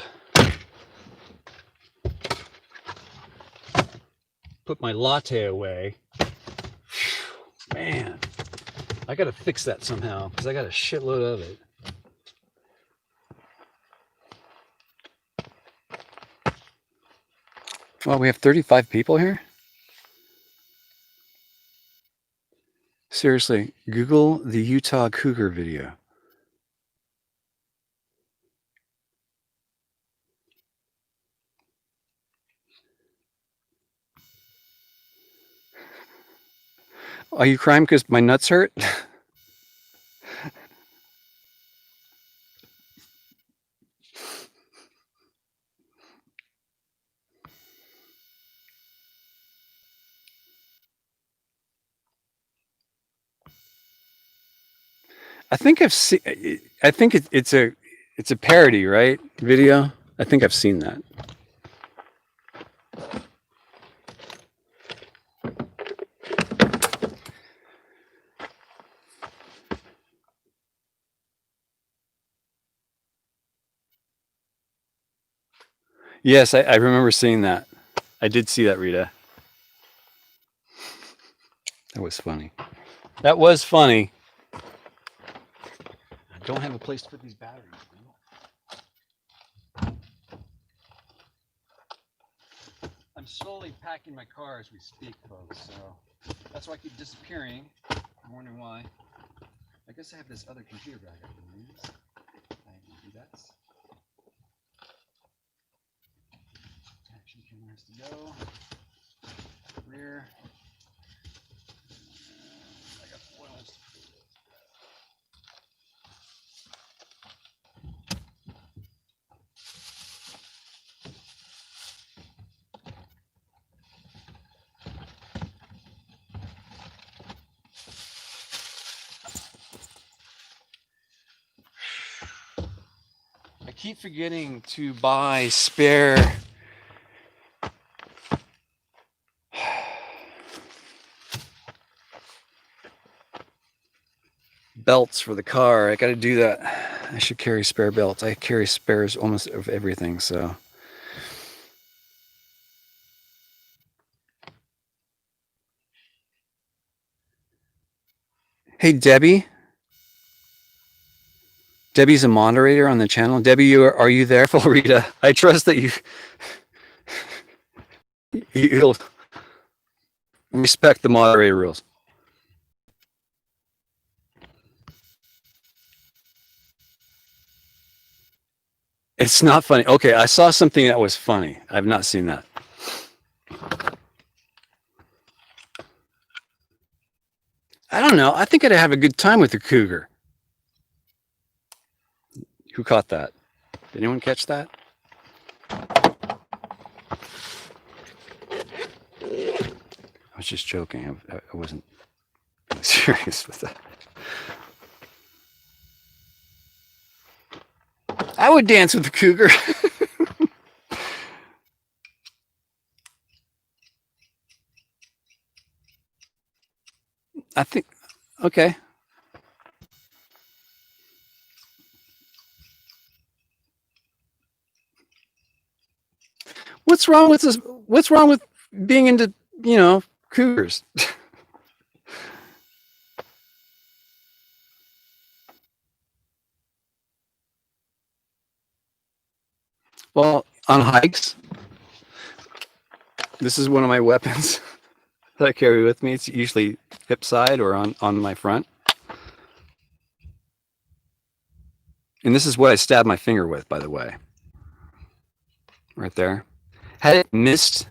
Put my latte away. Man, I gotta fix that somehow because I got a shitload of it. Well, we have 35 people here. Seriously, Google the Utah Cougar video. Are you crying because my nuts hurt? I think I've seen. I think it's a parody, right? Video. I think I've seen that. Yes, I remember seeing that. I did see that, Rita. That was funny. That was funny. I don't have a place to put these batteries. I'm slowly packing my car as we speak, folks, so that's why I keep disappearing. I'm wondering why. I guess I have this other computer bag I can use. I can do that. Action camera has to go. Rear. I got foils. I keep forgetting to buy spare belts for the car. I got to do that. I should carry spare belts. I carry spares almost of everything, so. Hey, Debbie. Debbie's a moderator on the channel. Debbie, are you there, Florida? I trust that you'll respect the moderator rules. It's not funny. Okay, I saw something that was funny. I've not seen that. I don't know. I think I'd have a good time with the cougar. Who caught that? Did anyone catch that? I was just joking. I wasn't serious with that. I would dance with the cougar. I think, okay. What's wrong with this? What's wrong with being into, cougars? Well, on hikes, this is one of my weapons that I carry with me. It's usually hip side or on my front. And this is what I stabbed my finger with, by the way. Right there. Had it missed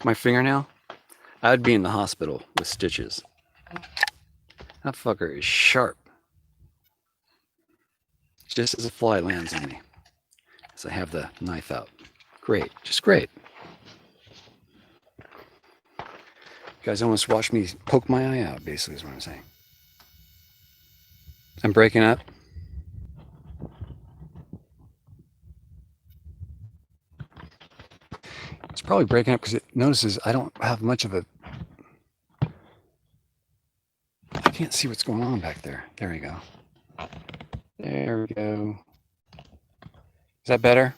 my fingernail, I would be in the hospital with stitches. That fucker is sharp. Just as a fly lands on me. As I have the knife out. Great. Just great. You guys almost watched me poke my eye out, basically, is what I'm saying. I'm breaking up. It's probably breaking up because it notices I don't have much of a... I can't see what's going on back there. There we go. There we go. Is that better?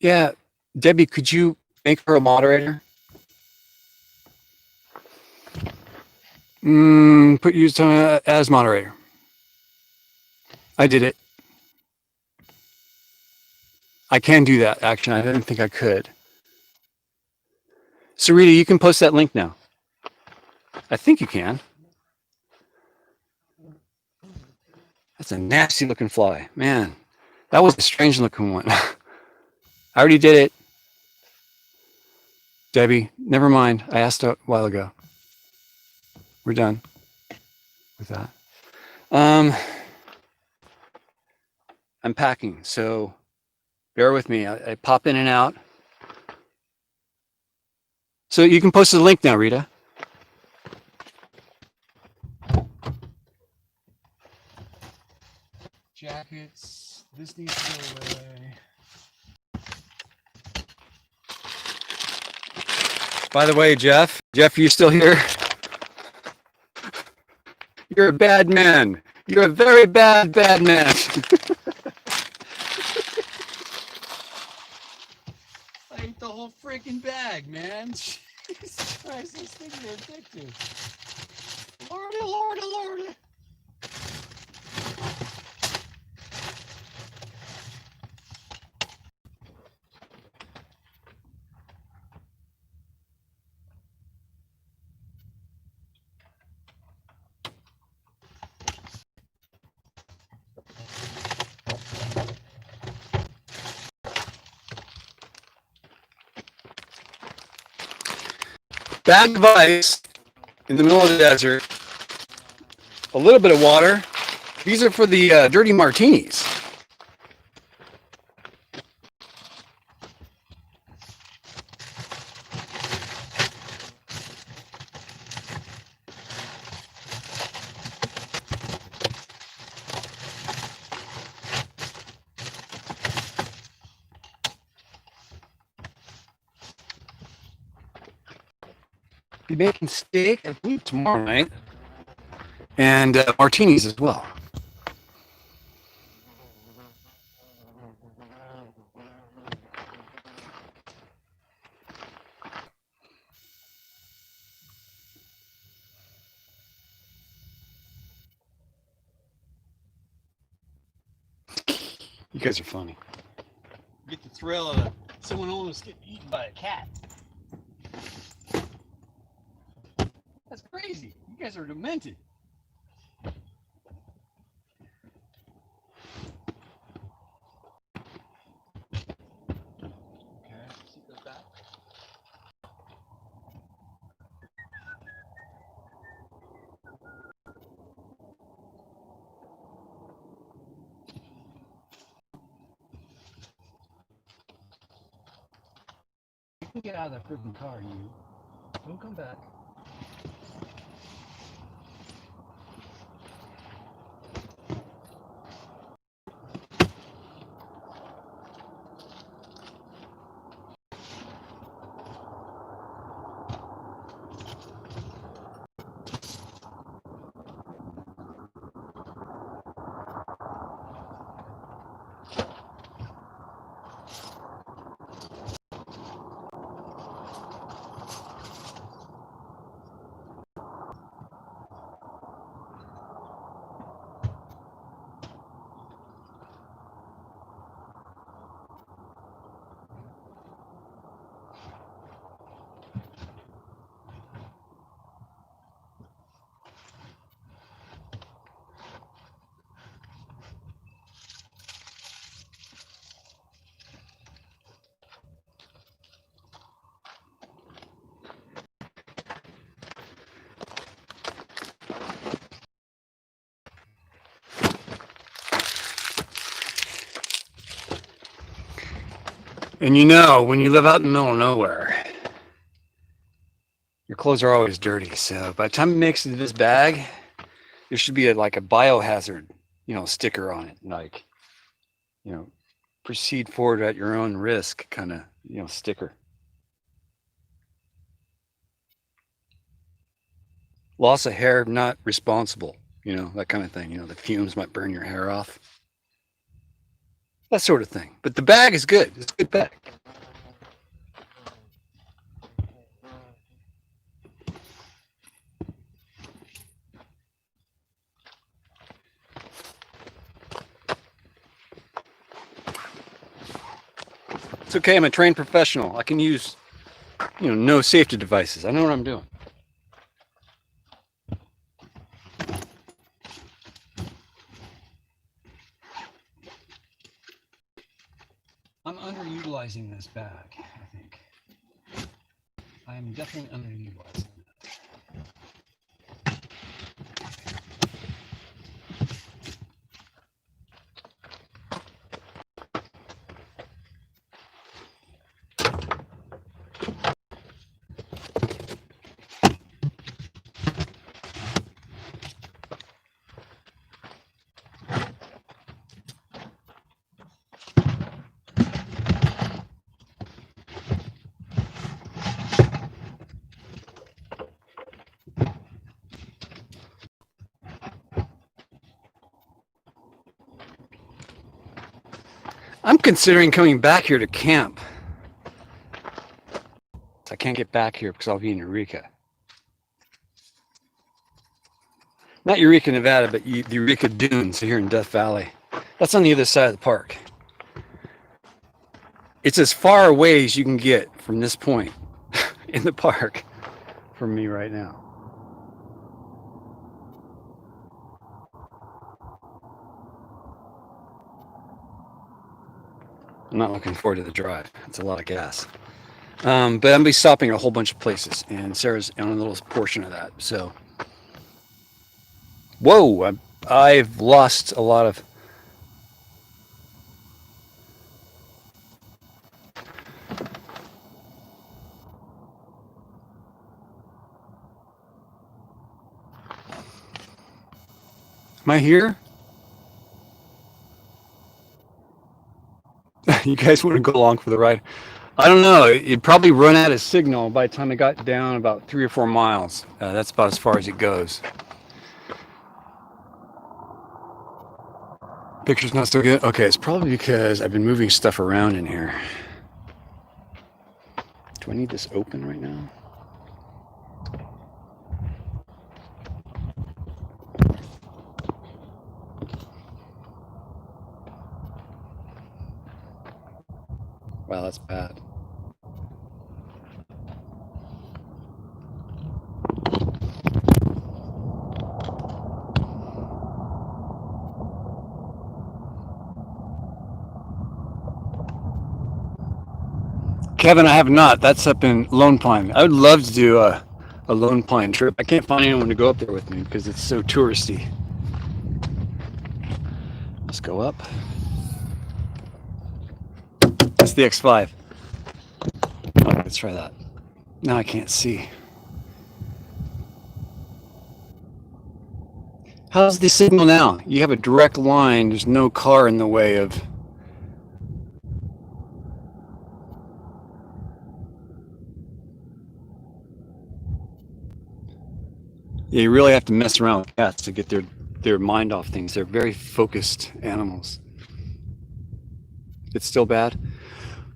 Yeah, Debbie, could you make her a moderator? Put you as moderator. I did it. I can do that, actually. I didn't think I could. Sarita, you can post that link now. I think you can. That's a nasty looking fly. Man, that was a strange looking one. I already did it. Debbie, never mind. I asked a while ago. We're done with that. I'm packing, so bear with me. I pop in and out. So you can post the link now, Rita. Jackets, This needs to go away. By the way, Jeff, you still here? You're a bad man. You're a very bad man. I ate the whole freaking bag, man. Jesus Christ, these things are addictive. Lordy, lordy, lordy. Bag of ice in the middle of the desert. A little bit of water. These are for the dirty martinis. Be making steak, I believe, tomorrow night, and martinis as well. You guys are funny. Get the thrill of someone almost getting eaten by a cat. That's crazy. You guys are demented. Okay, seat goes back. You can get out of that freaking car, you. Don't come back. And you know, when you live out in the middle of nowhere, your clothes are always dirty. So by the time it makes it into this bag, there should be like a biohazard, sticker on it, like, proceed forward at your own risk kind of, sticker. Loss of hair, not responsible, that kind of thing. The fumes might burn your hair off. That sort of thing. But the bag is good. It's a good bag. It's okay. I'm a trained professional. I can use, no safety devices. I know what I'm doing. I'm underutilizing this bag, I think. I'm definitely underutilizing it. I'm considering coming back here to camp. I can't get back here because I'll be in Eureka. Not Eureka, Nevada, but the Eureka Dunes here in Death Valley. That's on the other side of the park. It's as far away as you can get from this point in the park from me right now. I'm not looking forward to the drive. It's a lot of gas. But I'm going to be stopping at a whole bunch of places, and Sarah's on a little portion of that. So, whoa, I've lost a lot of... Am I here? You guys want to go along for the ride? I don't know. It'd probably run out of signal by the time I got down about 3 or 4 miles. That's about as far as it goes. Picture's not so good? Okay, it's probably because I've been moving stuff around in here. Do I need this open right now? Wow, that's bad. Kevin, I have not. That's up in Lone Pine. I would love to do a Lone Pine trip. I can't find anyone to go up there with me because it's so touristy. Let's go up. That's the X5. Oh, let's try that. Now I can't see. How's the signal now? You have a direct line. There's no car in the way of... Yeah, you really have to mess around with cats to get their mind off things. They're very focused animals. It's still bad?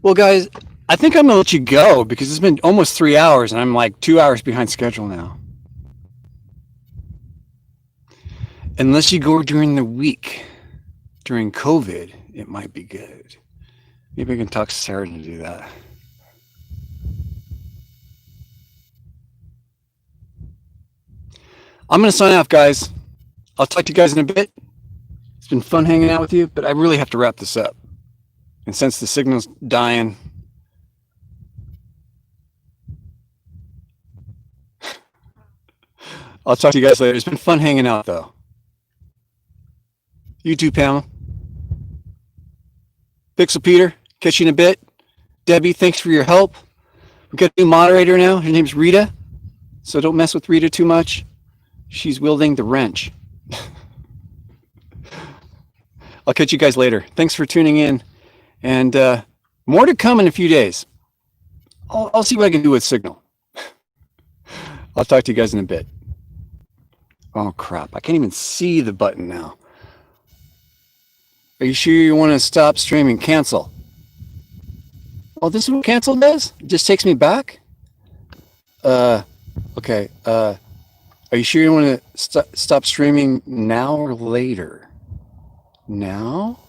Well, guys, I think I'm going to let you go because it's been almost 3 hours and I'm like 2 hours behind schedule now. Unless you go during the week, during COVID, it might be good. Maybe I can talk to Sarah to do that. I'm going to sign off, guys. I'll talk to you guys in a bit. It's been fun hanging out with you, but I really have to wrap this up. And since the signal's dying, I'll talk to you guys later. It's been fun hanging out, though. You too, Pamela. Pixel Peter, catch you in a bit. Debbie, thanks for your help. We've got a new moderator now. Her name's Rita. So don't mess with Rita too much. She's wielding the wrench. I'll catch you guys later. Thanks for tuning in. And more to come in a few days. I'll see what I can do with Signal. I'll talk to you guys in a bit. Oh, crap. I can't even see the button now. Are you sure you want to stop streaming? Cancel. Oh, this is what cancel does? It just takes me back? Okay. Are you sure you want to stop streaming now or later? Now?